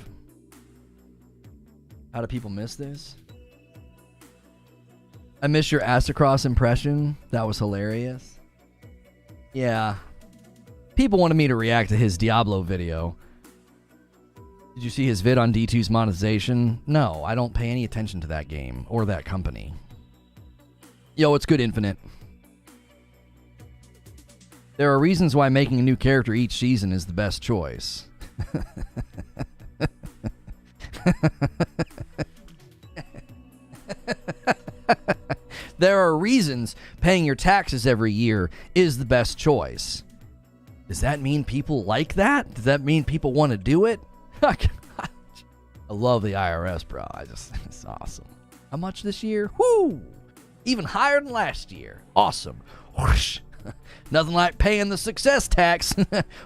How do people miss this? I missed your Astacross impression. That was hilarious. Yeah. People wanted me to react to his Diablo video. Did you see his vid on D2's monetization? No, I don't pay any attention to that game or that company. Yo, it's good, Infinite. There are reasons why making a new character each season is the best choice. There are reasons paying your taxes every year is the best choice. Does that mean people like that? Does that mean people want to do it? I love the IRS, bro. It's awesome. How much this year? Woo! Even higher than last year. Awesome. Whoosh. Nothing like paying the success tax.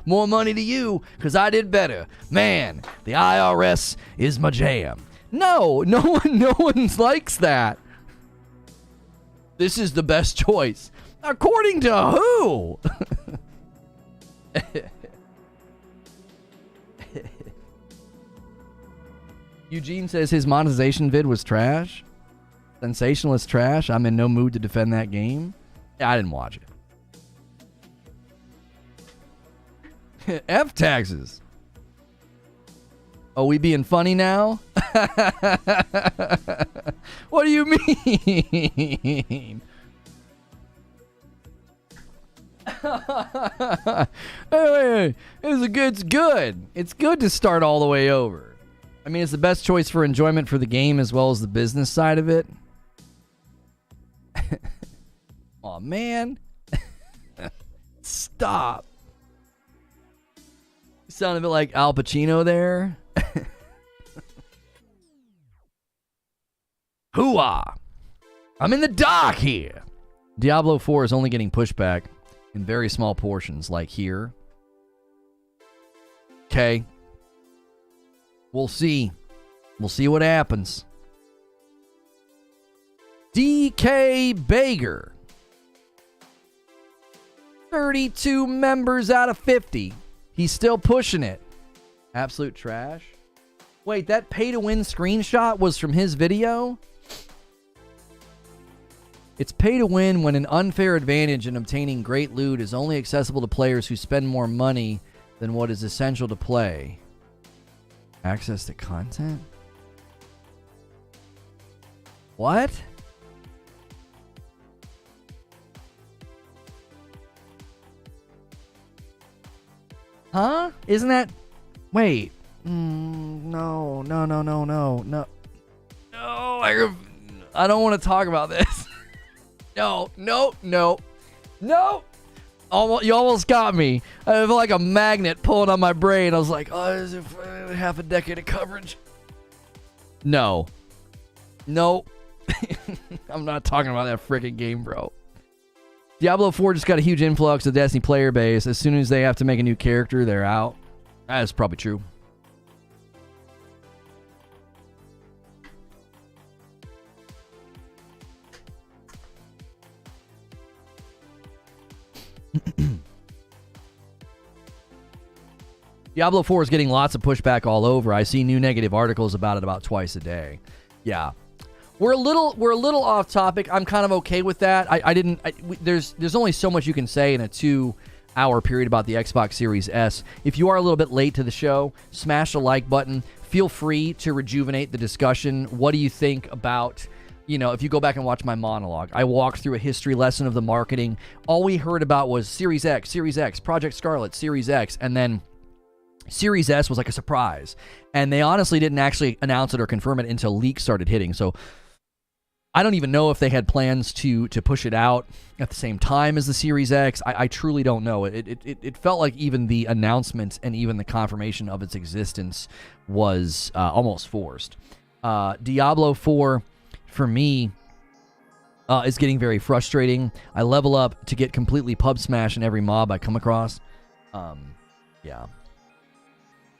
More money to you, because I did better. Man, the IRS is my jam. No one likes that. This is the best choice. According to who? Eugene says his monetization vid was trash. Sensationalist trash. I'm in no mood to defend that game. I didn't watch it. F taxes. Oh, we being funny now? What do you mean? Hey, it's good. It's good to start all the way over. I mean, it's the best choice for enjoyment for the game as well as the business side of it. Aw, man. Stop. You sound a bit like Al Pacino there. Hooah! I'm in the dock here. Diablo 4 is only getting pushback in very small portions, like here. Okay. We'll see. We'll see what happens. DK Bager. 32 members out of 50. He's still pushing it. Absolute trash. Wait, that pay-to-win screenshot was from his video? It's pay-to-win when an unfair advantage in obtaining great loot is only accessible to players who spend more money than what is essential to play. Access to content? What? Huh? Isn't that... Wait. No. No, I don't want to talk about this. No. You almost got me. I felt like a magnet pulling on my brain. I was like, oh, is it half a decade of coverage? No. I'm not talking about that freaking game, bro. Diablo 4 just got a huge influx of Destiny player base. As soon as they have to make a new character, they're out. That is probably true. Diablo 4 is getting lots of pushback all over. I see new negative articles about it about twice a day. Yeah. We're a little off topic. I'm kind of okay with that. There's only so much you can say in a 2-hour period about the Xbox Series S. If you are a little bit late to the show, smash the like button. Feel free to rejuvenate the discussion. What do you think about, if you go back and watch my monologue, I walked through a history lesson of the marketing. All we heard about was Series X, Series X, Project Scarlett, Series X, and then Series S was like a surprise. And they honestly didn't actually announce it or confirm it until leaks started hitting. So I don't even know if they had plans to push it out at the same time as the Series X. I truly don't know. It felt like even the announcement and even the confirmation of its existence was almost forced. Diablo 4, for me, is getting very frustrating. I level up to get completely pub smash in every mob I come across. Yeah.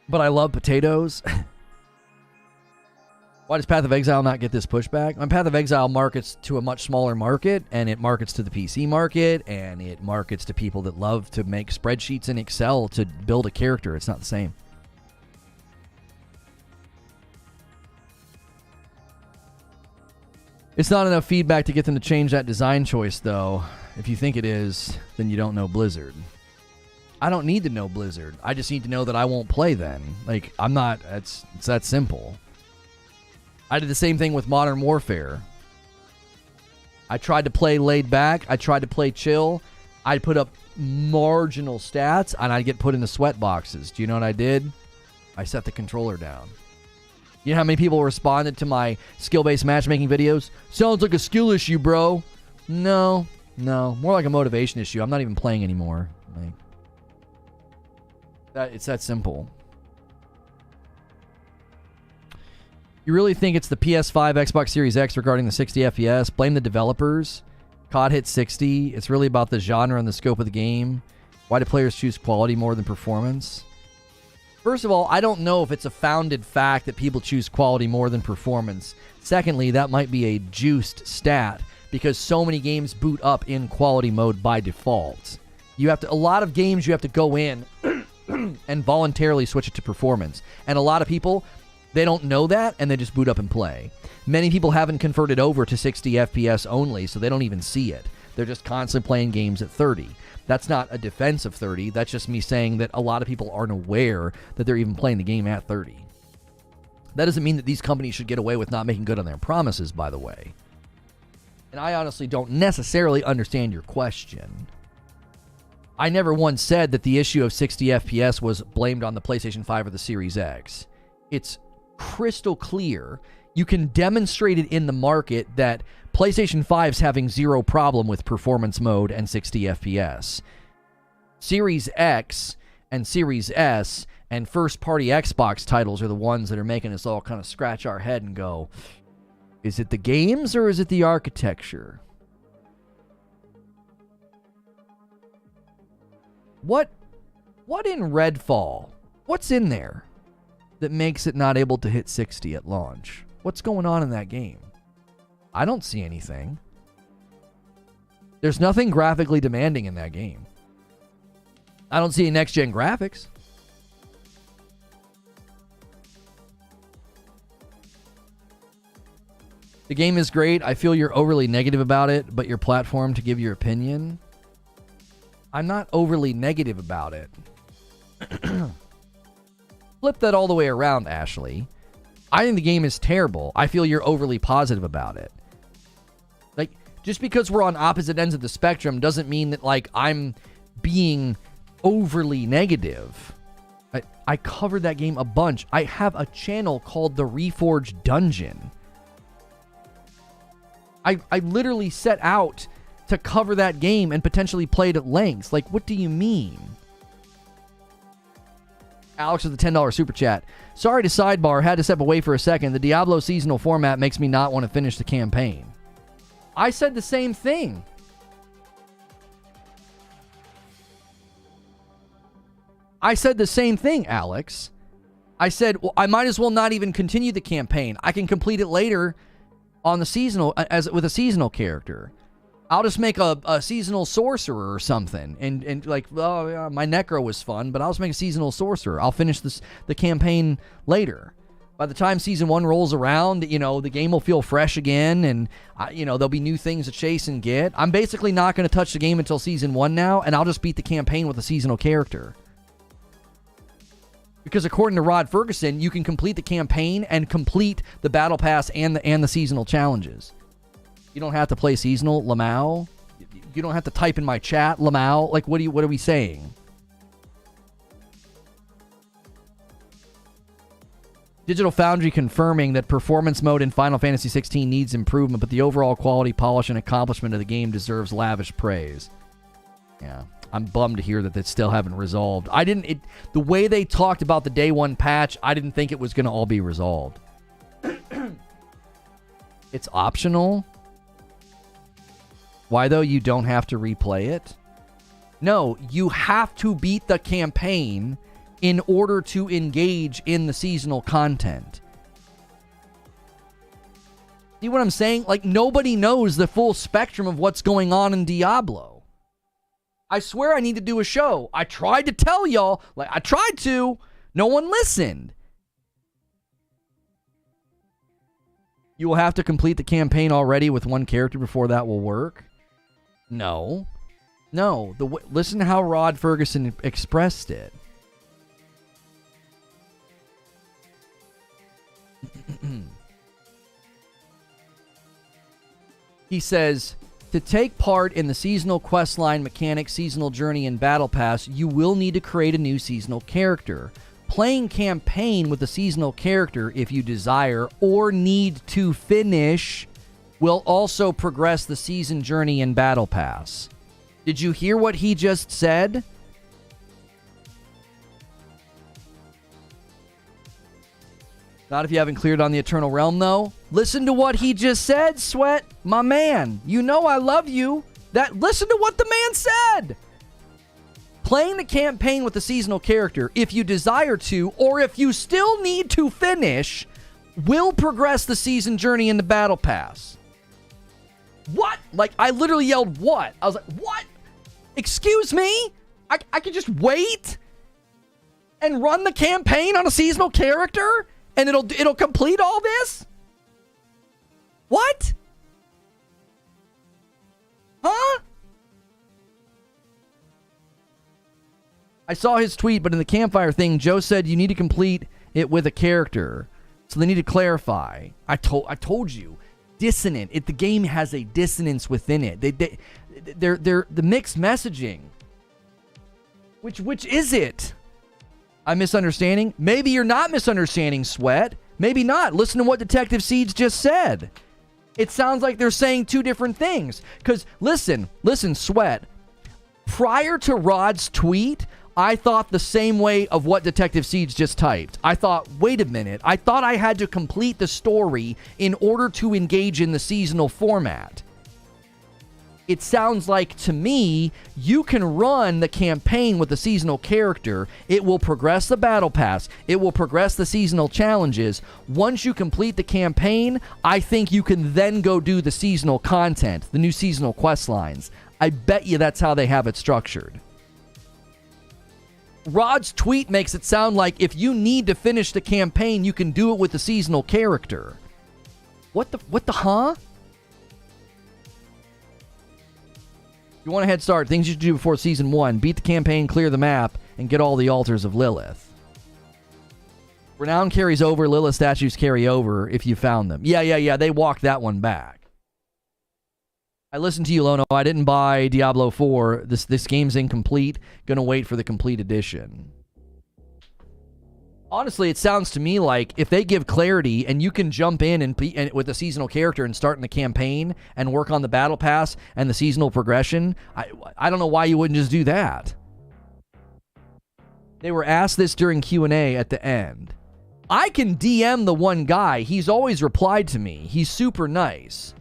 But I love potatoes. Why does Path of Exile not get this pushback? Path of Exile markets to a much smaller market, and it markets to the PC market, and it markets to people that love to make spreadsheets in Excel to build a character. It's not the same. It's not enough feedback to get them to change that design choice, though. If you think it is, then you don't know Blizzard. I don't need to know Blizzard. I just need to know that I won't play then. Like, I'm not... It's that simple. I did the same thing with Modern Warfare. I tried to play laid back. I tried to play chill. I'd put up marginal stats, and I'd get put into sweat boxes. Do you know what I did? I set the controller down. You know how many people responded to my skill-based matchmaking videos? Sounds like a skill issue, bro. No. More like a motivation issue. I'm not even playing anymore. It's that simple. You really think it's the PS5, Xbox Series X regarding the 60 FPS? Blame the developers. COD hit 60. It's really about the genre and the scope of the game. Why do players choose quality more than performance? First of all, I don't know if it's a founded fact that people choose quality more than performance. Secondly, that might be a juiced stat because so many games boot up in quality mode by default. A lot of games you have to go in and voluntarily switch it to performance. And a lot of people, they don't know that, and they just boot up and play. Many people haven't converted over to 60 FPS only, so they don't even see it. They're just constantly playing games at 30. That's not a defense of 30. That's just me saying that a lot of people aren't aware that they're even playing the game at 30. That doesn't mean that these companies should get away with not making good on their promises, by the way. And I honestly don't necessarily understand your question. I never once said that the issue of 60 FPS was blamed on the PlayStation 5 or the Series X. It's crystal clear. You can demonstrate it in the market that PlayStation 5's having zero problem with performance mode and 60 FPS. Series X and Series S and first-party Xbox titles are the ones that are making us all kind of scratch our head and go, is it the games or is it the architecture? What in Redfall? What's in there that makes it not able to hit 60 at launch? What's going on in that game? I don't see anything. There's nothing graphically demanding in that game. I don't see any next-gen graphics. The game is great. I feel you're overly negative about it, but your platform to give your opinion. I'm not overly negative about it. Flip that all the way around, Ashley. I think the game is terrible. I feel you're overly positive about it. Like, just because we're on opposite ends of the spectrum doesn't mean that, like, I'm being overly negative. I covered that game a bunch. I have a channel called the Reforge Dungeon. I literally set out to cover that game and potentially play it at length. Like, what do you mean? Alex with the $10 super chat. Sorry to sidebar, had to step away for a second. The Diablo seasonal format makes me not want to finish the campaign. I said the same thing. I said the same thing, Alex. I said, well, I might as well not even continue the campaign. I can complete it later on the seasonal, with a seasonal character. I'll just make a seasonal sorcerer or something. And like, well, yeah, my Necro was fun, but I'll just make a seasonal sorcerer. I'll finish the campaign later. By the time Season 1 rolls around, the game will feel fresh again, and, there'll be new things to chase and get. I'm basically not going to touch the game until Season 1 now, and I'll just beat the campaign with a seasonal character. Because according to Rod Ferguson, you can complete the campaign and complete the Battle Pass and the seasonal challenges. You don't have to play seasonal, Lamau. You don't have to type in my chat, Lamau. Like, what are we saying? Digital Foundry confirming that performance mode in Final Fantasy XVI needs improvement, but the overall quality, polish, and accomplishment of the game deserves lavish praise. Yeah, I'm bummed to hear that they still haven't resolved. The way they talked about the day one patch, I didn't think it was going to all be resolved. It's optional. Why, though? You don't have to replay it? No, you have to beat the campaign in order to engage in the seasonal content. See what I'm saying? Like, nobody knows the full spectrum of what's going on in Diablo. I swear I need to do a show. I tried to tell y'all. Like, I tried to. No one listened. You will have to complete the campaign already with one character before that will work. No. Listen to how Rod Ferguson expressed it. He says, to take part in the seasonal questline mechanic, seasonal journey, and battle pass, you will need to create a new seasonal character. Playing campaign with a seasonal character, if you desire or need to finish, will also progress the season journey and battle pass. Did you hear what he just said? Not if you haven't cleared on the Eternal Realm, though. Listen to what he just said, Sweat. My man, you know I love you. Listen to what the man said. Playing the campaign with a seasonal character, if you desire to, or if you still need to finish, will progress the season journey in the battle pass. What? Like, I literally yelled, what? I was like, what? Excuse me? I could just wait and run the campaign on a seasonal character? And it'll complete all this? What? Huh? I saw his tweet, but in the campfire thing, Joe said you need to complete it with a character. So they need to clarify. I told you. Dissonant. The game has a dissonance within it. They're the mixed messaging. Which is it? I'm misunderstanding? Maybe you're not misunderstanding, Sweat. Maybe not. Listen to what Detective Seeds just said. It sounds like they're saying two different things. Because, listen, Sweat. Prior to Rod's tweet, I thought the same way of what Detective Seeds just typed. I thought, wait a minute. I thought I had to complete the story in order to engage in the seasonal format. It sounds like, to me, you can run the campaign with the seasonal character. It will progress the battle pass. It will progress the seasonal challenges. Once you complete the campaign, I think you can then go do the seasonal content, the new seasonal quest lines. I bet you that's how they have it structured. Rod's tweet makes it sound like if you need to finish the campaign, you can do it with the seasonal character. What the huh? You want a head start, things you should do before Season 1. Beat the campaign, clear the map, and get all the altars of Lilith. Renown carries over, Lilith statues carry over if you found them. Yeah, they walked that one back. I listened to you, Lono. I didn't buy Diablo 4. This game's incomplete. Gonna wait for the complete edition. Honestly, it sounds to me like if they give clarity and you can jump in and with a seasonal character and start in the campaign and work on the battle pass and the seasonal progression, I don't know why you wouldn't just do that. They were asked this during Q&A at the end. I can DM the one guy. He's always replied to me. He's super nice.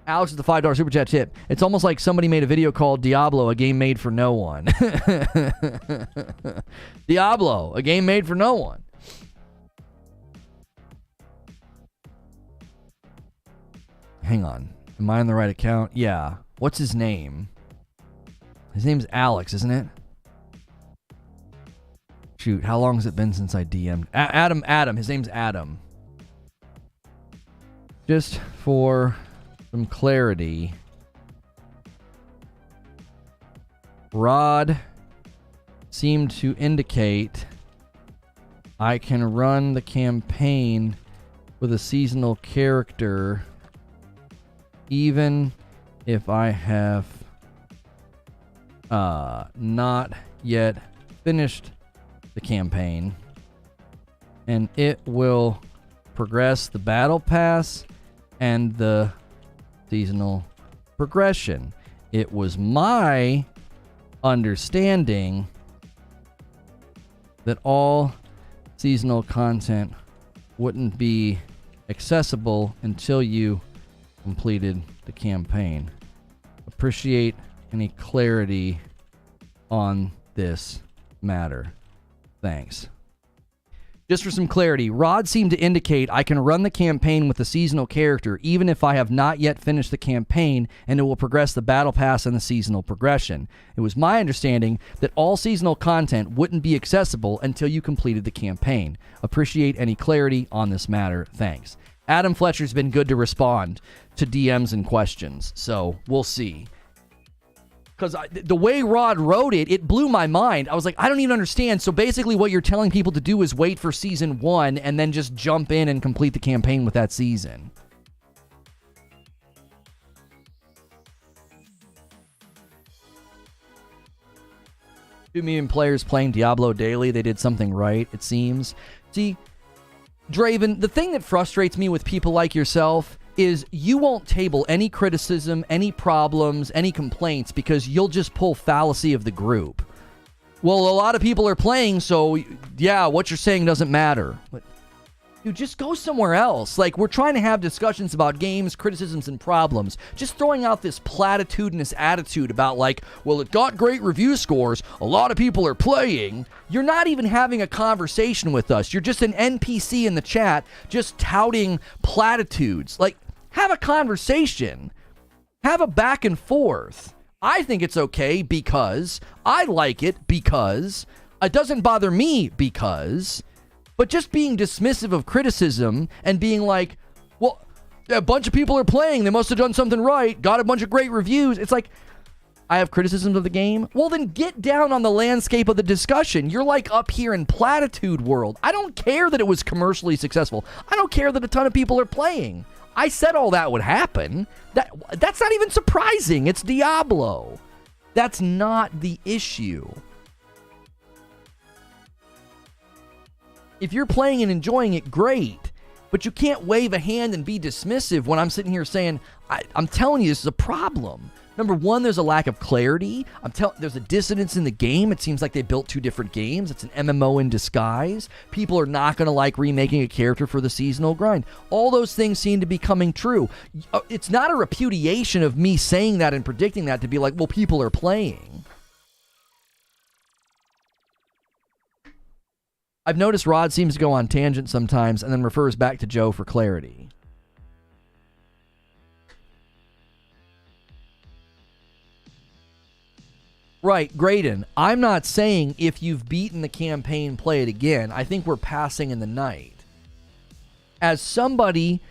Alex with the $5 Super Chat tip. It's almost like somebody made a video called Diablo, a game made for no one. Diablo, a game made for no one. Hang on. Am I on the right account? Yeah. What's his name? His name's Alex, isn't it? Shoot, how long has it been since I DM'd? Adam. His name's Adam. Just for some clarity, Rod seemed to indicate I can run the campaign with a seasonal character even if I have not yet finished the campaign, and it will progress the battle pass and the seasonal progression. It was my understanding that all seasonal content wouldn't be accessible until you completed the campaign. Appreciate any clarity on this matter. Thanks. Just for some clarity, Rod seemed to indicate I can run the campaign with a seasonal character even if I have not yet finished the campaign, and it will progress the battle pass and the seasonal progression. It was my understanding that all seasonal content wouldn't be accessible until you completed the campaign. Appreciate any clarity on this matter. Thanks. Adam Fletcher's been good to respond to DMs and questions, so we'll see. Because the way Rod wrote it, it blew my mind. I was like, I don't even understand. So basically what you're telling people to do is wait for season 1 and then just jump in and complete the campaign with that season. 2 million players playing Diablo daily. They did something right, it seems. See, Draven, the thing that frustrates me with people like yourself is you won't table any criticism, any problems, any complaints because you'll just pull fallacy of the group. Well, a lot of people are playing, so yeah, what you're saying doesn't matter. But dude, just go somewhere else. Like, we're trying to have discussions about games, criticisms, and problems. Just throwing out this platitudinous attitude about like, well, it got great review scores, a lot of people are playing. You're not even having a conversation with us. You're just an NPC in the chat just touting platitudes. Like, have a conversation. Have a back and forth. I think it's okay because I like it because it doesn't bother me because, but just being dismissive of criticism and being like, well, a bunch of people are playing, they must have done something right, got a bunch of great reviews. It's like, I have criticisms of the game. Well, then get down on the landscape of the discussion. You're like up here in platitude world. I don't care that it was commercially successful. I don't care that a ton of people are playing. I said all that would happen. That's not even surprising. It's Diablo. That's not the issue. If you're playing and enjoying it, great. But you can't wave a hand and be dismissive when I'm sitting here saying, I'm telling you, this is a problem. Number one, there's a lack of clarity. There's a dissonance in the game. It seems like they built 2 different games. It's an MMO in disguise. People are not going to like remaking a character for the seasonal grind. All those things seem to be coming true. It's not a repudiation of me saying that and predicting that to be like, well, people are playing. I've noticed Rod seems to go on tangent sometimes and then refers back to Joe for clarity. Right, Graydon, I'm not saying if you've beaten the campaign, play it again. I think we're passing in the night. As somebody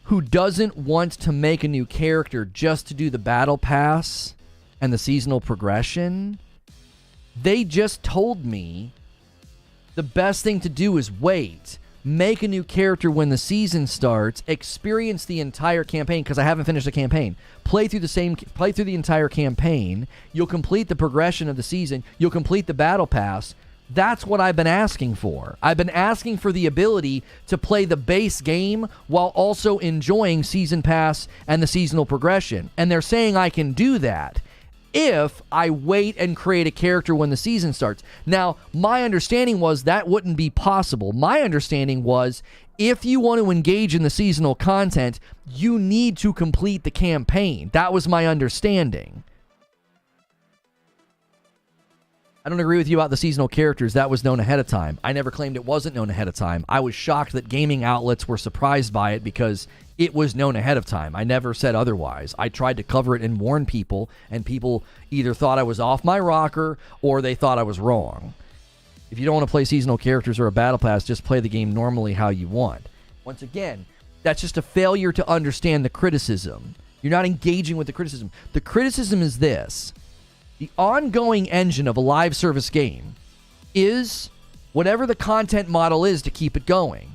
who doesn't want to make a new character just to do the battle pass and the seasonal progression, they just told me the best thing to do is wait. Make a new character when the season starts, experience the entire campaign, because I haven't finished the campaign. Play through the entire campaign. You'll complete the progression of the season. You'll complete the battle pass. That's what I've been asking for. I've been asking for the ability to play the base game while also enjoying season pass and the seasonal progression. And they're saying I can do that if I wait and create a character when the season starts. Now, my understanding was that wouldn't be possible. My understanding was if you want to engage in the seasonal content, you need to complete the campaign. That was my understanding. I don't agree with you about the seasonal characters. That was known ahead of time. I never claimed it wasn't known ahead of time. I was shocked that gaming outlets were surprised by it because it was known ahead of time. I never said otherwise. I tried to cover it and warn people, and people either thought I was off my rocker or they thought I was wrong. If you don't want to play seasonal characters or a battle pass, just play the game normally how you want. Once again, that's just a failure to understand the criticism. You're not engaging with the criticism. The criticism is this. The ongoing engine of a live service game is whatever the content model is to keep it going.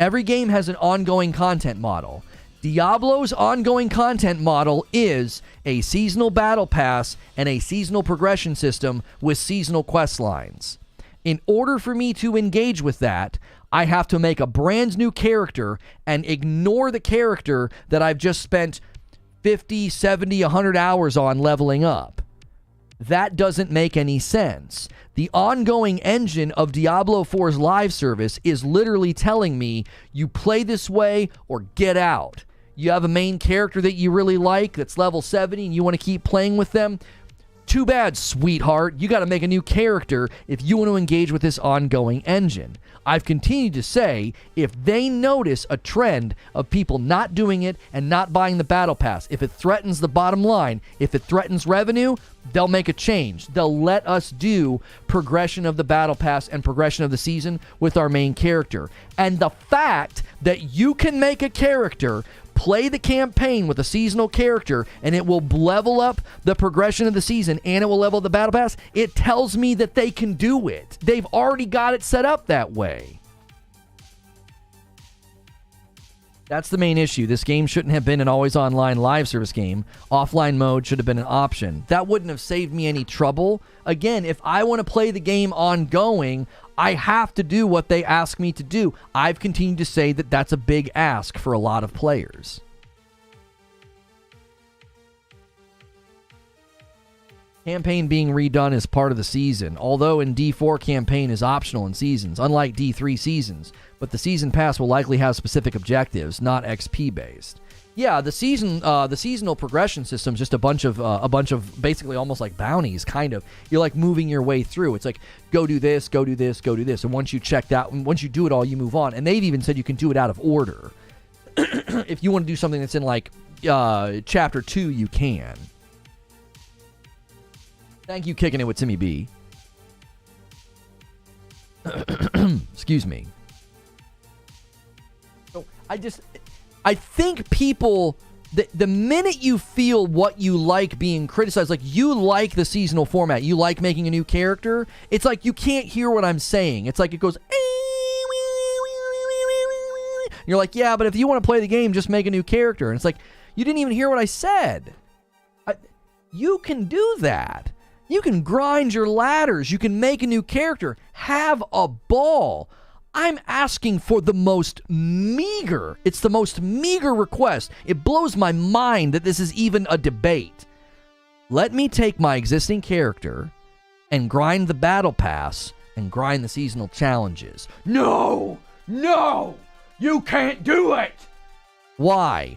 Every game has an ongoing content model. Diablo's ongoing content model is a seasonal battle pass and a seasonal progression system with seasonal quest lines. In order for me to engage with that, I have to make a brand new character and ignore the character that I've just spent 50, 70, 100 hours on leveling up. That doesn't make any sense. The ongoing engine of Diablo 4's live service is literally telling me, you play this way or get out. You have a main character that you really like that's level 70 and you want to keep playing with them. Too bad, sweetheart. You got to make a new character if you want to engage with this ongoing engine. I've continued to say, if they notice a trend of people not doing it and not buying the battle pass, if it threatens the bottom line, if it threatens revenue, they'll make a change. They'll let us do progression of the battle pass and progression of the season with our main character. And the fact that you can make a character play the campaign with a seasonal character and it will level up the progression of the season and it will level the battle pass, it tells me that they can do it. They've already got it set up that way. That's the main issue. This game shouldn't have been an always online live service game. Offline mode should have been an option. That wouldn't have saved me any trouble. Again, if I want to play the game ongoing, I have to do what they ask me to do. I've continued to say that that's a big ask for a lot of players. Campaign being redone is part of the season, although in D4 campaign is optional in seasons, unlike D3 seasons, but the season pass will likely have specific objectives, not XP based. Yeah, the seasonal progression system is just a bunch of basically almost like bounties, kind of. You're like moving your way through. It's like, go do this, go do this, go do this. And once you check that, once you do it all, you move on. And they've even said you can do it out of order. If you want to do something that's in like chapter 2, you can. Thank you, Kicking It with Timmy B. Excuse me. So I think people, the minute you feel what you like being criticized, like you like the seasonal format, you like making a new character, it's like you can't hear what I'm saying. It's like it goes, you're like, yeah, but if you want to play the game, just make a new character. And it's like, you didn't even hear what I said. You can do that. You can grind your ladders. You can make a new character. Have a ball. I'm asking for the most meager. It's the most meager request. It blows my mind that this is even a debate. Let me take my existing character and grind the battle pass and grind the seasonal challenges. No! No! You can't do it! Why?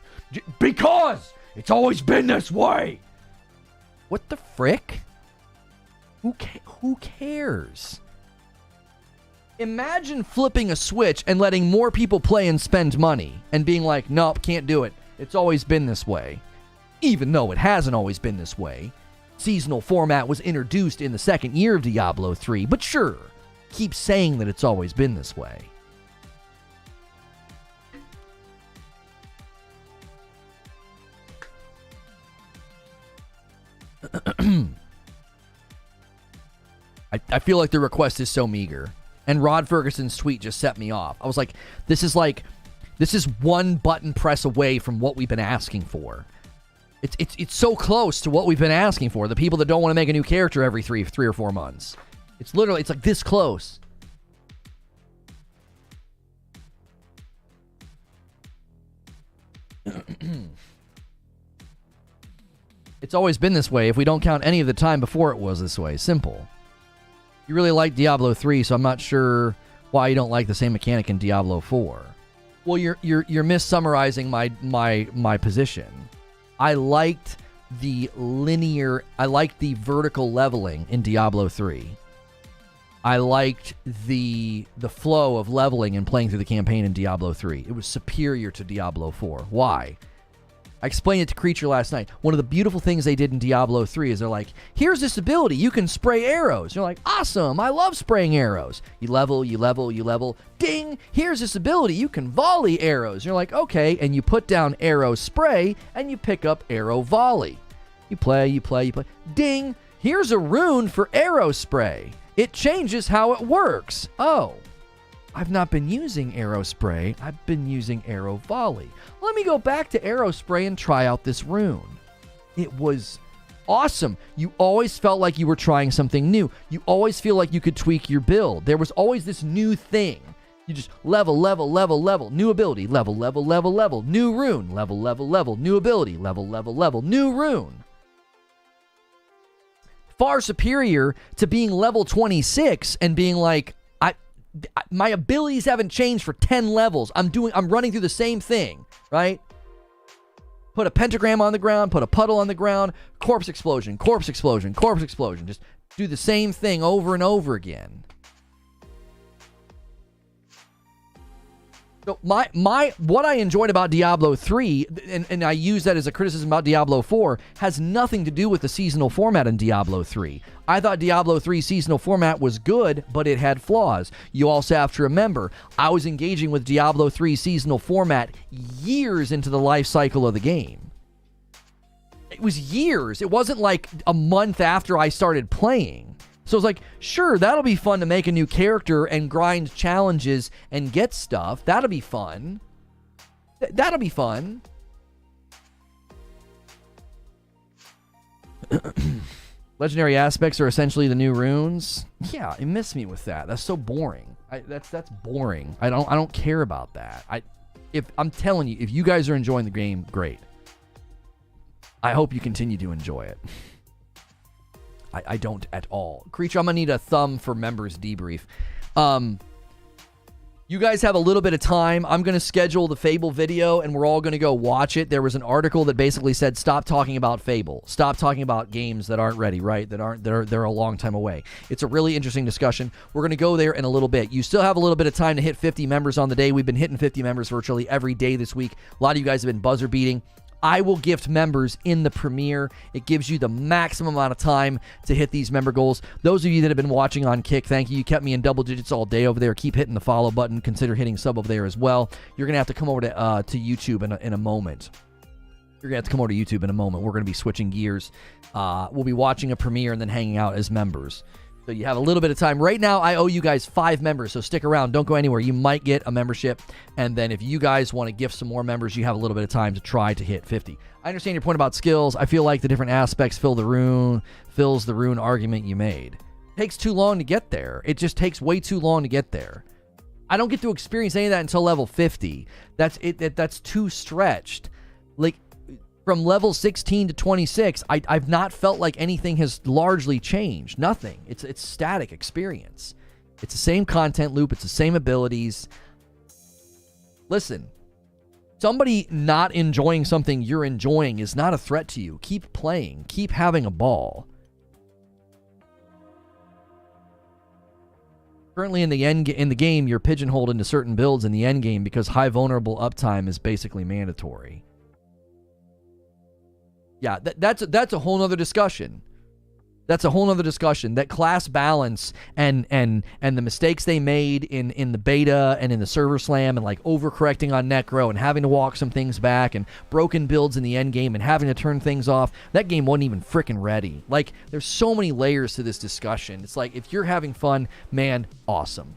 Because it's always been this way. What the frick? Who cares? Imagine flipping a switch and letting more people play and spend money and being like, nope, can't do it. It's always been this way. Even though it hasn't always been this way. Seasonal format was introduced in the second year of Diablo 3, but sure, keep saying that it's always been this way. I feel like the request is so meager. And Rod Ferguson's tweet just set me off. I was like, this is one button press away from what we've been asking for. It's so close to what we've been asking for. The people that don't want to make a new character every three or 4 months. It's like this close. It's always been this way if we don't count any of the time before it was this way. Simple. You really like Diablo 3, so I'm not sure why you don't like the same mechanic in Diablo 4. Well, you're missummarizing my position. I liked the vertical leveling in Diablo 3. I liked the flow of leveling and playing through the campaign in Diablo 3. It was superior to Diablo 4. Why? I explained it to Creature last night. One of the beautiful things they did in Diablo 3 is they're like, here's this ability. You can spray arrows. You're like, awesome. I love spraying arrows. You level, you level, you level. Ding. Here's this ability. You can volley arrows. You're like, okay. And you put down arrow spray and you pick up arrow volley. You play, you play, you play. Ding. Here's a rune for arrow spray. It changes how it works. Oh, I've not been using arrow spray. I've been using arrow volley. Let me go back to arrow spray and try out this rune. It was awesome. You always felt like you were trying something new. You always feel like you could tweak your build. There was always this new thing. You just level, level, level, level, new ability, level, level, level, level, new rune, level, level, level, new ability, level, level, level, new rune. Far superior to being level 26 and being like, my abilities haven't changed for 10 levels. I'm running through the same thing, right? Put a pentagram on the ground, put a puddle on the ground, corpse explosion, corpse explosion, corpse explosion. Just do the same thing over and over again. So what I enjoyed about Diablo 3, and I use that as a criticism about Diablo 4, has nothing to do with the seasonal format in Diablo 3. I thought Diablo 3 seasonal format was good, but it had flaws. You also have to remember, I was engaging with Diablo 3 seasonal format years into the life cycle of the game. It was years. It wasn't like a month after I started playing. So it's like, sure, that'll be fun to make a new character and grind challenges and get stuff. That'll be fun. That'll be fun. Legendary aspects are essentially the new runes. Yeah, you miss me with that. That's so boring. That's boring. I don't care about that. I'm telling you, if you guys are enjoying the game, great. I hope you continue to enjoy it. I don't at all. Creature, I'm going to need a thumb for members debrief. You guys have a little bit of time. I'm going to schedule the Fable video, and we're all going to go watch it. There was an article that basically said, stop talking about Fable. Stop talking about games that aren't ready, right? They're a long time away. It's a really interesting discussion. We're going to go there in a little bit. You still have a little bit of time to hit 50 members on the day. We've been hitting 50 members virtually every day this week. A lot of you guys have been buzzer beating. I will gift members in the premiere. It gives you the maximum amount of time to hit these member goals. Those of you that have been watching on Kick, thank you. You kept me in double digits all day over there. Keep hitting the follow button. Consider hitting sub over there as well. You're going to have to come over to YouTube in a moment. You're going to have to come over to YouTube in a moment. We're going to be switching gears. We'll be watching a premiere and then hanging out as members. So you have a little bit of time. Right now, I owe you guys 5 members, so stick around. Don't go anywhere. You might get a membership, and then if you guys want to gift some more members, you have a little bit of time to try to hit 50. I understand your point about skills. I feel like the different aspects fills the rune argument you made. It takes too long to get there. It just takes way too long to get there. I don't get to experience any of that until level 50. That's too stretched. Like, from level 16 to 26, I've not felt like anything has largely changed. Nothing. It's static experience. It's the same content loop. It's the same abilities. Listen, somebody not enjoying something you're enjoying is not a threat to you. Keep playing. Keep having a ball. Currently in the game, you're pigeonholed into certain builds in the end game because high vulnerable uptime is basically mandatory. Yeah, that's a whole nother discussion. That's a whole nother discussion. That class balance and the mistakes they made in the beta and in the server slam and like overcorrecting on Necro and having to walk some things back and broken builds in the end game and having to turn things off. That game wasn't even freaking ready. Like, there's so many layers to this discussion. It's like, if you're having fun, man, awesome.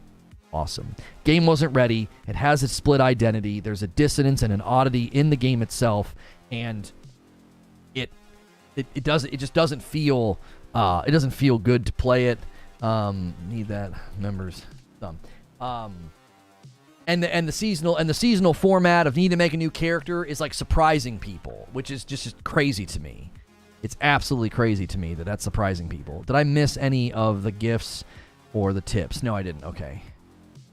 Awesome. Game wasn't ready. It has its split identity. There's a dissonance and an oddity in the game itself, and it just doesn't feel good to play it. Need that members thumb. And the seasonal format of need to make a new character is like surprising people, which is just crazy to me. It's absolutely crazy to me that that's surprising people. Did I miss any of the gifts or the tips? No, I didn't. Okay.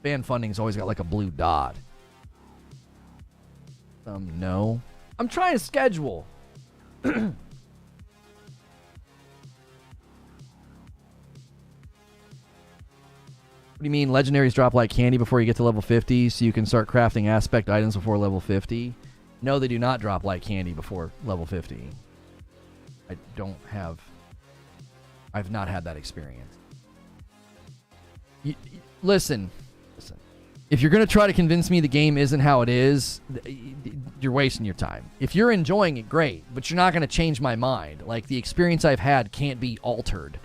Fan funding's always got like a blue dot. No. I'm trying to schedule. do you mean legendaries drop like candy before you get to level 50 so you can start crafting aspect items before level 50? No, they do not drop like candy before level 50. I've not had that experience. Listen. If you're going to try to convince me the game isn't how it is, you're wasting your time. If you're enjoying it, great, but you're not going to change my mind. Like, the experience I've had can't be altered.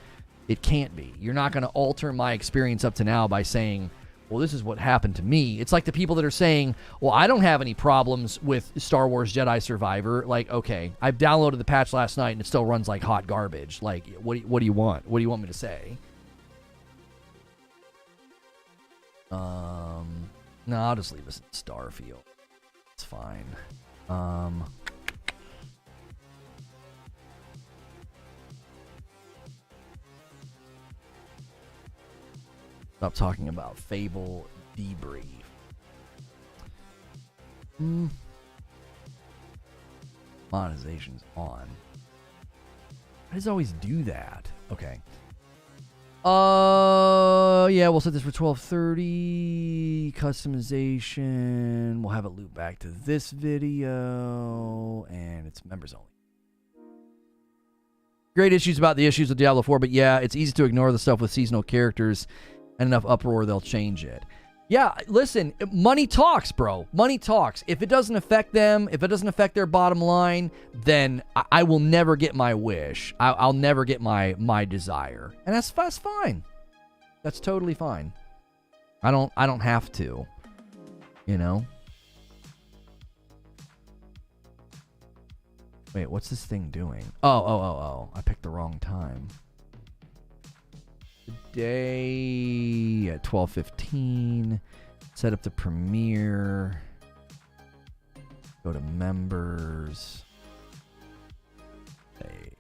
It can't be. You're not going to alter my experience up to now by saying, well, this is what happened to me. It's like the people that are saying, well, I don't have any problems with Star Wars Jedi Survivor. Like, okay, I've downloaded the patch last night and it still runs like hot garbage. Like, what do you want? What do you want me to say? No, I'll just leave us in Starfield. It's fine. Stop talking about Fable debrief. Monetization's on. Why does it always do that? Okay. Yeah, we'll set this for 12:30. Customization. We'll have it loop back to this video, and it's members only. Great issues about the issues with Diablo 4, but yeah, it's easy to ignore the stuff with seasonal characters and enough uproar they'll change it. Yeah, listen, money talks, bro. Money talks. If it doesn't affect them, if it doesn't affect their bottom line, then I will never get my wish. I'll never get my desire. And that's fine. That's totally fine. I don't have to, you know? Wait, what's this thing doing? Oh. I picked the wrong time. Today at 12:15. Set up the premiere. Go to members. Hey.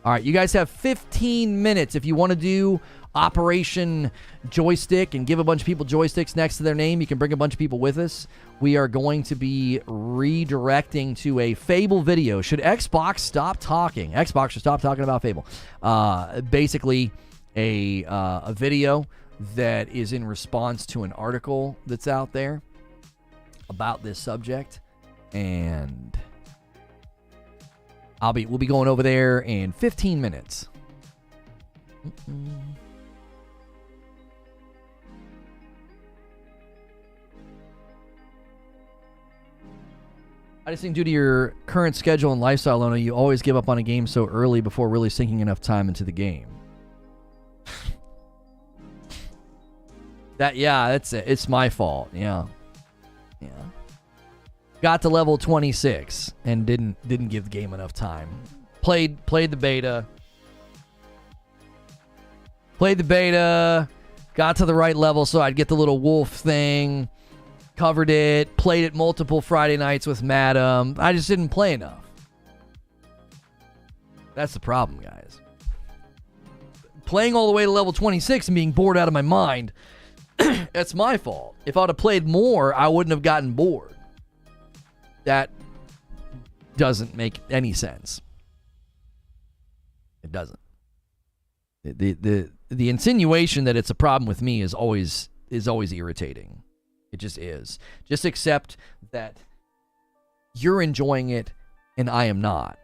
All right, you guys have 15 minutes if you want to do Operation Joystick and give a bunch of people joysticks next to their name. You can bring a bunch of people with us. We are going to be redirecting to a Fable video. Should Xbox stop talking? Xbox should stop talking about Fable. Basically, a video that is in response to an article that's out there about this subject, and we'll be going over there in 15 minutes. I just think due to your current schedule and lifestyle, Lona, you always give up on a game so early before really sinking enough time into the game. That's it. It's my fault. Yeah. Got to level 26 and didn't give the game enough time. Played the beta. Got to the right level so I'd get the little wolf thing. Covered it. Played it multiple Friday nights with Madam. I just didn't play enough. That's the problem, guys. Playing all the way to level 26 and being bored out of my mind. That's my fault. If I'd have played more, I wouldn't have gotten bored. That doesn't make any sense. It doesn't. The insinuation that it's a problem with me is always irritating. It just is. Just accept that you're enjoying it and I am not.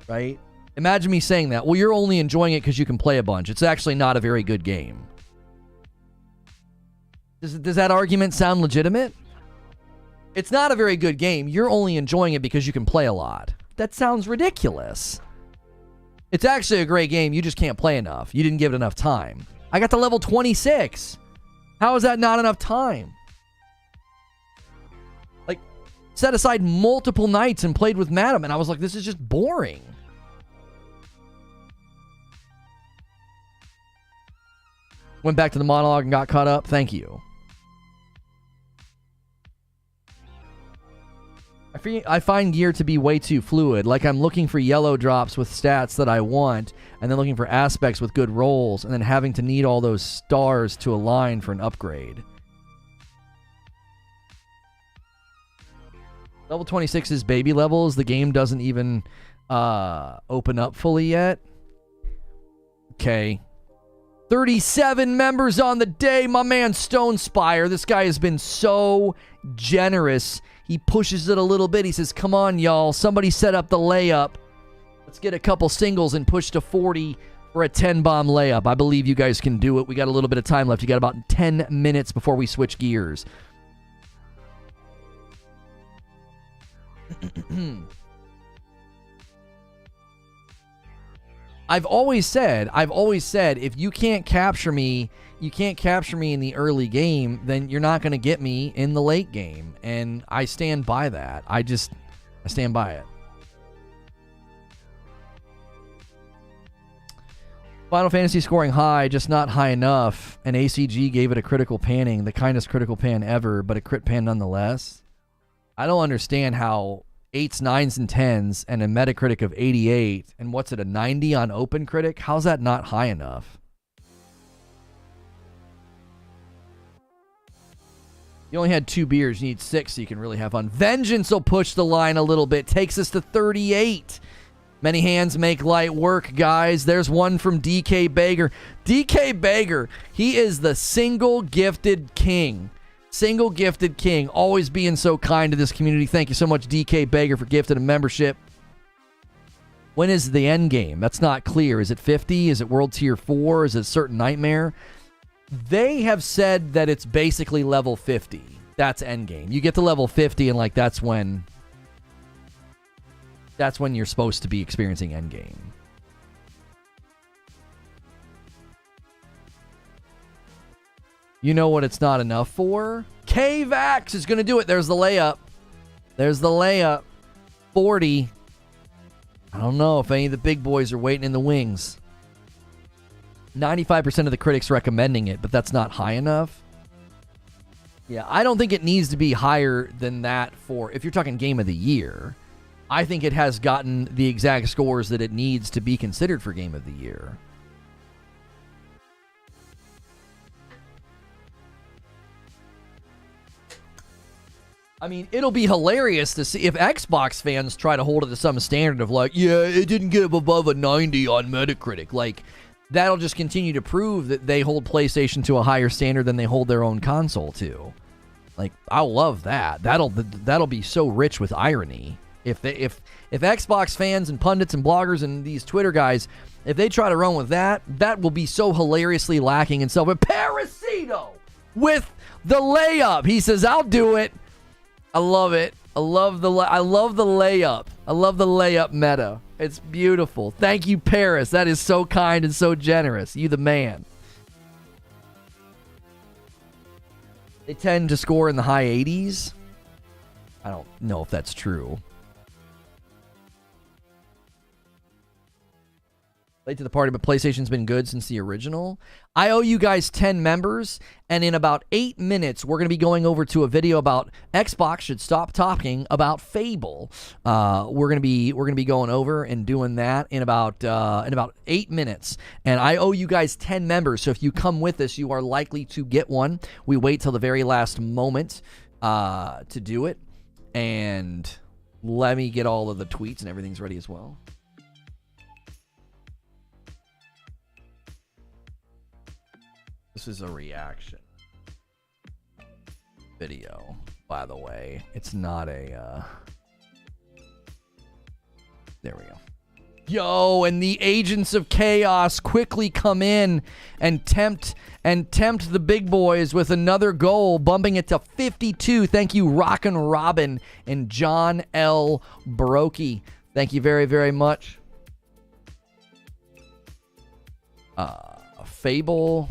Right? Imagine me saying that. Well, you're only enjoying it because you can play a bunch. It's actually not a very good game. Does that argument sound legitimate? It's not a very good game. You're only enjoying it because you can play a lot. That sounds ridiculous. It's actually a great game. You just can't play enough. You didn't give it enough time. I got to level 26. How is that not enough time? Like, set aside multiple nights and played with Madam, and I was like, this is just boring. Went back to the monologue and got caught up. Thank you. I find gear to be way too fluid. Like I'm looking for yellow drops with stats that I want, and then looking for aspects with good rolls, and then having to need all those stars to align for an upgrade. Level 26 is baby levels. The game doesn't even open up fully yet. Okay. 37 members on the day. My man Stone Spire. This guy has been so generous. He pushes it a little bit. He says, come on, y'all. Somebody set up the layup. Let's get a couple singles and push to 40 for a 10-bomb layup. I believe you guys can do it. We got a little bit of time left. You got about 10 minutes before we switch gears. I've always said, if you can't capture me in the early game, then you're not going to get me in the late game. And I stand by that. I stand by it. Final Fantasy scoring high, just not high enough. And ACG gave it a critical panning, the kindest critical pan ever, but a crit pan nonetheless. I don't understand how 8s, 9s, and 10s and a Metacritic of 88 and what's it, a 90 on OpenCritic? How's that not high enough? You only had 2 beers. You need 6 so you can really have fun. Vengeance will push the line a little bit. Takes us to 38. Many hands make light work, guys. There's one from DK Bager. DK Bager, he is the single gifted king. Single gifted king. Always being so kind to this community. Thank you so much, DK Bager, for gifting a membership. When is the end game? That's not clear. Is it 50? Is it World Tier 4? Is it Certain Nightmare? They have said that it's basically level 50. That's end game. You get to level 50 and like that's when you're supposed to be experiencing end game. You know what it's not enough for? KVAX is going to do it. There's the layup. There's the layup. 40. I don't know if any of the big boys are waiting in the wings. 95% of the critics recommending it, but that's not high enough. Yeah, I don't think it needs to be higher than that for, if you're talking game of the year. I think it has gotten the exact scores that it needs to be considered for game of the year. I mean, it'll be hilarious to see if Xbox fans try to hold it to some standard of like, yeah, it didn't get above a 90 on Metacritic. Like, that'll just continue to prove that they hold PlayStation to a higher standard than they hold their own console to. Like, I'll love that. That'll be so rich with irony. If Xbox fans and pundits and bloggers and these Twitter guys, if they try to run with that, that will be so hilariously lacking in self. But Parasito with the layup. He says, I'll do it. I love it. I love the layup. I love the layup meta. It's beautiful. Thank you, Paris. That is so kind and so generous. You the man. They tend to score in the high 80s. I don't know if that's true. Late to the party, but PlayStation's been good since the original. I owe you guys 10 members, and in about 8 minutes, we're going to be going over to a video about Xbox should stop talking about Fable. We're going to be going over and doing that in about 8 minutes, and I owe you guys 10 members. So if you come with us, you are likely to get one. We wait till the very last moment to do it, and let me get all of the tweets and everything's ready as well. This is a reaction video, by the way. It's not a, there we go. Yo, and the agents of chaos quickly come in and tempt the big boys with another goal, bumping it to 52. Thank you, Rockin' Robin and John L. Brokey. Thank you very, very much. Fable,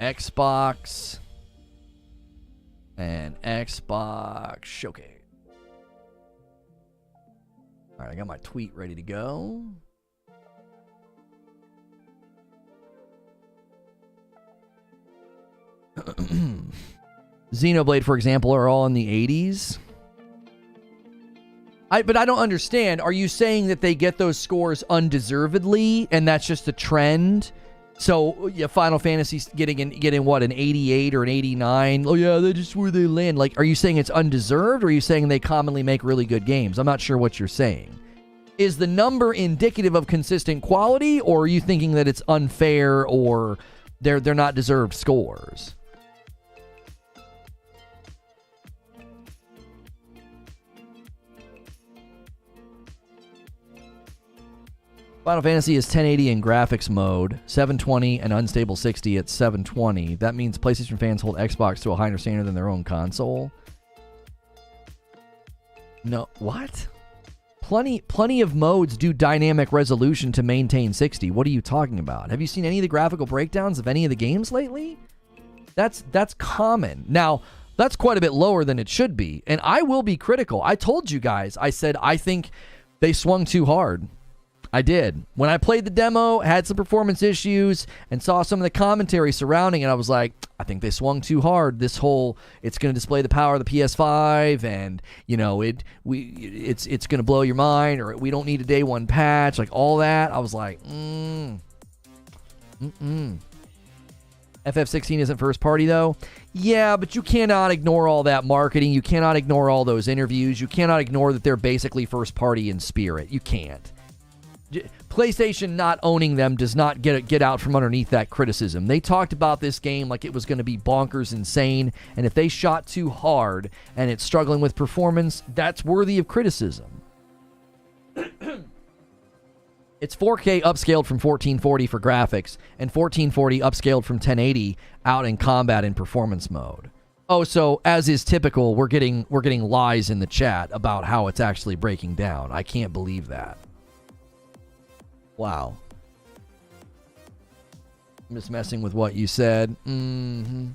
Xbox, and Xbox Showcase. All right, I got my tweet ready to go. Xenoblade, for example, are all in the 80s. But I don't understand. Are you saying that they get those scores undeservedly, and that's just a trend? So, yeah, Final Fantasy's getting what, an 88 or an 89? Oh, yeah, that's just where they land. Like, are you saying it's undeserved, or are you saying they commonly make really good games? I'm not sure what you're saying. Is the number indicative of consistent quality, or are you thinking that it's unfair or They're not deserved scores. Final Fantasy is 1080 in graphics mode, 720 and unstable 60 at 720. That means PlayStation fans hold Xbox to a higher standard than their own console. No, what? Plenty of modes do dynamic resolution to maintain 60. What are you talking about? Have you seen any of the graphical breakdowns of any of the games lately? That's common. Now, that's quite a bit lower than it should be, and I will be critical. I told you guys, I said I think they swung too hard. I did. When I played the demo, had some performance issues, and saw some of the commentary surrounding it, I was like, I think they swung too hard. This whole, it's going to display the power of the PS5, and, you know, it's going to blow your mind, or we don't need a day one patch, like all that. I was like, FF16 isn't first party, though. Yeah, but you cannot ignore all that marketing. You cannot ignore all those interviews. You cannot ignore that they're basically first party in spirit. You can't. PlayStation not owning them does not get out from underneath that criticism. They talked about this game like it was going to be bonkers insane, and if they shot too hard and it's struggling with performance, that's worthy of criticism. It's 4K upscaled from 1440 for graphics, and 1440 upscaled from 1080 out in combat and performance mode. Oh, so as is typical, we're getting lies in the chat about how it's actually breaking down. I can't believe that. Wow. I'm just messing with what you said. You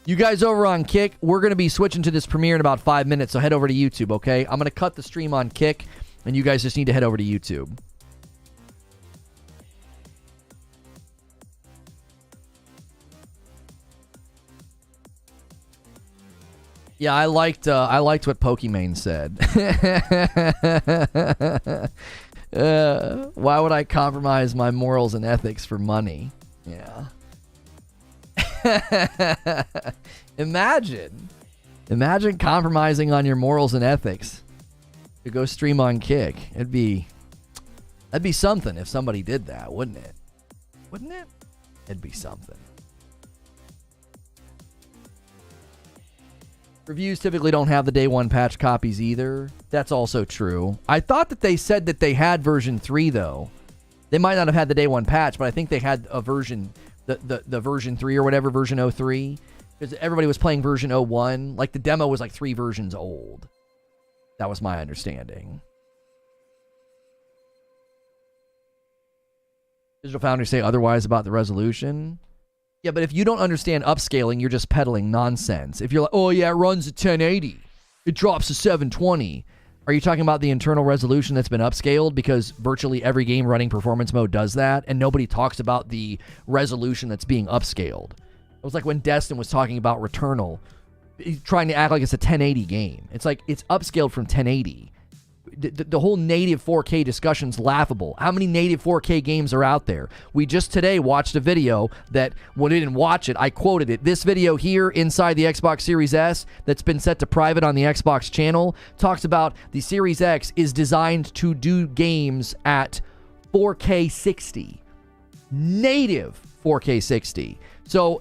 guys over on Kick, we're going to be switching to this premiere in about 5 minutes, so head over to YouTube, okay? I'm going to cut the stream on Kick, and you guys just need to head over to YouTube. Yeah, I liked what Pokimane said. Why would I compromise my morals and ethics for money? Yeah. Imagine compromising on your morals and ethics to go stream on Kick. That'd be something if somebody did that, wouldn't it? Wouldn't it? It'd be something. Reviews typically don't have the day one patch copies either. That's also true. I thought that they said that they had version 3 though. They might not have had the day one patch, but I think they had a version, the version 3 or whatever, version 03. Because everybody was playing version 01. Like the demo was like 3 versions old. That was my understanding. Digital Foundry say otherwise about the resolution. Yeah, but if you don't understand upscaling, you're just peddling nonsense. If you're like, oh yeah, it runs at 1080. It drops to 720. Are you talking about the internal resolution that's been upscaled? Because virtually every game running performance mode does that, and nobody talks about the resolution that's being upscaled. It was like when Destin was talking about Returnal, trying to act like it's a 1080 game. It's like, it's upscaled from 1080. The whole native 4K discussion's laughable. How many native 4K games are out there? We just today watched a video that, when we didn't watch it, I quoted it. This video here inside the Xbox Series S that's been set to private on the Xbox channel talks about the Series X is designed to do games at 4K 60. Native 4K 60. So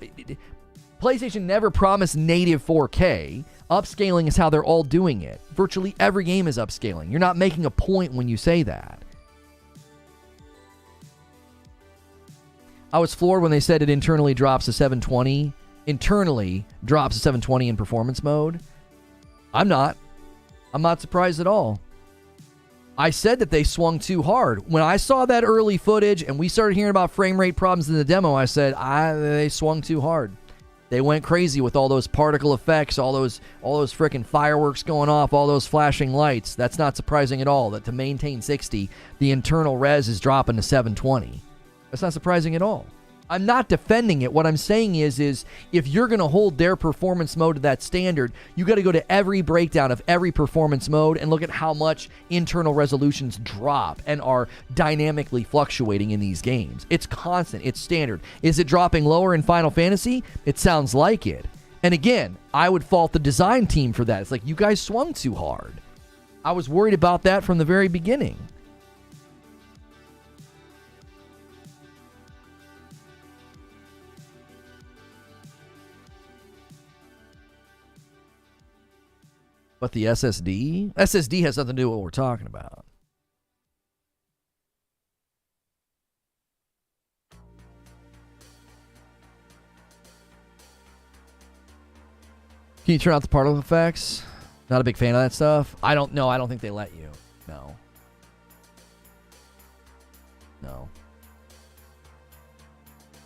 PlayStation never promised native 4K. Upscaling is how they're all doing it. Virtually every game is upscaling. You're not making a point when you say that. I was floored when they said it internally drops to 720. Internally drops to 720 in performance mode. I'm not surprised at all. I said that they swung too hard. When I saw that early footage and we started hearing about frame rate problems in the demo, I said, they swung too hard. They went crazy with all those particle effects, all those frickin' fireworks going off, all those flashing lights. That's not surprising at all that to maintain 60, the internal res is dropping to 720. That's not surprising at all. I'm not defending it. What I'm saying is if you're going to hold their performance mode to that standard, you got to go to every breakdown of every performance mode and look at how much internal resolutions drop and are dynamically fluctuating in these games. It's constant. It's standard. Is it dropping lower in Final Fantasy? It sounds like it. And again, I would fault the design team for that. It's like, you guys swung too hard. I was worried about that from the very beginning. But the SSD? SSD has nothing to do with what we're talking about. Can you turn out the particle effects? Not a big fan of that stuff. I don't know. I don't think they let you. No. No.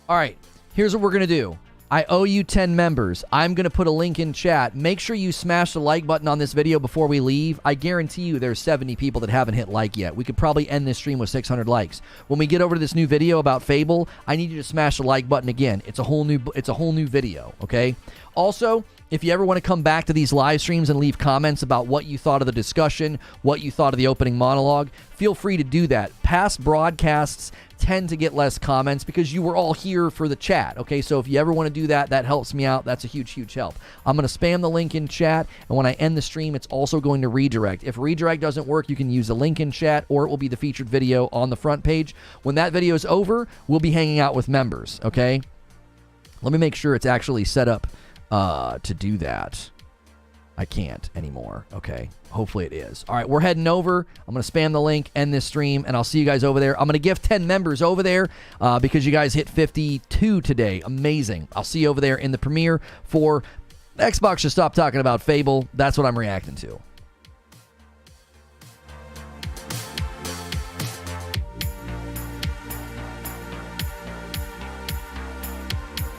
All right. Here's what we're going to do. I owe you 10 members. I'm going to put a link in chat. Make sure you smash the like button on this video before we leave. I guarantee you there's 70 people that haven't hit like yet. We could probably end this stream with 600 likes. When we get over to this new video about Fable, I need you to smash the like button again. It's a whole new video, okay? Also, if you ever want to come back to these live streams and leave comments about what you thought of the discussion, what you thought of the opening monologue, feel free to do that. Past broadcasts tend to get less comments because you were all here for the chat, okay? So if you ever want to do that, that helps me out. That's a huge, huge help. I'm going to spam the link in chat, and when I end the stream, it's also going to redirect. If redirect doesn't work, you can use the link in chat, or it will be the featured video on the front page. When that video is over, we'll be hanging out with members, okay? Let me make sure it's actually set up to do that. I can't anymore. Okay. Hopefully it is. All right. We're heading over. I'm going to spam the link, end this stream, and I'll see you guys over there. I'm going to give 10 members over there because you guys hit 52 today. Amazing. I'll see you over there in the premiere for Xbox Just Stop Talking About Fable. That's what I'm reacting to.